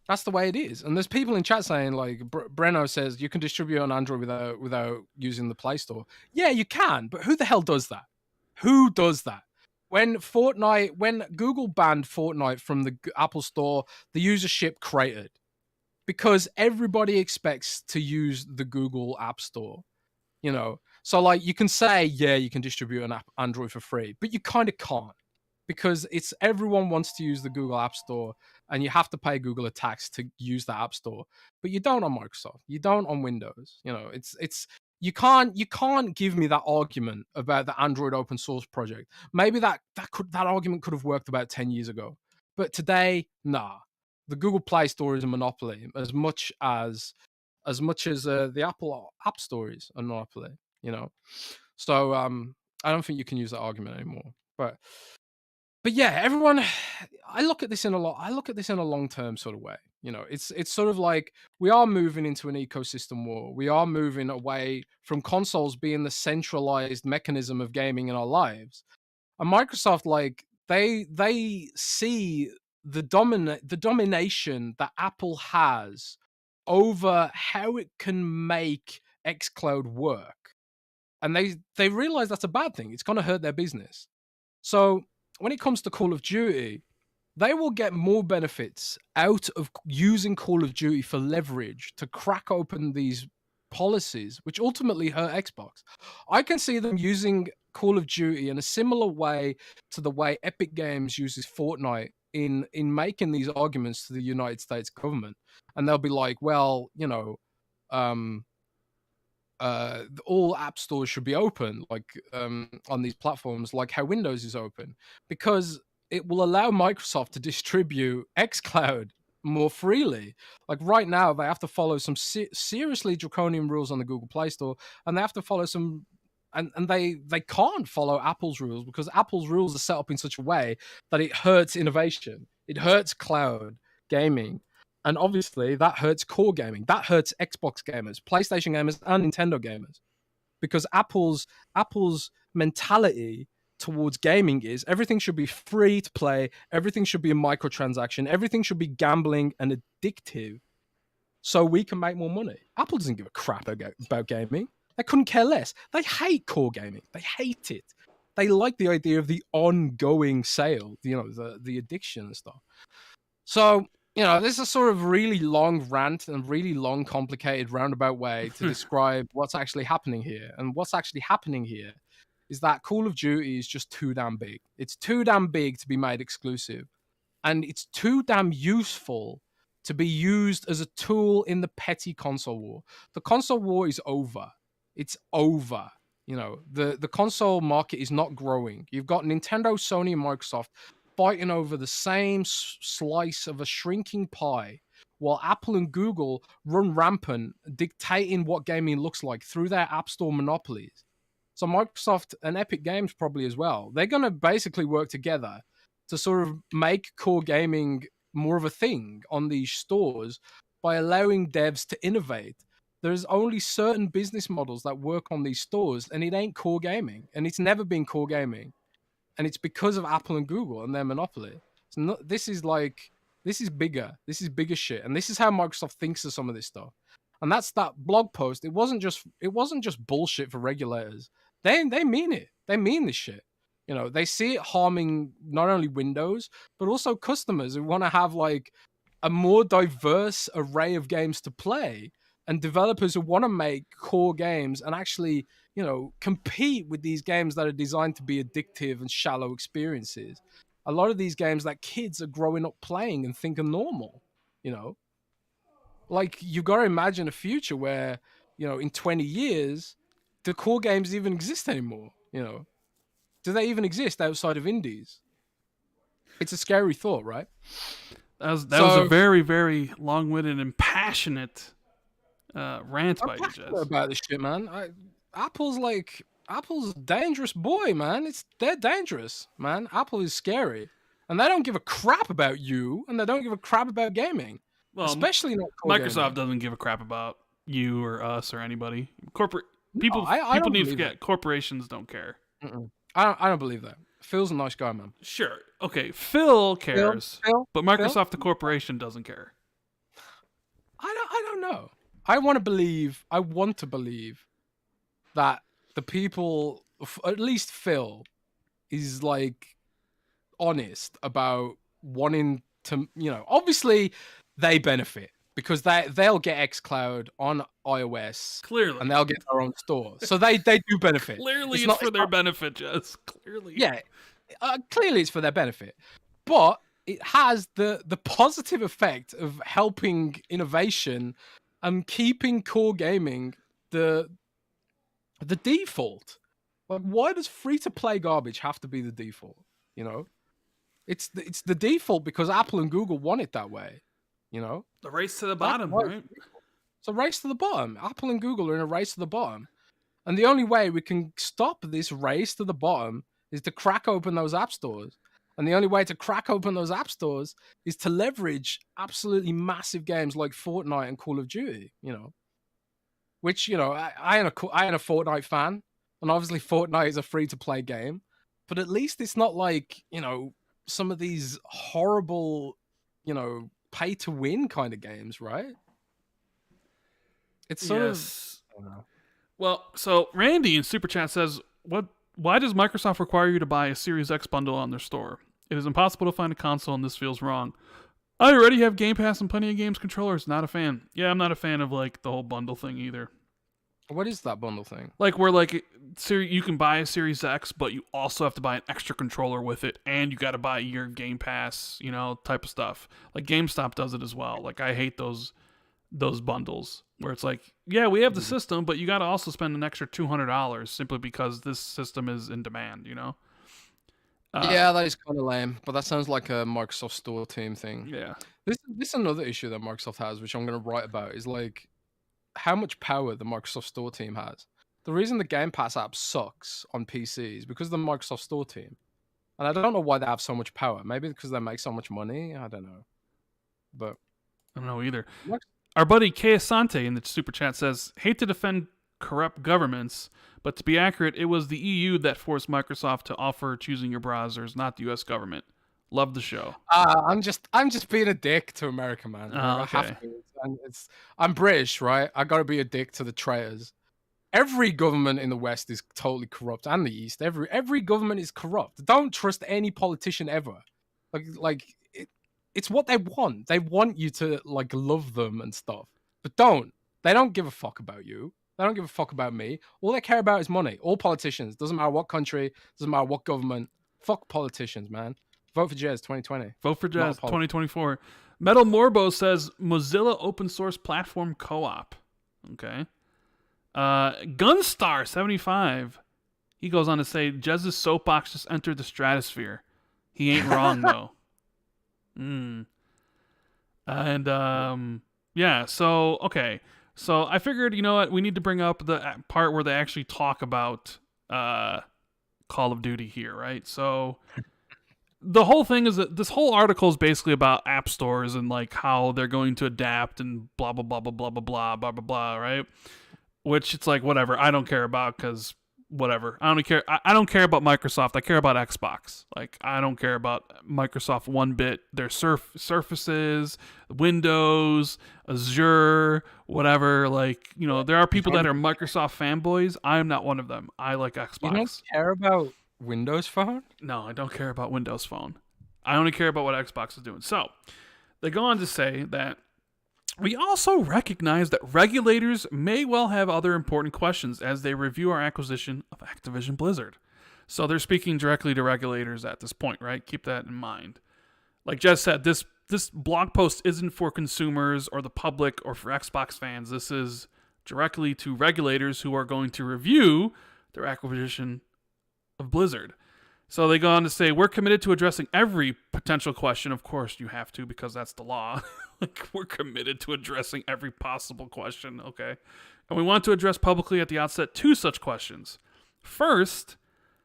that's the way it is. And there's people in chat saying, like, Breno says, you can distribute on Android without using the Play Store. Yeah, you can, but who the hell does that? Who does that? when Google banned Fortnite from the Apple Store, the usership cratered because everybody expects to use the Google App Store. You know, so like you can say, yeah, you can distribute an app Android for free, but you kind of can't because it's everyone wants to use the Google App Store, and you have to pay Google a tax to use the App Store. But you don't on Microsoft, you don't on Windows. You know, it's you can't give me that argument about the Android open source project. Maybe that argument could have worked about 10 years ago, but today, nah. The Google Play Store is a monopoly as much as the Apple App Store is a monopoly. You know, so I don't think you can use that argument anymore. But yeah, everyone. I look at this in a long term sort of way. You know, it's sort of like we are moving into an ecosystem war. We are moving away from consoles being the centralized mechanism of gaming in our lives. And Microsoft, like they see the domination that Apple has over how it can make xCloud work, and they realize that's a bad thing. It's going to hurt their business. So when it comes to Call of Duty, they will get more benefits out of using Call of Duty for leverage to crack open these policies, which ultimately hurt Xbox. I can see them using Call of Duty in a similar way to the way Epic Games uses Fortnite in making these arguments to the United States government. And they'll be like, well, you know, all app stores should be open, like on these platforms, like how Windows is open, because it will allow Microsoft to distribute xCloud more freely. Like right now, they have to follow some seriously draconian rules on the Google Play Store, and they have to follow some, and they can't follow Apple's rules because Apple's rules are set up in such a way that it hurts innovation, it hurts cloud gaming. And obviously, that hurts core gaming. That hurts Xbox gamers, PlayStation gamers, and Nintendo gamers. Because Apple's mentality towards gaming is everything should be free to play, everything should be a microtransaction, everything should be gambling and addictive so we can make more money. Apple doesn't give a crap about gaming. They couldn't care less. They hate core gaming. They hate it. They like the idea of the ongoing sale, you know, the addiction and stuff. So, you know, this is a sort of really long rant and really long, complicated, roundabout way to describe what's actually happening here. And what's actually happening here is that Call of Duty is just too damn big. It's too damn big to be made exclusive. And it's too damn useful to be used as a tool in the petty console war. The console war is over. It's over. You know, the console market is not growing. You've got Nintendo, Sony, and Microsoft fighting over the same slice of a shrinking pie, while Apple and Google run rampant, dictating what gaming looks like through their App Store monopolies. So Microsoft and Epic Games probably as well. They're going to basically work together to sort of make core gaming more of a thing on these stores by allowing devs to innovate. There's only certain business models that work on these stores, and it ain't core gaming, and it's never been core gaming. And it's because of Apple and Google and their monopoly. This is bigger. This is bigger shit. And this is how Microsoft thinks of some of this stuff. And that's that blog post. It wasn't just bullshit for regulators. They mean it. They mean this shit. You know, they see it harming not only Windows, but also customers who want to have like a more diverse array of games to play, and developers who want to make core games and actually, you know, compete with these games that are designed to be addictive and shallow experiences. A lot of these games that kids are growing up playing and think are normal, you know? Like, you've got to imagine a future where, you know, in 20 years, do core games even exist anymore, you know? Do they even exist outside of indies? It's a scary thought, right? That was a very, very long-winded and passionate rant by you, Jez. About this shit, man. Apple's a dangerous boy, man. They're dangerous, man. Apple is scary, and they don't give a crap about you, and they don't give a crap about gaming. Well, especially not Microsoft gaming. Doesn't give a crap about you or us or anybody. People don't need to forget that. Corporations don't care. I don't believe that. Phil's a nice guy, man. Sure. Okay, Phil cares, but Microsoft, the corporation, doesn't care. I don't know. I want to believe that the people, at least Phil, is like honest about wanting to, obviously they benefit because they'll get xCloud on iOS Clearly. and they'll get their own store. So they do benefit. Clearly it's for their benefit, Jez. Clearly. Yeah. Clearly it's for their benefit. But it has the positive effect of helping innovation and keeping core gaming the default. Like, why does free-to-play garbage have to be the default? It's the default because Apple and Google want it that way. The race to the bottom, right? It's a race to the bottom. Apple and Google are in a race to the bottom. And the only way we can stop this race to the bottom is to crack open those app stores. And the only way to crack open those app stores is to leverage absolutely massive games like Fortnite and Call of Duty, which, I am a Fortnite fan. And obviously Fortnite is a free-to-play game. But at least it's not like, some of these horrible, pay-to-win kind of games, right? It's sort of... I don't know. Well, so Randy in Super Chat says, why does Microsoft require you to buy a Series X bundle on their store? It is impossible to find a console and this feels wrong. I already have Game Pass and plenty of games controllers. Not a fan. Yeah, I'm not a fan of the whole bundle thing either. What is that bundle thing? You can buy a Series X, but you also have to buy an extra controller with it, and you got to buy your Game Pass, type of stuff. Like GameStop does it as well. Like I hate those bundles where it's like, yeah, we have the system, but you got to also spend an extra $200 simply because this system is in demand. Yeah, that is kind of lame, but that sounds like a Microsoft Store team thing. Yeah. This is another issue that Microsoft has, which I'm going to write about, is how much power the Microsoft Store team has. The reason the Game Pass app sucks on PC is because of the Microsoft Store team. And I don't know why they have so much power. Maybe because they make so much money. I don't know. But I don't know either. Our buddy Kay Asante in the Super Chat says, hate to defend corrupt governments, but to be accurate, it was the EU that forced Microsoft to offer choosing your browsers, not the US government. Love the show. I'm just being a dick to America, man. Oh, okay. I have to. And I'm British, right? I gotta be a dick to the traitors. Every government in the West is totally corrupt, and the East. Every government is corrupt. Don't trust any politician ever. It's what they want. They want you to love them and stuff. But don't. They don't give a fuck about you. They don't give a fuck about me. All they care about is money. All politicians. Doesn't matter what country. Doesn't matter what government. Fuck politicians, man. Vote for Jez 2020. Vote for Jez 2024. Metal Morbo says Mozilla open source platform co-op. Okay. Gunstar 75. He goes on to say Jez's soapbox just entered the stratosphere. He ain't wrong though. And yeah, so okay. So I figured, you know what, we need to bring up the part where they actually talk about Call of Duty here, right? So the whole thing is that this whole article is basically about app stores and how they're going to adapt and blah blah blah blah blah blah blah blah blah blah, right? Which it's whatever, I don't care about because whatever. I don't care about Microsoft. I care about Xbox. I don't care about Microsoft one bit. Their Surfaces, Windows, Azure, whatever. There are people that are Microsoft fanboys. I am not one of them. I like Xbox. You don't care about Windows Phone? No, I don't care about Windows Phone. I only care about what Xbox is doing. So they go on to say that we also recognize that regulators may well have other important questions as they review our acquisition of Activision Blizzard. So they're speaking directly to regulators at this point, right? Keep that in mind. Like Jez said, this blog post isn't for consumers or the public or for Xbox fans. This is directly to regulators who are going to review their acquisition of Blizzard. So they go on to say, we're committed to addressing every potential question. Of course you have to, because that's the law. We're committed to addressing every possible question, okay? And we want to address publicly at the outset 2 such questions. First,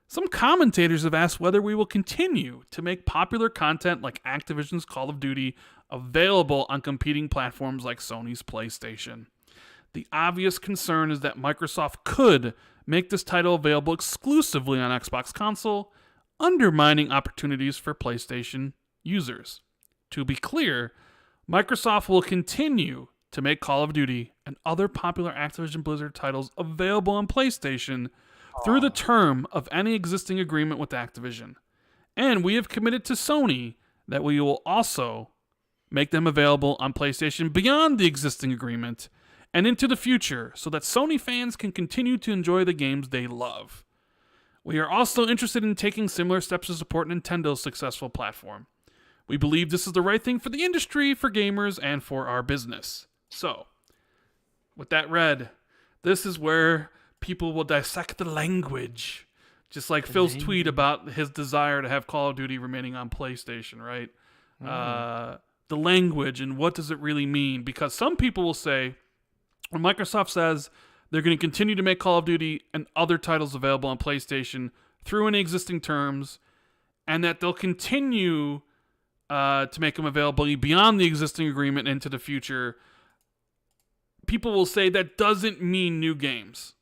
some commentators have asked whether we will continue to make popular content like Activision's Call of Duty available on competing platforms like Sony's PlayStation. The obvious concern is that Microsoft could make this title available exclusively on Xbox console, undermining opportunities for PlayStation users. To be clear, Microsoft will continue to make Call of Duty and other popular Activision Blizzard titles available on PlayStation through the term of any existing agreement with Activision. And we have committed to Sony that we will also make them available on PlayStation beyond the existing agreement and into the future so that Sony fans can continue to enjoy the games they love. We are also interested in taking similar steps to support Nintendo's successful platform. We believe this is the right thing for the industry, for gamers, and for our business. So, with that read, this is where people will dissect the language. Just like Phil's tweet about his desire to have Call of Duty remaining on PlayStation, right? The language and what does it really mean? Because some people will say, when Microsoft says they're going to continue to make Call of Duty and other titles available on PlayStation through any existing terms, and that they'll continue to make them available beyond the existing agreement into the future, people will say that doesn't mean new games.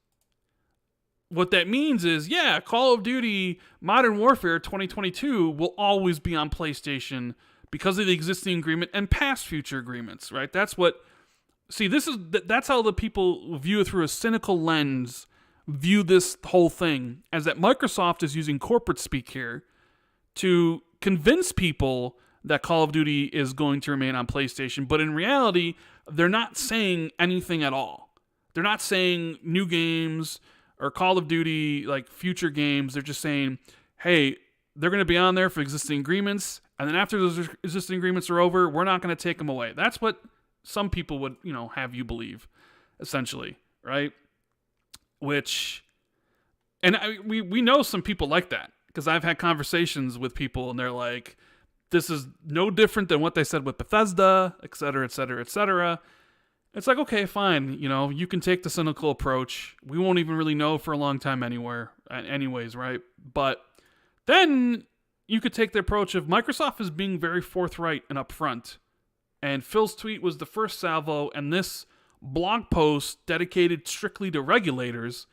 What that means is, yeah, Call of Duty Modern Warfare 2022 will always be on PlayStation because of the existing agreement and past future agreements, right? That's how the people who view it through a cynical lens view this whole thing, as that Microsoft is using corporate speak here to convince people that Call of Duty is going to remain on PlayStation, but in reality, they're not saying anything at all. They're not saying new games or Call of Duty, like future games. They're just saying, hey, they're going to be on there for existing agreements, and then after those existing agreements are over, we're not going to take them away. That's what some people would, have you believe, essentially, right? Which, and we know some people like that, because I've had conversations with people, and they're like, this is no different than what they said with Bethesda, et cetera, et cetera, et cetera. It's like, okay, fine. You can take the cynical approach. We won't even really know for a long time anyways, right? But then you could take the approach of Microsoft is being very forthright and upfront. And Phil's tweet was the first salvo, and this blog post dedicated strictly to regulators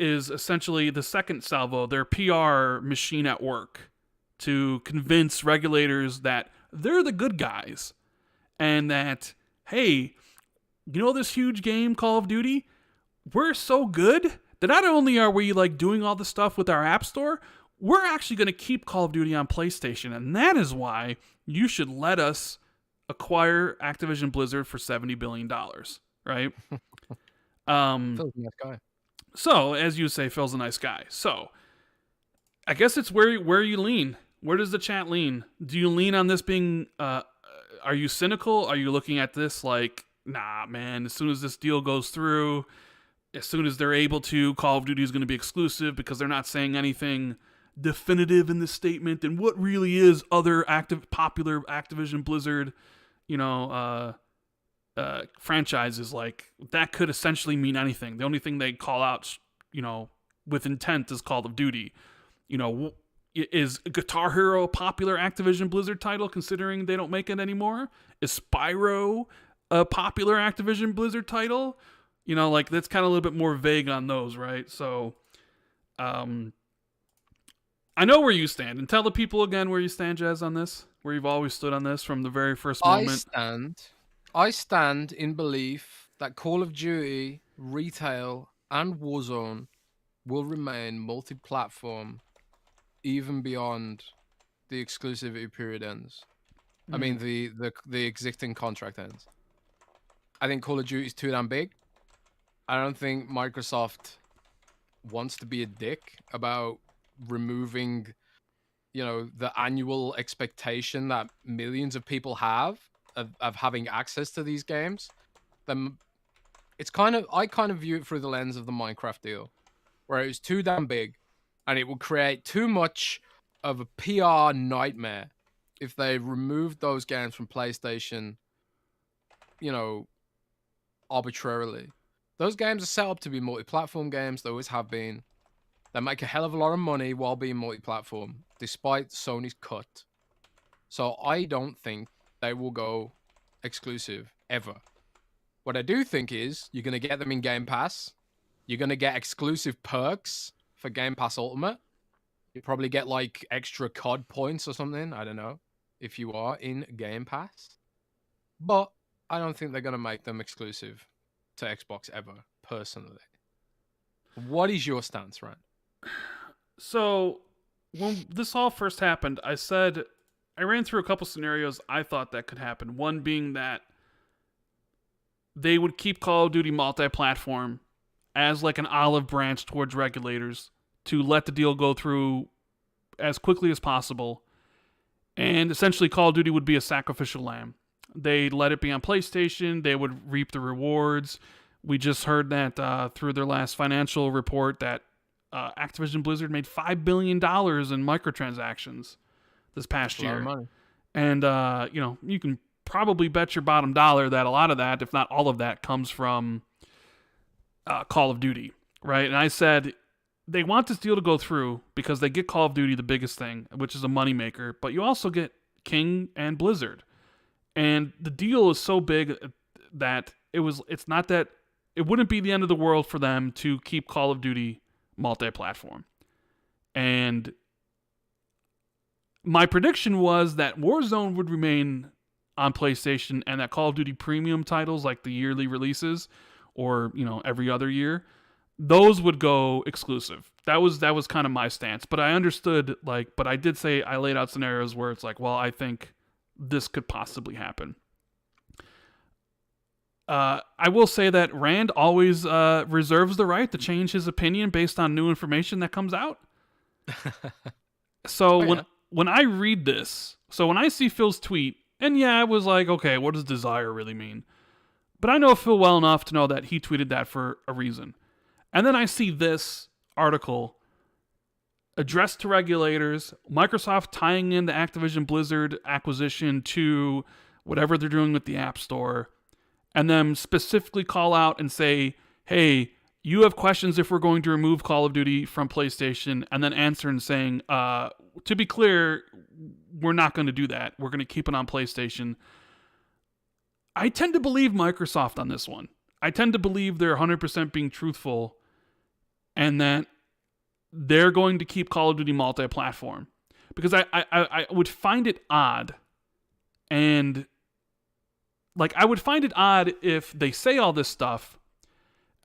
is essentially the second salvo, their PR machine at work, to convince regulators that they're the good guys and that, hey, this huge game, Call of Duty, we're so good that not only are we doing all the stuff with our app store, we're actually going to keep Call of Duty on PlayStation. And that is why you should let us acquire Activision Blizzard for $70 billion, right? Phil's a nice guy. So, as you say, Phil's a nice guy. So, I guess it's where you lean. Where does the chat lean? Do you lean on this being, are you cynical? Are you looking at this like, nah, man, as soon as this deal goes through, as soon as they're able to, Call of Duty is going to be exclusive because they're not saying anything definitive in this statement, and what really is other popular Activision Blizzard, franchises, like, that could essentially mean anything. The only thing they call out, with intent is Call of Duty. Is Guitar Hero a popular Activision Blizzard title, considering they don't make it anymore? Is Spyro a popular Activision Blizzard title? That's kind of a little bit more vague on those, right? So, I know where you stand, and tell the people again where you stand, Jez, on this, where you've always stood on this from the very first moment. I stand in belief that Call of Duty, retail, and Warzone will remain multi-platform even beyond the exclusivity period ends. I mean, the existing contract ends. I think Call of Duty is too damn big. I don't think Microsoft wants to be a dick about removing, the annual expectation that millions of people have of having access to these games. Then I kind of view it through the lens of the Minecraft deal, where it was too damn big, and it would create too much of a PR nightmare if they removed those games from PlayStation, arbitrarily. Those games are set up to be multi-platform games. They always have been. They make a hell of a lot of money while being multi-platform, despite Sony's cut. So I don't think they will go exclusive, ever. What I do think is, you're going to get them in Game Pass. You're going to get exclusive perks for Game Pass Ultimate. You probably get extra COD points or something. I don't know, if you are in Game Pass. But I don't think they're going to make them exclusive to Xbox ever, personally. What is your stance, Rand? So, when this all first happened, I ran through a couple scenarios I thought that could happen. One being that they would keep Call of Duty multi-platform as like an olive branch towards regulators to let the deal go through as quickly as possible. And essentially Call of Duty would be a sacrificial lamb. They'd let it be on PlayStation. They would reap the rewards. We just heard that through their last financial report that Activision Blizzard made $5 billion in microtransactions this past year. Money. And, you can probably bet your bottom dollar that a lot of that, if not all of that, comes from Call of Duty, right? And I said they want this deal to go through because they get Call of Duty, the biggest thing, which is a moneymaker, but you also get King and Blizzard. And the deal is so big that it wouldn't be the end of the world for them to keep Call of Duty multi-platform. And my prediction was that Warzone would remain on PlayStation and that Call of Duty premium titles like the yearly releases or, every other year, those would go exclusive. That was kind of my stance. But I understood, but I did say I laid out scenarios where it's like, well, I think this could possibly happen. I will say that Rand always reserves the right to change his opinion based on new information that comes out. So when I read this, when I see Phil's tweet, and I was like, okay, what does desire really mean? But I know Phil well enough to know that he tweeted that for a reason. And then I see this article addressed to regulators, Microsoft tying in the Activision Blizzard acquisition to whatever they're doing with the App Store, and then specifically call out and say, hey, you have questions if we're going to remove Call of Duty from PlayStation, and then answer and saying, to be clear, we're not going to do that. We're going to keep it on PlayStation. I tend to believe Microsoft on this one. I tend to believe they're 100% being truthful and that they're going to keep Call of Duty multi-platform. Because I would find it odd, and I would find it odd if they say all this stuff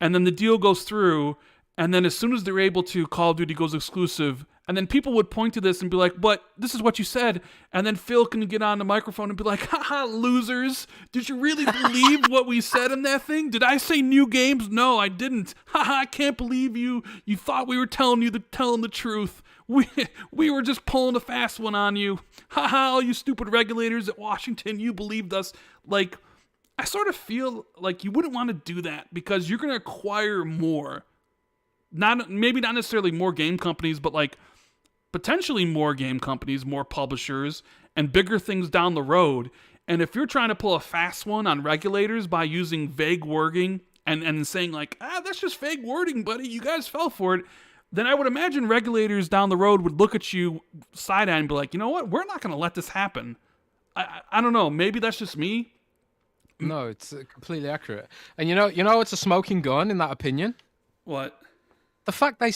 and then the deal goes through, and then as soon as they're able to, Call of Duty goes exclusive, and then people would point to this and be like, but this is what you said, and then Phil can get on the microphone and be like, haha, losers, did you really believe what we said in that thing? Did I say new games? No, I didn't. Haha, I can't believe you thought we were telling the truth. We were just pulling a fast one on you. Haha, all you stupid regulators at Washington, you believed us. I sort of feel like you wouldn't want to do that because you're going to acquire more. Maybe not necessarily more game companies, but potentially more game companies, more publishers, and bigger things down the road. And if you're trying to pull a fast one on regulators by using vague wording and saying that's just vague wording, buddy, you guys fell for it, then I would imagine regulators down the road would look at you side-eye and be like, you know what, we're not going to let this happen. I don't know, maybe that's just me. No, it's completely accurate. And you know it's a smoking gun in that opinion? What? The fact they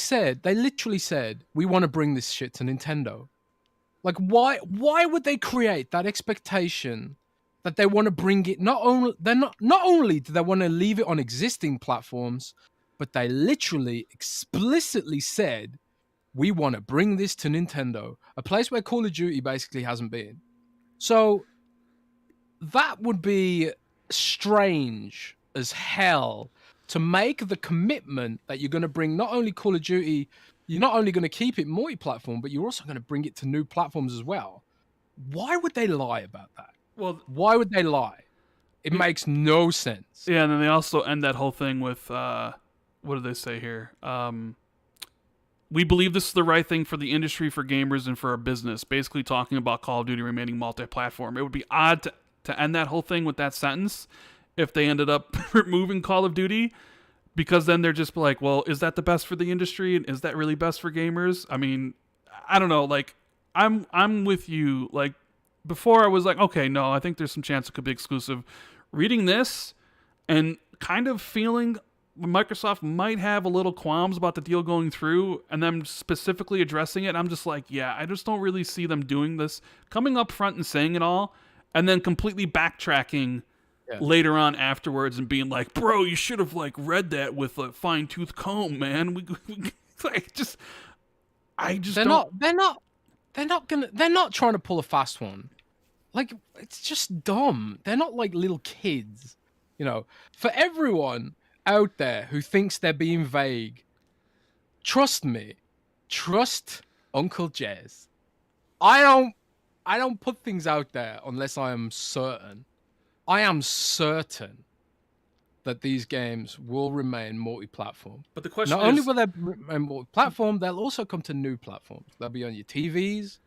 literally said, we want to bring this shit to Nintendo. Why would they create that expectation that they want to bring it? Not only do they want to leave it on existing platforms, but they literally explicitly said, we want to bring this to Nintendo, a place where Call of Duty basically hasn't been. So that would be strange as hell to make the commitment that you're going to bring not only Call of Duty, you're not only going to keep it multi-platform, but you're also going to bring it to new platforms as well. Why would they lie about that? Well, why would they lie? It makes no sense. Yeah, and then they also end that whole thing with, what do they say here? We believe this is the right thing for the industry, for gamers, and for our business. Basically talking about Call of Duty remaining multi-platform. It would be odd to end that whole thing with that sentence if they ended up removing Call of Duty, because then they're just like, well, is that the best for the industry? And is that really best for gamers? I mean, I don't know. I'm with you. Before I was like, okay, no, I think there's some chance it could be exclusive. Reading this and kind of feeling Microsoft might have a little qualms about the deal going through and them specifically addressing it, I'm just like, yeah, I just don't really see them doing this, coming up front and saying it all, and then completely backtracking later on afterwards and being like, bro, you should have read that with a fine-tooth comb, man. I just They're don't. not. They're not trying to pull a fast one. Like, it's just dumb. They're not like little kids. You know, for everyone out there who thinks they're being vague, trust me. Trust Uncle Jez. I don't put things out there unless I am certain. I am certain that these games will remain multi-platform. But the question Not only is, will they remain multi-platform, they'll also come to new platforms. They'll be on your TVs.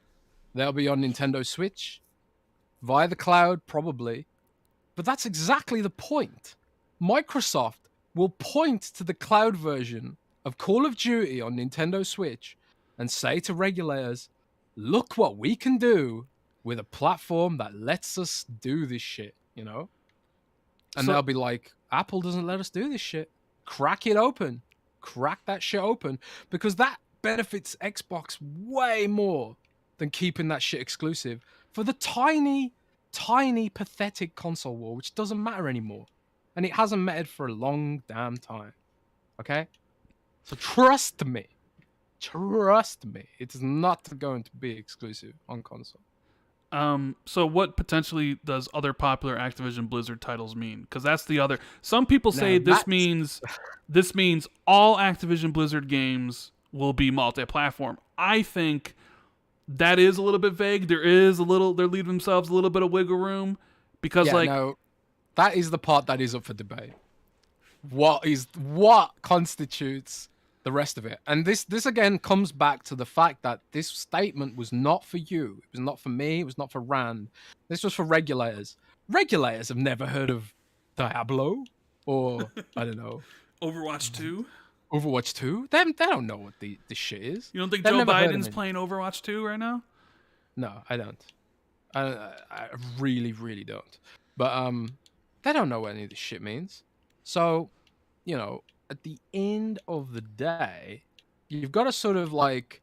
They'll be on Nintendo Switch. Via the cloud, probably. But that's exactly the point. Microsoft will point to the cloud version of Call of Duty on Nintendo Switch and say to regulators, look what we can do with a platform that lets us do this shit, you know? And they'll be like, Apple doesn't let us do this shit. Crack it open. Crack that shit open. Because that benefits Xbox way more than keeping that shit exclusive for the tiny, pathetic console war, which doesn't matter anymore. And it hasn't mattered for a long damn time. Okay? So trust me. Trust me. It's not going to be exclusive on console. So what potentially does other popular Activision Blizzard titles mean? Because that's the other. Some people say this means all Activision Blizzard games will be multi-platform. I think that is a little bit vague. They're leaving themselves a little bit of wiggle room because that is the part that is up for debate. What constitutes the rest of it? And this again comes back to the fact that this statement was not for you. It was not for me. It was not for Rand. This was for regulators. Regulators have never heard of Diablo or I don't know, Overwatch 2. Overwatch 2? They don't know what this shit is. You don't think Joe Biden's playing Overwatch 2 right now? No, I don't. I really, really don't. But they don't know what any of this shit means. So, you know, at the end of the day, you've got to sort of like,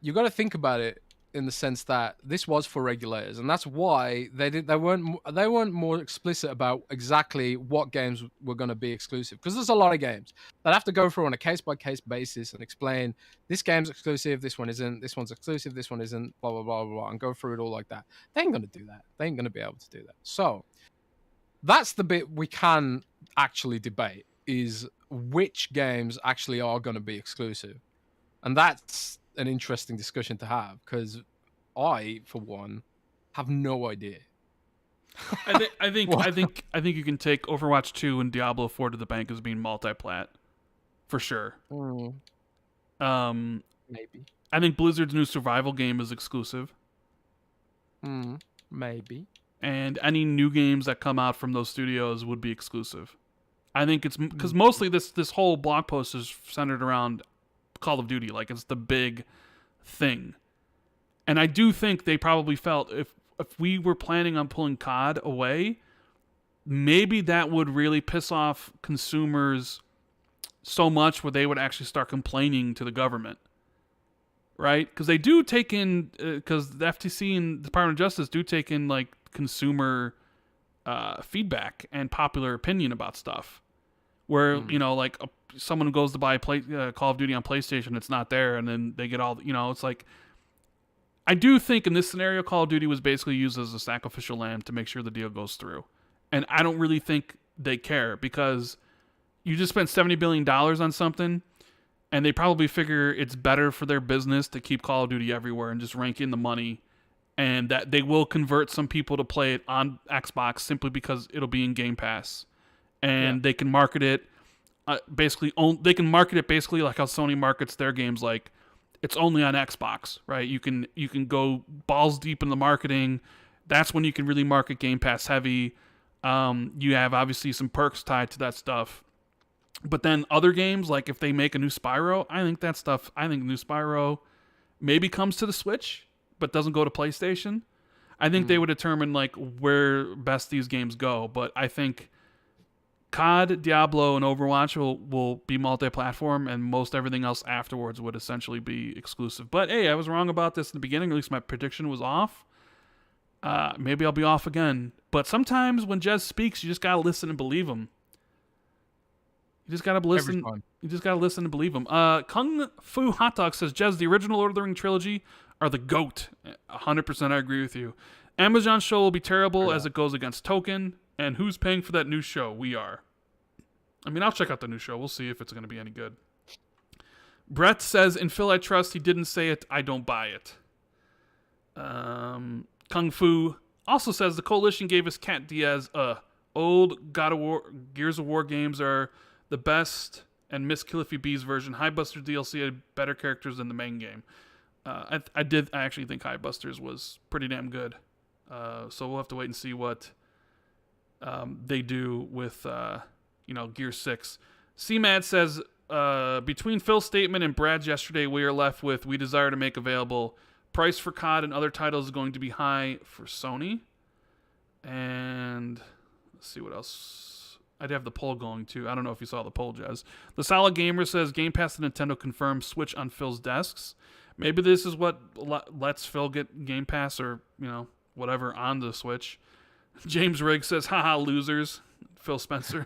you've got to think about it in the sense that this was for regulators, and that's why they weren't more explicit about exactly what games were going to be exclusive. Because there's a lot of games that have to go through on a case-by-case basis and explain this game's exclusive, this one isn't, this one's exclusive, this one isn't, blah blah blah blah, blah, and go through it all like that. They ain't going to do that. They ain't going to be able to do that. So that's the bit we can actually debate, is which games actually are going to be exclusive. And that's an interesting discussion to have, because I, for one, have no idea. I think you can take Overwatch 2 and Diablo 4 to the bank as being multi-plat, for sure. Maybe. I think Blizzard's new survival game is exclusive. Maybe. And any new games that come out from those studios would be exclusive. I think it's because mostly this whole blog post is centered around Call of Duty, like it's the big thing. And I do think they probably felt if we were planning on pulling COD away, maybe that would really piss off consumers so much where they would actually start complaining to the government, right? Because they do take in, because the FTC and the Department of Justice do take in like consumer feedback and popular opinion about stuff. Where, you know, like someone goes to buy Call of Duty on PlayStation, it's not there, and then they get all, you know, it's like, I do think in this scenario, Call of Duty was basically used as a sacrificial lamb to make sure the deal goes through. And I don't really think they care, because you just spent $70 billion on something, and they probably figure it's better for their business to keep Call of Duty everywhere and just rank in the money, and that they will convert some people to play it on Xbox simply because it'll be in Game Pass. And they can market it basically like how Sony markets their games, like it's only on Xbox, right? You can go balls deep in the marketing. That's when you can really market Game Pass heavy. You have obviously some perks tied to that stuff. But then other games, like if they make a new Spyro, I think new Spyro maybe comes to the Switch, but doesn't go to PlayStation. I think they would determine like where best these games go. But I think COD, Diablo, and Overwatch will be multi-platform, and most everything else afterwards would essentially be exclusive. But hey, I was wrong about this in the beginning, or at least my prediction was off. Maybe I'll be off again. But sometimes when Jez speaks, you just gotta listen and believe him. You just gotta listen. You just gotta listen and believe them. Kung Fu Hot Dog says, Jez, the original Lord of the Ring trilogy are the GOAT. 100% I agree with you. Amazon's show will be terrible as it goes against Token. And who's paying for that new show? We are. I mean, I'll check out the new show. We'll see if it's going to be any good. Brett says, in Phil I trust, he didn't say it. I don't buy it. Kung Fu also says, the Coalition gave us Cat Diaz. Old God of War, Gears of War games are the best, and Miss Cliffy B's version. Highbusters DLC had better characters than the main game. I actually think Highbusters was pretty damn good. So we'll have to wait and see what they do with Gear 6. CMAD says, between Phil's statement and Brad's yesterday, we are left with, we desire to make available. Price for COD and other titles is going to be high for Sony. And let's see what else. I'd have the poll going too. I don't know if you saw the poll, Jez. The Solid Gamer says, Game Pass and Nintendo confirmed Switch on Phil's desks. Maybe this is what lets Phil get Game Pass or, whatever on the Switch. James Riggs says, haha, losers. Phil Spencer.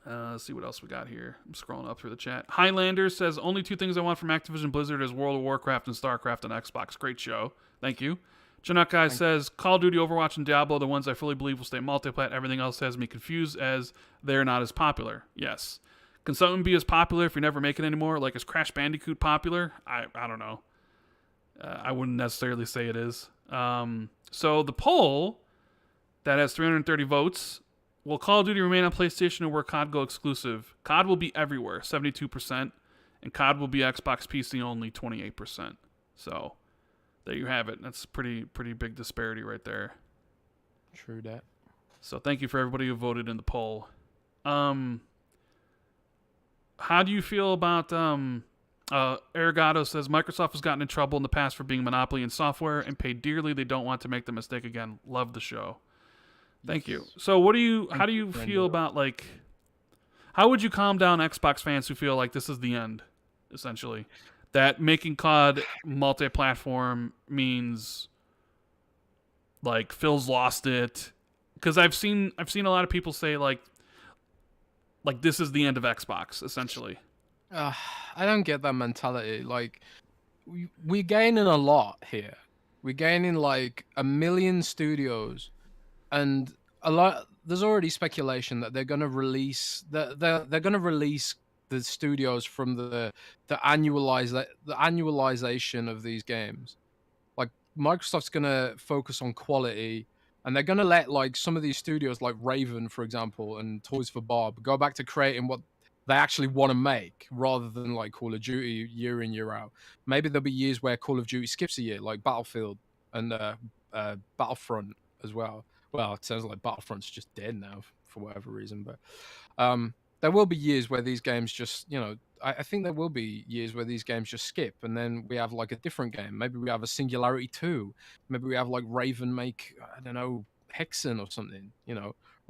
Let's see what else we got here. I'm scrolling up through the chat. Highlander says, only two things I want from Activision Blizzard is World of Warcraft and StarCraft on Xbox. Great show. Thank you. Janukai says, Call of Duty, Overwatch, and Diablo, the ones I fully believe will stay multiplayer. Everything else has me confused as they're not as popular. Yes. Can something be as popular if you never make it anymore? Like, is Crash Bandicoot popular? I don't know. I wouldn't necessarily say it is. So the poll that has 330 votes, will Call of Duty remain on PlayStation or will COD go exclusive? COD will be everywhere, 72%, and COD will be Xbox PC only, 28%. So there you have it. That's pretty big disparity right there. True that. So thank you for everybody who voted in the poll. How do you feel about Arigato says Microsoft has gotten in trouble in the past for being a monopoly in software and paid dearly. They don't want to make the mistake again. Love the show. Thank you. So how do you feel about, like, how would you calm down Xbox fans who feel like this is the end, essentially? That making COD multi-platform means, like, Phil's lost it. Because I've seen a lot of people say like this is the end of Xbox, essentially. I don't get that mentality. Like, we're gaining a lot here. We're gaining like 1 million studios, and a lot. There's already speculation that they're gonna release they're gonna release the studios from the annualization of these games. Like, Microsoft's gonna focus on quality, and they're gonna let like some of these studios, like Raven, for example, and Toys for Bob, go back to creating what they actually want to make, rather than like Call of Duty year in, year out. Maybe there'll be years where Call of Duty skips a year, like Battlefield and Battlefront as well. Well, it sounds like Battlefront's just dead now for whatever reason, but there will be years where these games just, I think there will be years where these games just skip, and then we have like a different game. Maybe we have a Singularity 2. Maybe we have like Raven make, I don't know, Hexen or something.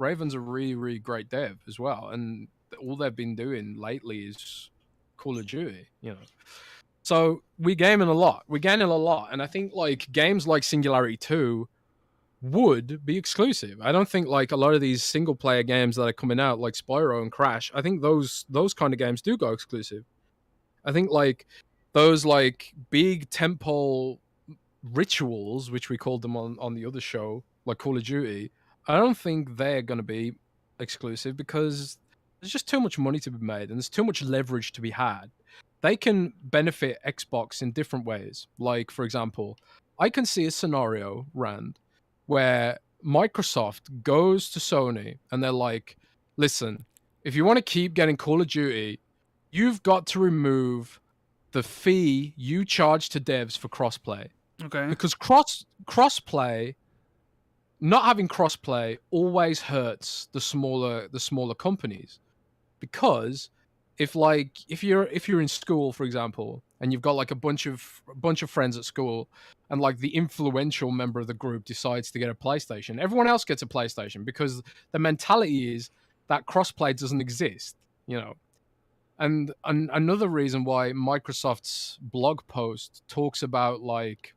Raven's a really, really great dev as well, and all they've been doing lately is Call of Duty, So we're gaining a lot. And I think like games like Singularity 2 would be exclusive. I don't think like a lot of these single player games that are coming out, like Spyro and Crash, I think those kind of games do go exclusive. I think like those like big tentpole rituals, which we called them on the other show, like Call of Duty, I don't think they're going to be exclusive because there's just too much money to be made and there's too much leverage to be had. They can benefit Xbox in different ways. Like, for example, I can see a scenario, Rand, where Microsoft goes to Sony and they're like, listen, if you want to keep getting Call of Duty, you've got to remove the fee you charge to devs for crossplay. Okay. Because crossplay, not having crossplay always hurts the smaller companies. Because if you're in school, for example, and you've got like a bunch of friends at school, and like the influential member of the group decides to get a PlayStation, everyone else gets a PlayStation because the mentality is that crossplay doesn't exist, And another reason why Microsoft's blog post talks about like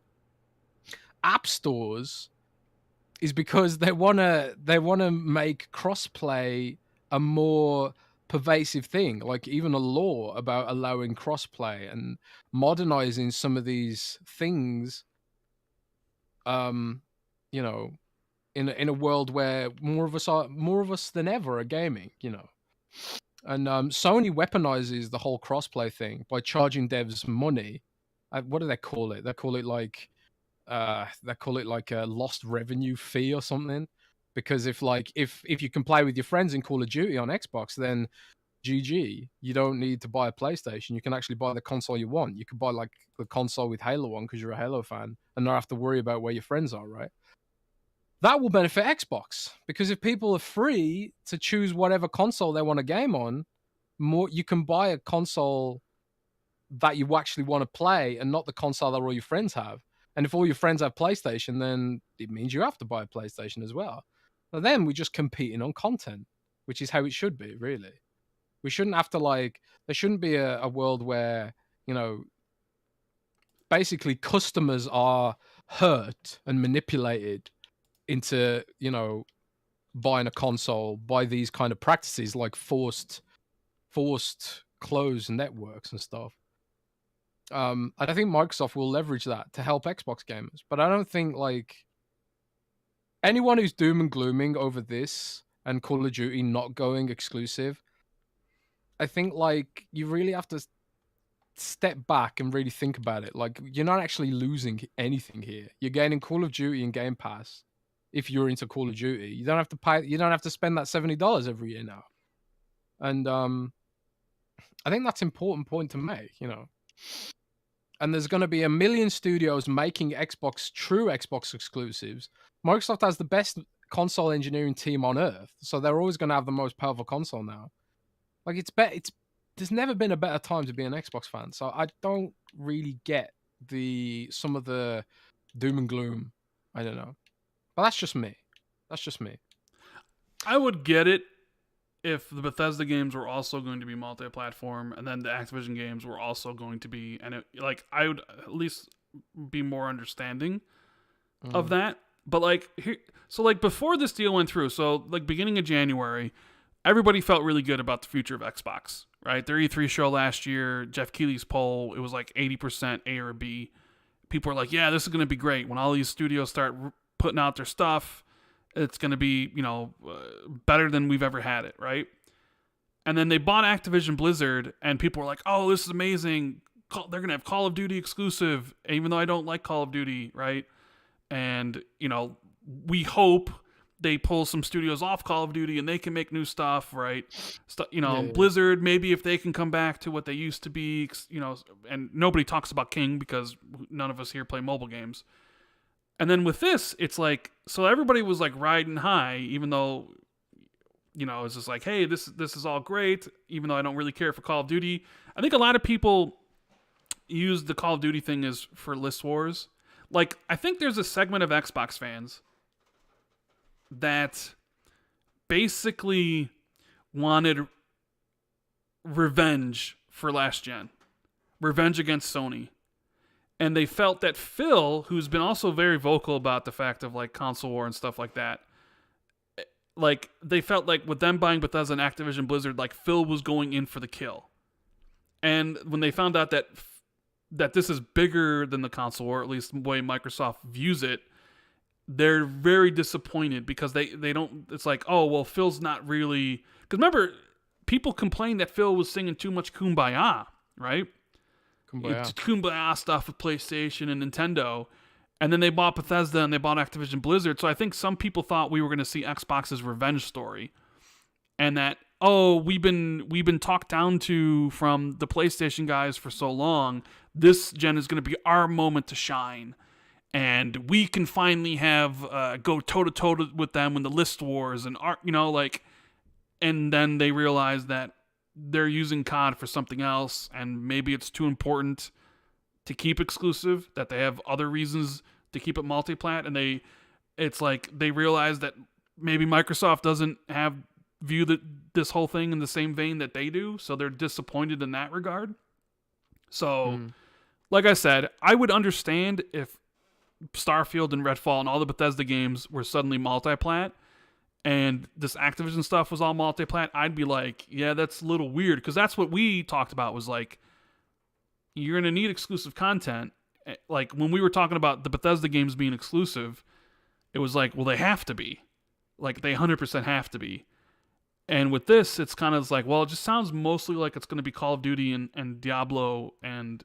app stores is because they wanna make crossplay a more pervasive thing, like even a law about allowing crossplay and modernizing some of these things. You know, in a world where more of us than ever are gaming. And Sony weaponizes the whole crossplay thing by charging devs money. What do they call it? They call it like a lost revenue fee or something. Because if you can play with your friends in Call of Duty on Xbox, then GG, you don't need to buy a PlayStation. You can actually buy the console you want. You could buy like the console with Halo on because you're a Halo fan and not have to worry about where your friends are, right? That will benefit Xbox, because if people are free to choose whatever console they want to game on, you can buy a console that you actually want to play and not the console that all your friends have. And if all your friends have PlayStation, then it means you have to buy a PlayStation as well. But then we're just competing on content, which is how it should be, really. We shouldn't have to there shouldn't be a world where, basically customers are hurt and manipulated into, buying a console by these kind of practices like forced closed networks and stuff. And I think Microsoft will leverage that to help Xbox gamers. But I don't think anyone who's doom and glooming over this and Call of Duty not going exclusive, I think you really have to step back and really think about it. You're not actually losing anything here. You're gaining Call of Duty and Game Pass. If you're into Call of Duty, you don't have to pay. You don't have to spend that $70 every year now. And I think that's an important point to make. And there's going to be a million studios making true Xbox exclusives. Microsoft has the best console engineering team on earth, so they're always going to have the most powerful console now. There's never been a better time to be an Xbox fan. So I don't really get some of the doom and gloom. I don't know. But that's just me. I would get it if the Bethesda games were also going to be multi-platform, and then the Activision games were also going to be, and I would at least be more understanding of that. But before this deal went through, so beginning of January, everybody felt really good about the future of Xbox, right? Their E3 show last year, Jeff Keighley's poll, it was 80% A or B. People were like, yeah, this is going to be great. When all these studios start putting out their stuff, it's going to be, better than we've ever had it, right? And then they bought Activision Blizzard, and people were like, oh, this is amazing. They're going to have Call of Duty exclusive, even though I don't like Call of Duty, right? And, we hope they pull some studios off Call of Duty and they can make new stuff, right? Blizzard, maybe if they can come back to what they used to be, and nobody talks about King because none of us here play mobile games. And then with this, it's so everybody was riding high, even though, it's just hey, this is all great, even though I don't really care for Call of Duty. I think a lot of people use the Call of Duty thing as for list wars. I think there's a segment of Xbox fans that basically wanted revenge for last gen, revenge against Sony. And they felt that Phil, who's been also very vocal about the fact of console war and stuff like that, they felt with them buying Bethesda and Activision Blizzard, Phil was going in for the kill. And when they found out that this is bigger than the console war, at least the way Microsoft views it, they're very disappointed because they don't. It's oh, well, Phil's not really, because remember, people complained that Phil was singing too much Kumbaya, right? Kumbaya stuff with PlayStation and Nintendo, and then they bought Bethesda and they bought Activision Blizzard. So I think some people thought we were going to see Xbox's revenge story, and that we've been talked down to from the PlayStation guys for so long. This gen is going to be our moment to shine, and we can finally have go toe to toe with them in the list wars and and then they realize that they're using COD for something else, and maybe it's too important to keep exclusive, that they have other reasons to keep it multi-plat, and they realize that maybe Microsoft doesn't view this whole thing in the same vein that they do, so they're disappointed in that regard. So, like I said, I would understand if Starfield and Redfall and all the Bethesda games were suddenly multi-plat, and this Activision stuff was all multi-plat, I'd be like, yeah, that's a little weird, because that's what we talked about, was like, you're going to need exclusive content. Like, when we were talking about the Bethesda games being exclusive, it was like, well, they have to be. Like, they 100% have to be. And with this, it's kind of like, well, it just sounds mostly like it's going to be Call of Duty and Diablo and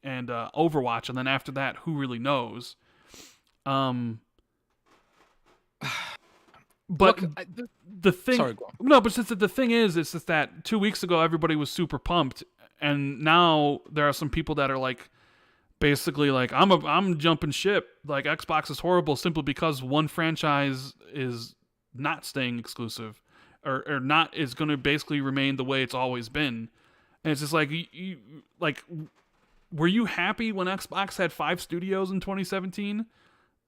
Overwatch, and then after that, who really knows? But Look, the thing, sorry, go on. no, but since the thing is, it's just that 2 weeks ago everybody was super pumped, and now there are some people that are like, basically like, I'm jumping ship. Like, Xbox is horrible simply because one franchise is not staying exclusive, or not, is going to basically remain the way it's always been. And it's just like, you like, were you happy when Xbox had 5 studios in 2017?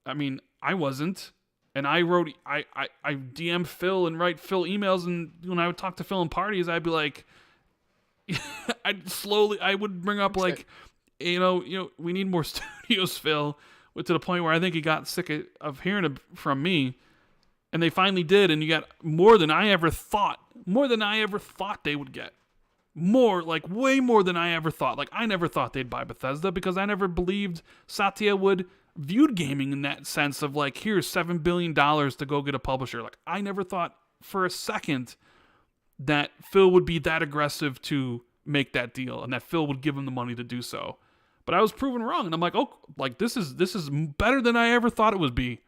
I mean, I wasn't. And I DM'd Phil and write Phil emails, and when I would talk to Phil in parties, I'd be like, I would bring up like, you know, we need more studios, Phil, to the point where I think he got sick of hearing it from me, and they finally did, and you got more than I ever thought they would get. More, like way more than I ever thought. Like, I never thought they'd buy Bethesda, because I never believed Satya would viewed gaming in that sense of like, here's $7 billion to go get a publisher. Like, I never thought for a second that Phil would be that aggressive to make that deal, and that Phil would give him the money to do so. But I was proven wrong, and I'm like, oh, like, this is better than I ever thought it would be.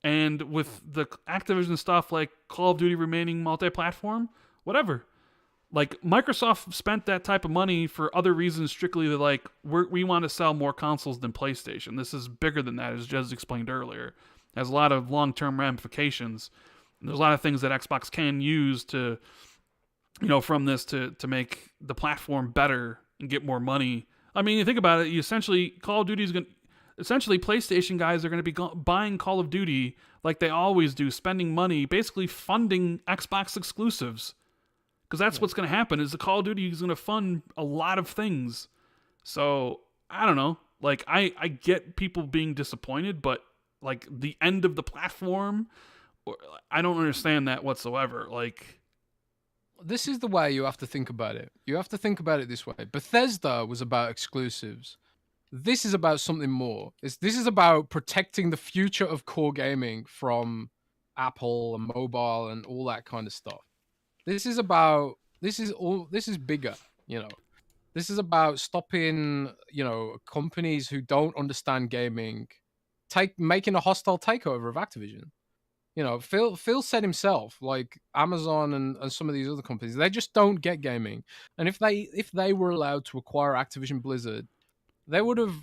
And with the Activision stuff, like Call of Duty remaining multi-platform, whatever. Like, Microsoft spent that type of money for other reasons, strictly that, like, we want to sell more consoles than PlayStation. This is bigger than that, as Jez explained earlier. It has a lot of long-term ramifications. And there's a lot of things that Xbox can use to, you know, from this to make the platform better and get more money. I mean, you think about it, Call of Duty is going to, essentially PlayStation guys are going to be buying Call of Duty like they always do, spending money, basically funding Xbox exclusives. Because that's what's going to happen, is the Call of Duty is going to fund a lot of things. So, I don't know. Like, I get people being disappointed, but, like, the end of the platform, I don't understand that whatsoever. Like, This is the way you have to think about it. You have to think about it this way. Bethesda was about exclusives. This is about something more. This is about protecting the future of core gaming from Apple and mobile and all that kind of stuff. This is bigger, you know. This is about stopping, you know, companies who don't understand gaming making a hostile takeover of Activision. You know, Phil said himself, like Amazon and some of these other companies, they just don't get gaming. And if they were allowed to acquire Activision Blizzard, they would have,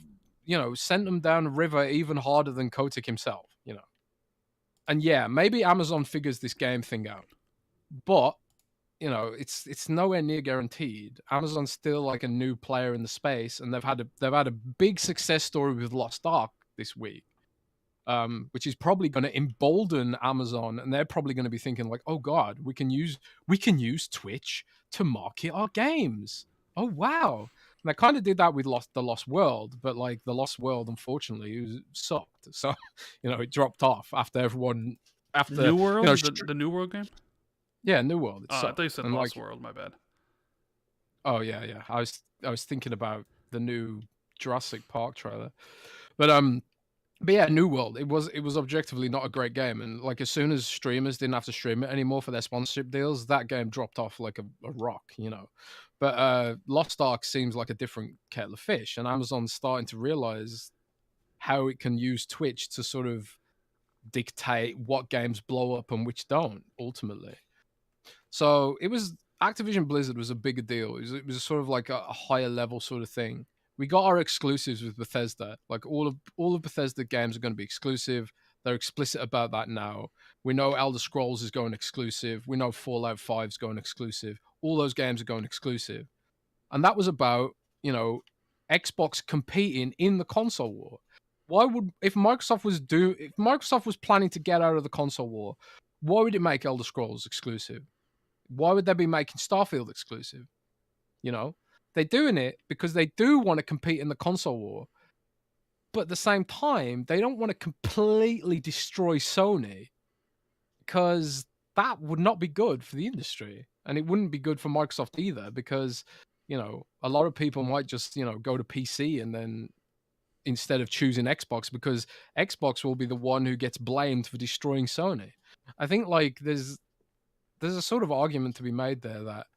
you know, sent them down the river even harder than Kotick himself, you know. And yeah, maybe Amazon figures this game thing out, but you know, it's nowhere near guaranteed. Amazon's still like a new player in the space, and they've had a big success story with Lost Ark this week, which is probably going to embolden Amazon, and they're probably going to be thinking like, oh god, we can use Twitch to market our games. Oh wow. And they kind of did that with the Lost World, but like the Lost World, unfortunately, it sucked. So, you know, it dropped off after New World, you know, the New World game. Yeah, New World. I thought you said Lost World. My bad. Oh yeah. I was thinking about the new Jurassic Park trailer, but yeah, New World. It was objectively not a great game, and like as soon as streamers didn't have to stream it anymore for their sponsorship deals, that game dropped off like a rock, you know. But Lost Ark seems like a different kettle of fish, and Amazon's starting to realize how it can use Twitch to sort of dictate what games blow up and which don't ultimately. So Activision Blizzard was a bigger deal. It was sort of like a higher level sort of thing. We got our exclusives with Bethesda. Like all of Bethesda games are going to be exclusive. They're explicit about that now. We know Elder Scrolls is going exclusive. We know Fallout 5 is going exclusive. All those games are going exclusive. And that was about, you know, Xbox competing in the console war. If Microsoft was planning to get out of the console war, why would it make Elder Scrolls exclusive? Why would they be making Starfield exclusive? You know, they're doing it because they do want to compete in the console war. But at the same time, they don't want to completely destroy Sony because that would not be good for the industry, and it wouldn't be good for Microsoft either, because a lot of people might just go to PC and then instead of choosing Xbox, because Xbox will be the one who gets blamed for destroying Sony. I think like there's a sort of argument to be made there that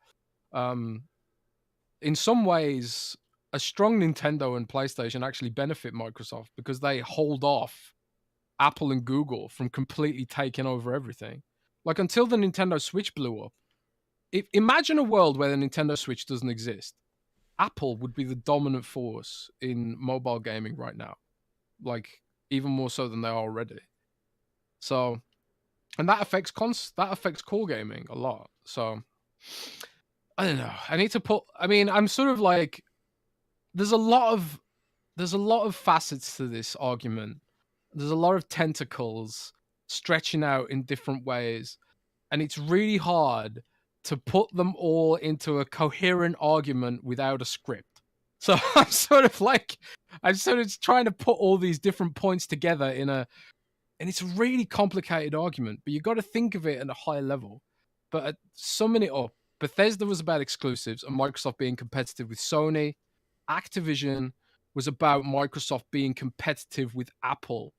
in some ways a strong Nintendo and PlayStation actually benefit Microsoft because they hold off Apple and Google from completely taking over everything. Like until the Nintendo Switch blew up, imagine a world where the Nintendo Switch doesn't exist. Apple would be the dominant force in mobile gaming right now, like even more so than they are already. So, and that affects core gaming a lot. So, I don't know. I'm sort of like, there's a lot of facets to this argument. There's a lot of tentacles stretching out in different ways, and it's really hard to put them all into a coherent argument without a script. So I'm sort of trying to put all these different points together and it's a really complicated argument, but you got to think of it at a high level. But summing it up, Bethesda was about exclusives and Microsoft being competitive with Sony. Activision was about Microsoft being competitive with Apple.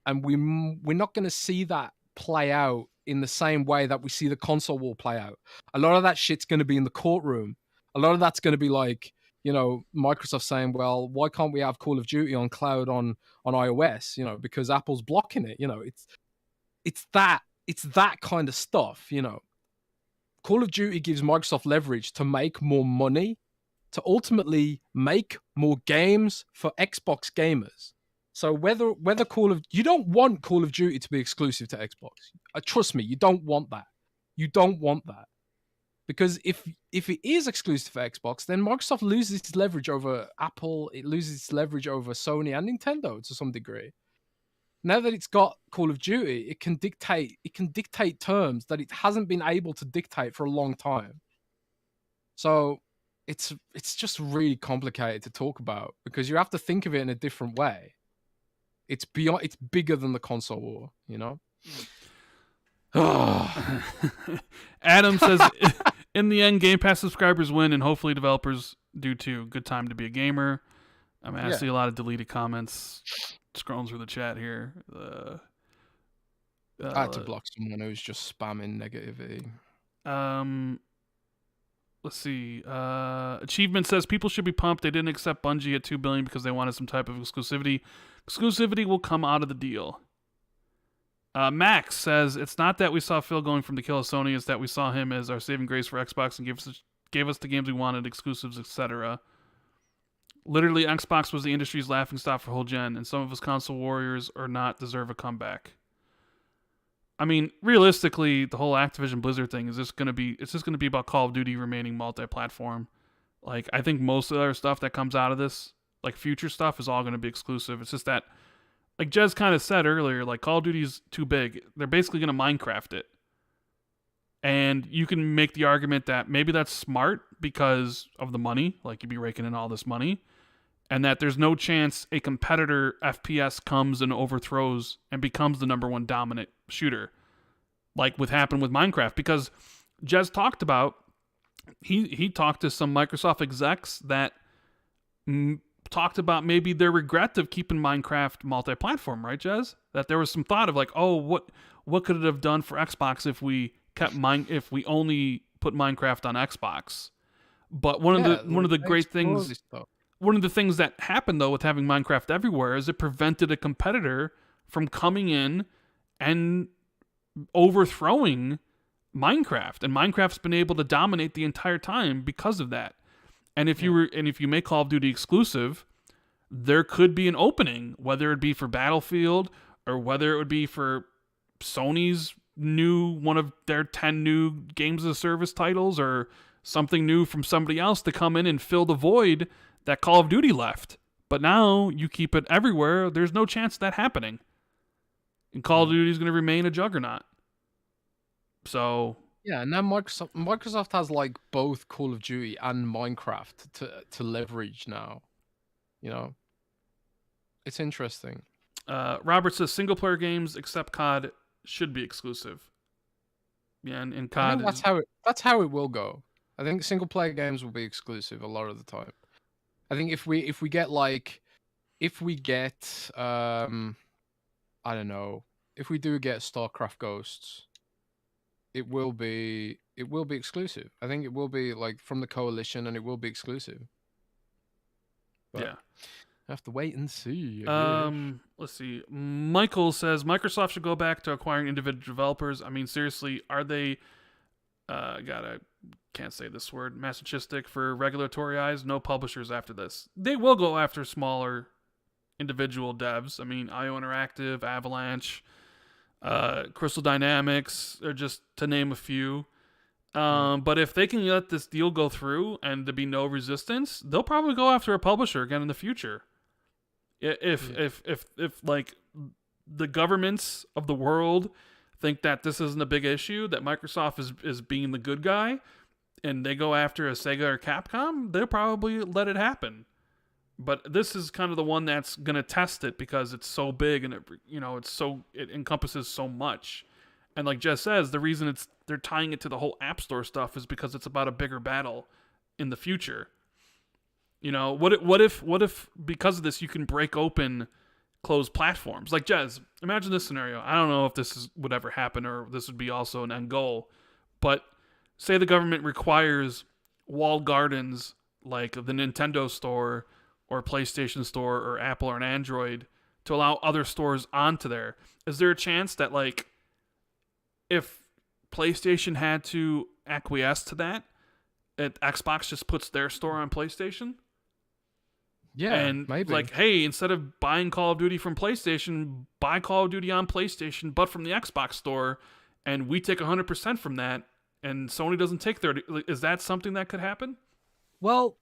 And we're not going to see that play out in the same way that we see the console war play out. A lot of that shit's going to be in the courtroom. A lot of that's going to be like, Microsoft saying, well, why can't we have Call of Duty on cloud on iOS? Because Apple's blocking it. It's that kind of stuff. Call of Duty gives Microsoft leverage to make more money, to ultimately make more games for Xbox gamers. So whether you don't want Call of Duty to be exclusive to Xbox. Trust me, you don't want that. You don't want that. Because if it is exclusive for Xbox, then Microsoft loses its leverage over Apple, it loses its leverage over Sony and Nintendo to some degree. Now that it's got Call of Duty, it can dictate terms that it hasn't been able to dictate for a long time. So it's just really complicated to talk about because you have to think of it in a different way. It's bigger than the console war, Adam says, in the end, Game Pass subscribers win, and hopefully developers do too. Good time to be a gamer. I see a lot of deleted comments scrolling through the chat here. I had to block someone who's just spamming negativity. Let's see. Achievement says people should be pumped. They didn't accept Bungie at $2 billion because they wanted some type of exclusivity. Exclusivity will come out of the deal. Max says it's not that we saw Phil going from the kill of Sony, it's that we saw him as our saving grace for Xbox and gave us the games we wanted, exclusives, etc. Literally, Xbox was the industry's laughingstock for whole gen, and some of us console warriors or not deserve a comeback. I mean, realistically, the whole Activision Blizzard thing is just gonna be about Call of Duty remaining multi-platform. Like, I think most of the other stuff that comes out of this, like future stuff, is all gonna be exclusive. It's just that, like Jez kind of said earlier, like Call of Duty's too big. They're basically gonna Minecraft it. And you can make the argument that maybe that's smart because of the money, like you'd be raking in all this money, and that there's no chance a competitor FPS comes and overthrows and becomes the number one dominant shooter, like what happened with Minecraft. Because Jez talked about, he talked to some Microsoft execs that talked about maybe their regret of keeping Minecraft multi-platform, right, Jez? That there was some thought of like, oh, what could it have done for Xbox if we only put Minecraft on Xbox? But one of the great things, one of the things that happened though with having Minecraft everywhere is it prevented a competitor from coming in and overthrowing Minecraft, and Minecraft's been able to dominate the entire time because of that. And if you make Call of Duty exclusive, there could be an opening, whether it be for Battlefield or whether it would be for Sony's one of their 10 new games as a service titles, or something new from somebody else to come in and fill the void that Call of Duty left. But now you keep it everywhere. There's no chance of that happening. And Call of Duty is going to remain a juggernaut. So yeah, and now Microsoft has like both Call of Duty and Minecraft to leverage now. It's interesting. Robert says single player games except COD should be exclusive. Yeah, and I COD think is that's how it will go. I think single player games will be exclusive a lot of the time. I think if we get I don't know, if we do get StarCraft Ghosts, it will be exclusive. I think it will be like from the Coalition, and it will be exclusive. But yeah. I have to wait and see. I guess. Let's see. Michael says Microsoft should go back to acquiring individual developers. I mean, seriously, are they? Can't say this word. Masochistic for regulatory eyes. No publishers after this. They will go after smaller individual devs. I mean, IO Interactive, Avalanche, Crystal Dynamics, or just to name a few. But if they can let this deal go through and there be no resistance, they'll probably go after a publisher again in the future. If like the governments of the world think that this isn't a big issue, that Microsoft is being the good guy, and they go after a Sega or Capcom, they'll probably let it happen. But this is kind of the one that's gonna test it because it's so big and it encompasses so much. And like Jess says, the reason they're tying it to the whole App Store stuff is because it's about a bigger battle in the future. What if because of this you can break open closed platforms? Like Jez, imagine this scenario. I don't know if would ever happen or this would be also an end goal, but say the government requires walled gardens like the Nintendo store or PlayStation store or Apple or an Android to allow other stores onto there. Is there a chance that like if PlayStation had to acquiesce to that, Xbox just puts their store on PlayStation? Yeah, and maybe. Like, hey, instead of buying Call of Duty from PlayStation, buy Call of Duty on PlayStation, but from the Xbox store, and we take 100% from that, and Sony doesn't take 30. Is that something that could happen? Well,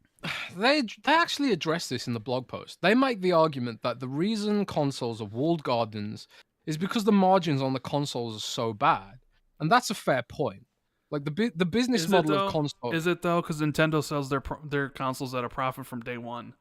they actually address this in the blog post. They make the argument that the reason consoles are walled gardens is because the margins on the consoles are so bad, and that's a fair point. Like the business model of console. Is it though? Because Nintendo sells their consoles at a profit from day one.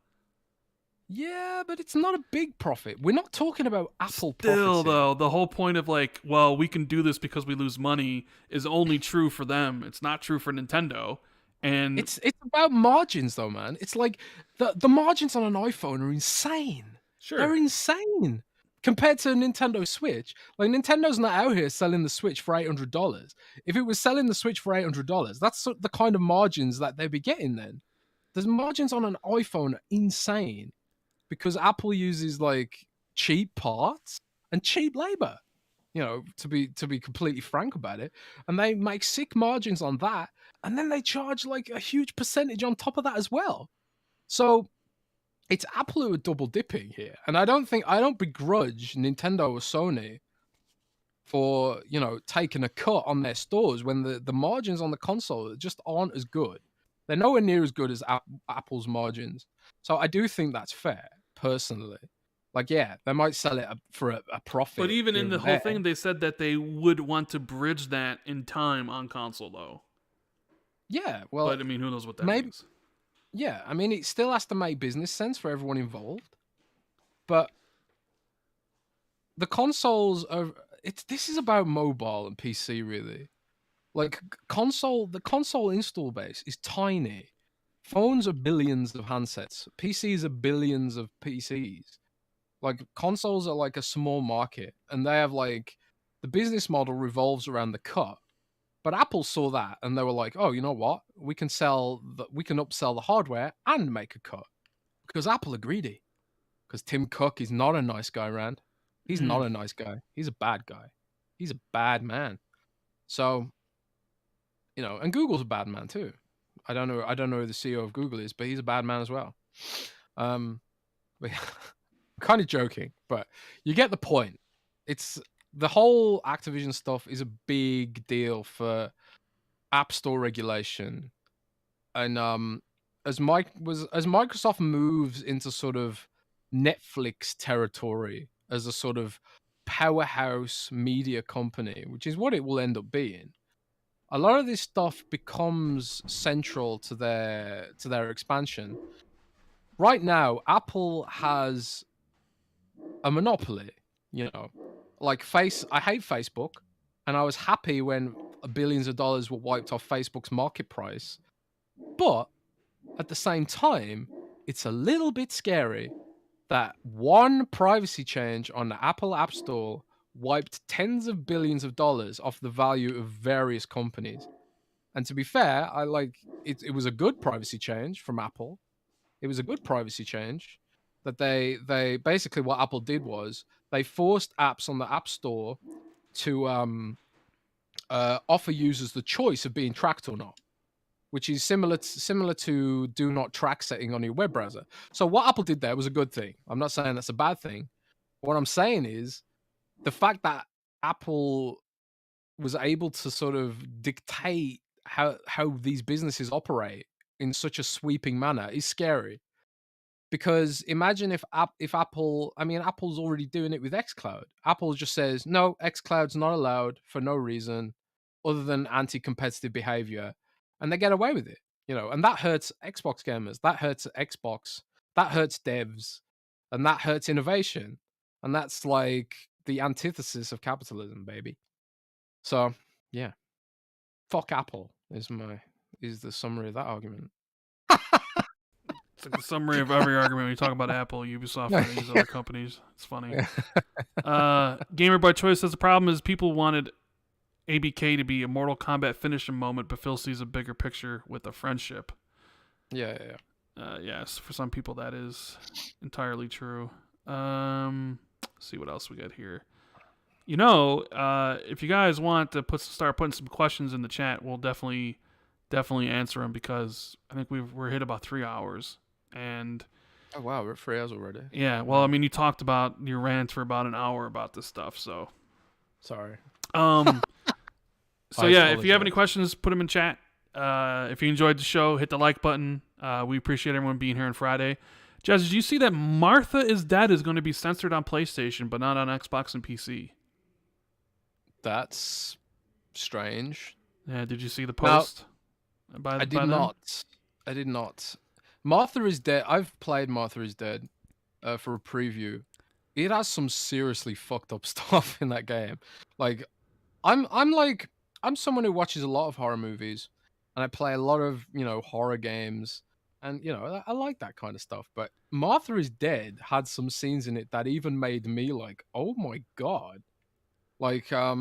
Yeah, but it's not a big profit. We're not talking about Apple Still, profits though, the whole point of like, well, we can do this because we lose money is only true for them. It's not true for Nintendo. And it's about margins, though, man. It's like the margins on an iPhone are insane. Sure, they're insane compared to a Nintendo Switch. Like Nintendo's not out here selling the Switch for $800. If it was selling the Switch for $800, that's the kind of margins that they'd be getting. Then the margins on an iPhone are insane. Because Apple uses like cheap parts and cheap labor, to be completely frank about it, and they make sick margins on that, and then they charge like a huge percentage on top of that as well. So it's Apple who are double dipping here, and I don't begrudge Nintendo or Sony for taking a cut on their stores when the margins on the console just aren't as good. They're nowhere near as good as Apple's margins. So I do think that's fair, personally. Like, yeah, they might sell it for a profit. But even in the whole thing, they said that they would want to bridge that in time on console, though. Yeah, well... But, I mean, who knows what that means? Yeah, I mean, it still has to make business sense for everyone involved. But the consoles are... This is about mobile and PC, really. Like, the console install base is tiny. Phones are billions of handsets. PCs are billions of PCs. Like, consoles are like a small market, and they have like the business model revolves around the cut. But Apple saw that, and they were like, "Oh, you know what? We can upsell the hardware and make a cut." Because Apple are greedy. Because Tim Cook is not a nice guy, Rand. He's not a nice guy. He's a bad guy. He's a bad man. So, and Google's a bad man too. I don't know who the CEO of Google is, but he's a bad man as well. But I'm kind of joking, but you get the point. It's the whole Activision stuff is a big deal for App Store regulation, and as Microsoft moves into sort of Netflix territory as a sort of powerhouse media company, which is what it will end up being. A lot of this stuff becomes central to their expansion. Right now, Apple has a monopoly, Like I hate Facebook, and I was happy when billions of dollars were wiped off Facebook's market price. But at the same time, it's a little bit scary that one privacy change on the Apple App Store wiped tens of billions of dollars off the value of various companies. And to be fair, I like it. It was a good privacy change from Apple. It was a good privacy change that they basically, what Apple did was they forced apps on the App Store to offer users the choice of being tracked or not, which is similar to do not track setting on your web browser. So what Apple did there was a good thing. I'm not saying that's a bad thing. What I'm saying is the fact that Apple was able to sort of dictate how these businesses operate in such a sweeping manner is scary. Because imagine if Apple, I mean, Apple's already doing it with xCloud. Apple just says, no, xCloud's not allowed for no reason other than anti-competitive behavior. And they get away with it, and that hurts Xbox gamers. That hurts Xbox. That hurts devs. And that hurts innovation. And that's like the antithesis of capitalism, baby. So, yeah. Fuck Apple is the summary of that argument. It's like the summary of every argument when you talk about Apple, Ubisoft, and these other companies. It's funny. Gamer by Choice says the problem is people wanted ABK to be a Mortal Kombat finishing moment, but Phil sees a bigger picture with a friendship. Yeah. Yes, for some people that is entirely true. Let's see what else we got here. If you guys want to start putting some questions in the chat, we'll definitely answer them, because I think we're hit about 3 hours. And oh wow, we're at 3 hours already. Yeah, well, I mean, you talked about your rant for about an hour about this stuff, so sorry. So yeah, if you have any questions, put them in chat. If you enjoyed the show, hit the like button. We appreciate everyone being here on Friday. Jez, did you see that Martha is Dead is going to be censored on PlayStation, but not on Xbox and PC? That's strange. Yeah, did you see the post? I did not. Martha is Dead. I've played Martha is Dead for a preview. It has some seriously fucked up stuff in that game. Like, I'm someone who watches a lot of horror movies, and I play a lot of horror games, and I like that kind of stuff. But Martha is Dead had some scenes in it that even made me like, oh my god. Like, I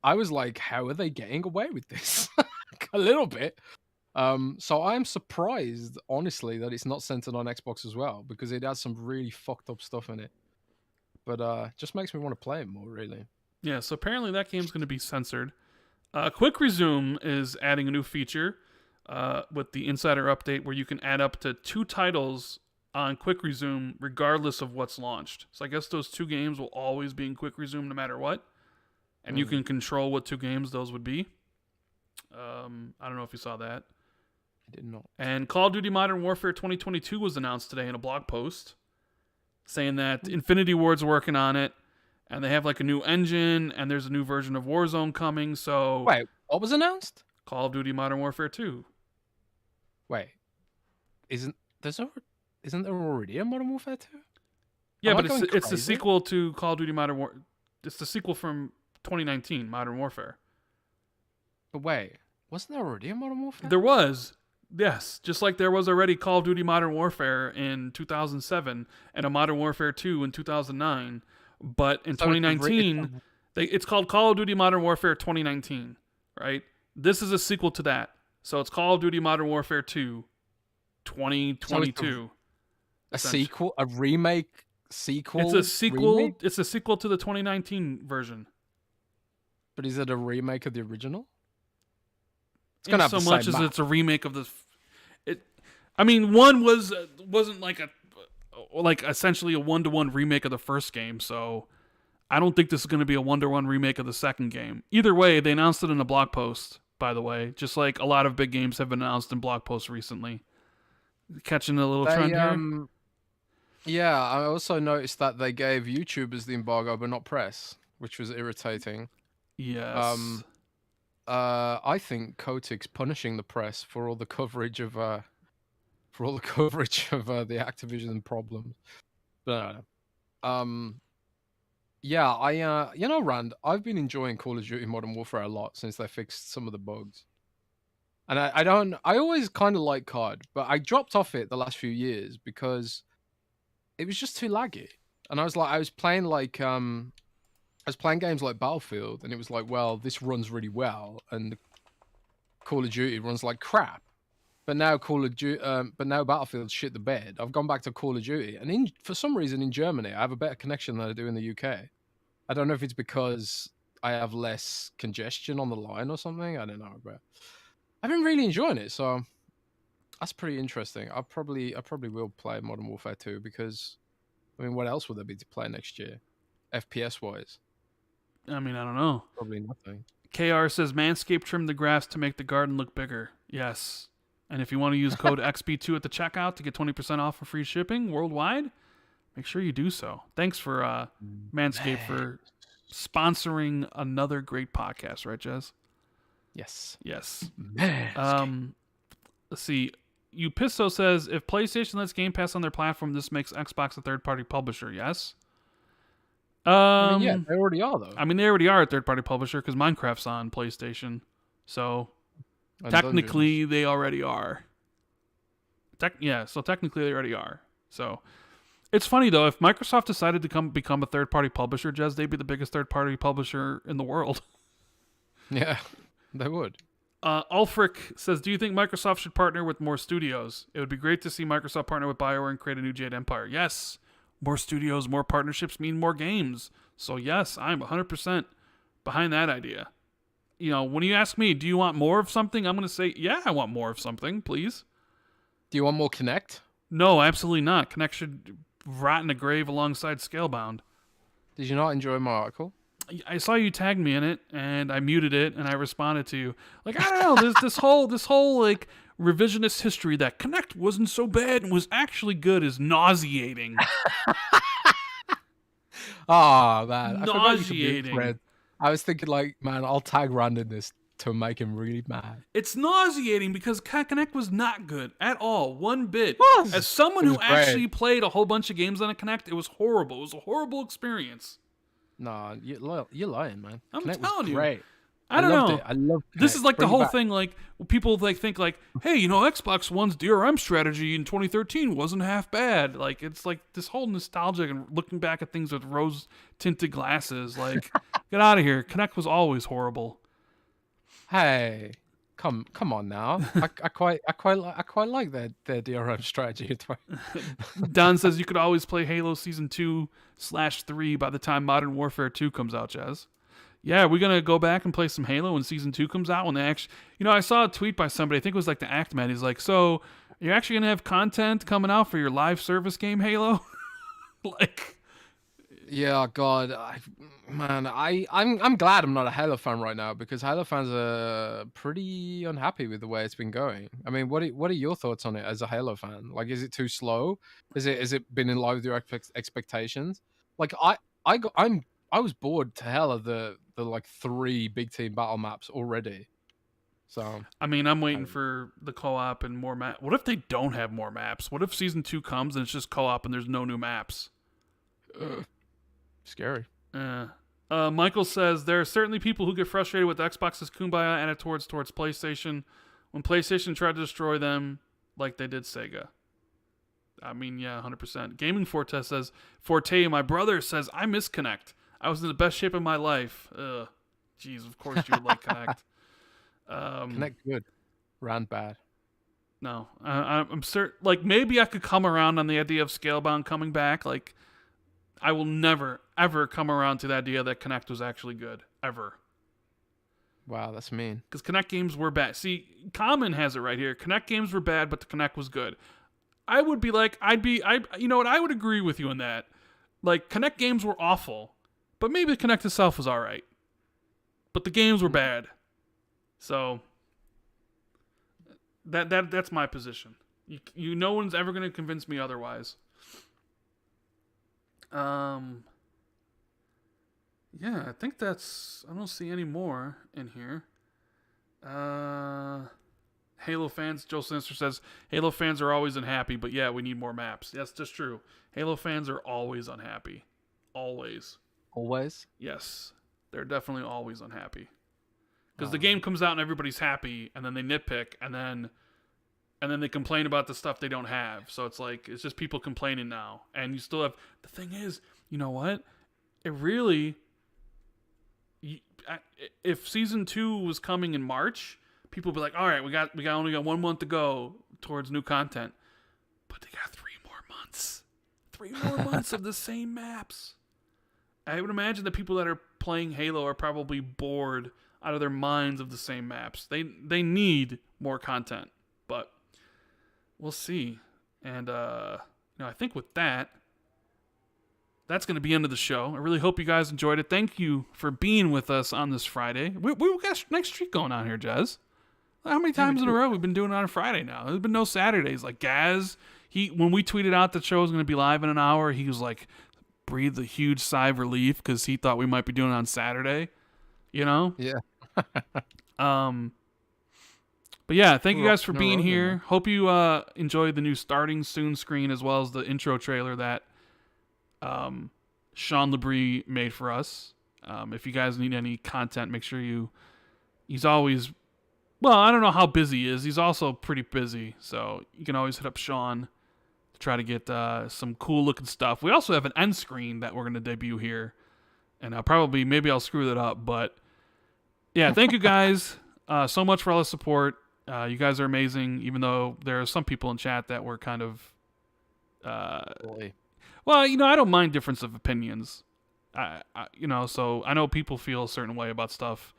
was like, how are they getting away with this? A little bit. So I'm surprised, honestly, that it's not centered on Xbox as well, because it has some really fucked up stuff in it. But just makes me want to play it more, really. Yeah, so apparently that game's going to be censored. Quick Resume is adding a new feature with the Insider Update where you can add up to 2 titles on Quick Resume regardless of what's launched. So I guess those 2 games will always be in Quick Resume no matter what. And you can control what 2 games those would be. I don't know if you saw that. I did not. And Call of Duty Modern Warfare 2022 was announced today in a blog post saying that Infinity Ward's working on it, and they have like a new engine, and there's a new version of Warzone coming. So wait, what was announced? Call of Duty Modern Warfare 2. Wait, isn't there already a Modern Warfare 2? Yeah, but it's the sequel to Call of Duty Modern Warfare. It's the sequel from 2019, Modern Warfare. But wait, wasn't there already a Modern Warfare? There was. Yes, just like there was already Call of Duty Modern Warfare in 2007 and a Modern Warfare 2 in 2009. But in 2019, it's called Call of Duty Modern Warfare 2019, right? This is a sequel to that. So it's Call of Duty Modern Warfare 2 2022. A sequel? A remake sequel? It's a sequel. Remake? It's a sequel to the 2019 version. But is it a remake of the original? It's gonna have so much as it's a remake of the. One wasn't like essentially a 1-to-1 remake of the first game. So I don't think this is going to be a 1-to-1 remake of the second game. Either way, they announced it in a blog post. By the way, just like a lot of big games have been announced in blog posts recently. Catching a little trend here. Yeah, I also noticed that they gave YouTubers the embargo, but not press, which was irritating. Yes. I think Kotick's punishing the press for all the coverage of the Activision problems. But Yeah, Rand, I've been enjoying Call of Duty Modern Warfare a lot since they fixed some of the bugs. And I always kind of like COD, but I dropped off it the last few years because it was just too laggy. And I was playing games like Battlefield, and it was like, well, this runs really well, and Call of Duty runs like crap. But now Battlefield's shit the bed. I've gone back to Call of Duty, and for some reason in Germany, I have a better connection than I do in the UK. I don't know if it's because I have less congestion on the line or something. I don't know, but I've been really enjoying it. So that's pretty interesting. I probably will play Modern Warfare 2 because, I mean, what else would there be to play next year, FPS wise? I mean, I don't know. Probably nothing. KR says Manscaped trimmed the grass to make the garden look bigger. Yes. And if you want to use code XB2 at the checkout to get 20% off for free shipping worldwide, make sure you do so. Thanks for Manscaped for sponsoring another great podcast, right, Jez? Yes. Yes. Let's see. Upisto says, if PlayStation lets Game Pass on their platform, this makes Xbox a third-party publisher. Yes? I mean, yeah, they already are, though. I mean, they already are a third-party publisher because Minecraft's on PlayStation. So, And technically, Dungeons. they already are. So technically, they already are. So, it's funny, though. If Microsoft decided to become a third-party publisher, Jez, they'd be the biggest third-party publisher in the world. Yeah, they would. Ulfric says, do you think Microsoft should partner with more studios? It would be great to see Microsoft partner with BioWare and create a new Jade Empire. Yes. More studios, more partnerships mean more games. So yes, I'm 100% behind that idea. You know, when you ask me, do you want more of something? I'm going to say, yeah, I want more of something, please. Do you want more Kinect? No, absolutely not. Kinect should rot in a grave alongside Scalebound. Did you not enjoy my article? I saw you tagged me in it, and I muted it, and I responded to you. Like, I don't know, this whole like revisionist history that Kinect wasn't so bad and was actually good is nauseating. Oh man, I forgot you could be Nauseating. Fred. I was thinking, like, man, I'll tag Rand in this to make him really mad. It's nauseating because Kinect was not good at all, one bit. Was. As someone It who was great. actually played a whole bunch of games on a Kinect, it was horrible. It was a horrible experience. Nah, you're lying, man. I'm Kinect telling was you. great. I don't loved know. It. I love This is like the Bring it whole back. thing, like, people like think like, hey, you know, Xbox One's DRM strategy in 2013 wasn't half bad. Like, it's like this whole nostalgic and looking back at things with rose-tinted glasses. Like, get out of here. Kinect was always horrible. Hey, come on now. I quite like their DRM strategy. Don says you could always play Halo Season 2/3 by the time Modern Warfare 2 comes out, Jazz. Yeah, we're going to go back and play some Halo when Season 2 comes out. When they actually, you know, I saw a tweet by somebody, I think it was like the Act Man. He's like, so you're actually going to have content coming out for your live service game, Halo? Like, Yeah, God, I'm glad I'm not a Halo fan right now because Halo fans are pretty unhappy with the way it's been going. I mean, what are your thoughts on it as a Halo fan? Like, is it too slow? Is it been in line with your expectations? Like, I was bored to hell of the like 3 big team battle maps already. So I mean, I'm waiting for the co-op and more maps. What if they don't have more maps? What if Season 2 comes and it's just co-op and there's no new maps? Scary. Michael says there are certainly people who get frustrated with Xbox's kumbaya attitude towards PlayStation when PlayStation tried to destroy them like they did Sega. I mean, yeah, 100%. Gaming Forte says, my brother says, I miss Kinect. I was in the best shape of my life. Jeez, of course you would like Kinect. Kinect good. Rand bad. No, I'm certain. Like, maybe I could come around on the idea of Scalebound coming back. Like, I will never, ever come around to the idea that Kinect was actually good. Ever. Wow, that's mean. Because Kinect games were bad. See, Common has it right here. Kinect games were bad, but the Kinect was good. I would be like, you know what? I would agree with you on that. Like, Kinect games were awful, but maybe the Kinect itself was all right. But the games were bad. So, that's my position. No one's ever going to convince me otherwise. Yeah, I think I don't see any more in here. Halo fans, Joe Sinister says, Halo fans are always unhappy, but yeah, we need more maps. That's just true. Halo fans are always unhappy. Always. Always. Yes, they're definitely always unhappy. Because the Oh. game comes out and everybody's happy, and then they nitpick, and then they complain about the stuff they don't have. So it's like, it's just people complaining now. And you still have, the thing is, you know what? It really, if season 2 was coming in March, people would be like, all right, we only got 1 month to go towards new content. But they got 3 more months. 3 more months of the same maps. I would imagine the people that are playing Halo are probably bored out of their minds of the same maps. They need more content, but we'll see. And I think with that, that's going to be the end of the show. I really hope you guys enjoyed it. Thank you for being with us on this Friday. We got a nice streak going on here, Jez. How many times in a row we've been doing it on a Friday now? There's been no Saturdays. Like Gaz, when we tweeted out the show was going to be live in an hour, he was like, breathed a huge sigh of relief because he thought we might be doing it on Saturday. Yeah. But yeah, thank you guys for being here. Hope you enjoyed the new starting soon screen as well as the intro trailer that Sean Labrie made for us. If you guys need any content, make sure he's always, well, I don't know how busy he is. He's also pretty busy, so you can always hit up Sean to try to get some cool looking stuff. We also have an end screen that we're going to debut here, and maybe I'll screw that up, but yeah, thank you guys so much for all the support. You guys are amazing, even though there are some people in chat that were kind of well, I don't mind difference of opinions. So I know people feel a certain way about stuff.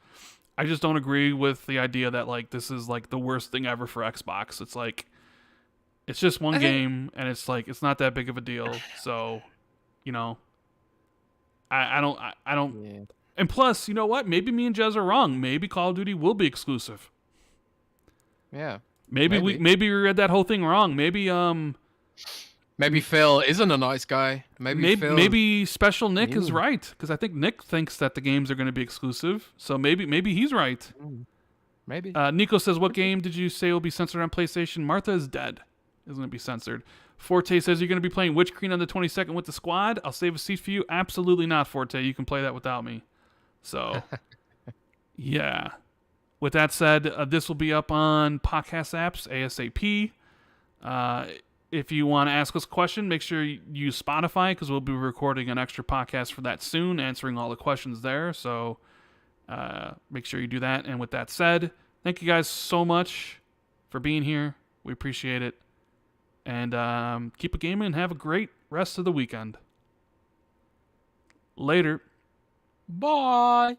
I just don't agree with the idea that like this is like the worst thing ever for Xbox. It's like it's just one game, and it's like it's not that big of a deal. So, I don't. Yeah. And plus, you know what? Maybe me and Jez are wrong. Maybe Call of Duty will be exclusive. Yeah. Maybe we read that whole thing wrong. Maybe Phil isn't a nice guy. Maybe Special Nick is right, because I think Nick thinks that the games are going to be exclusive. So maybe he's right. Maybe. Nico says, "What game did you say will be censored on PlayStation?" Martha is Dead is going to be censored. Forte says, "You're going to be playing Witch Queen on the 22nd with the squad. I'll save a seat for you." Absolutely not, Forte. You can play that without me. So, yeah. With that said, this will be up on podcast apps ASAP. If you want to ask us a question, make sure you use Spotify, because we'll be recording an extra podcast for that soon, answering all the questions there. So make sure you do that. And with that said, thank you guys so much for being here. We appreciate it. And keep it gaming and have a great rest of the weekend. Later. Bye.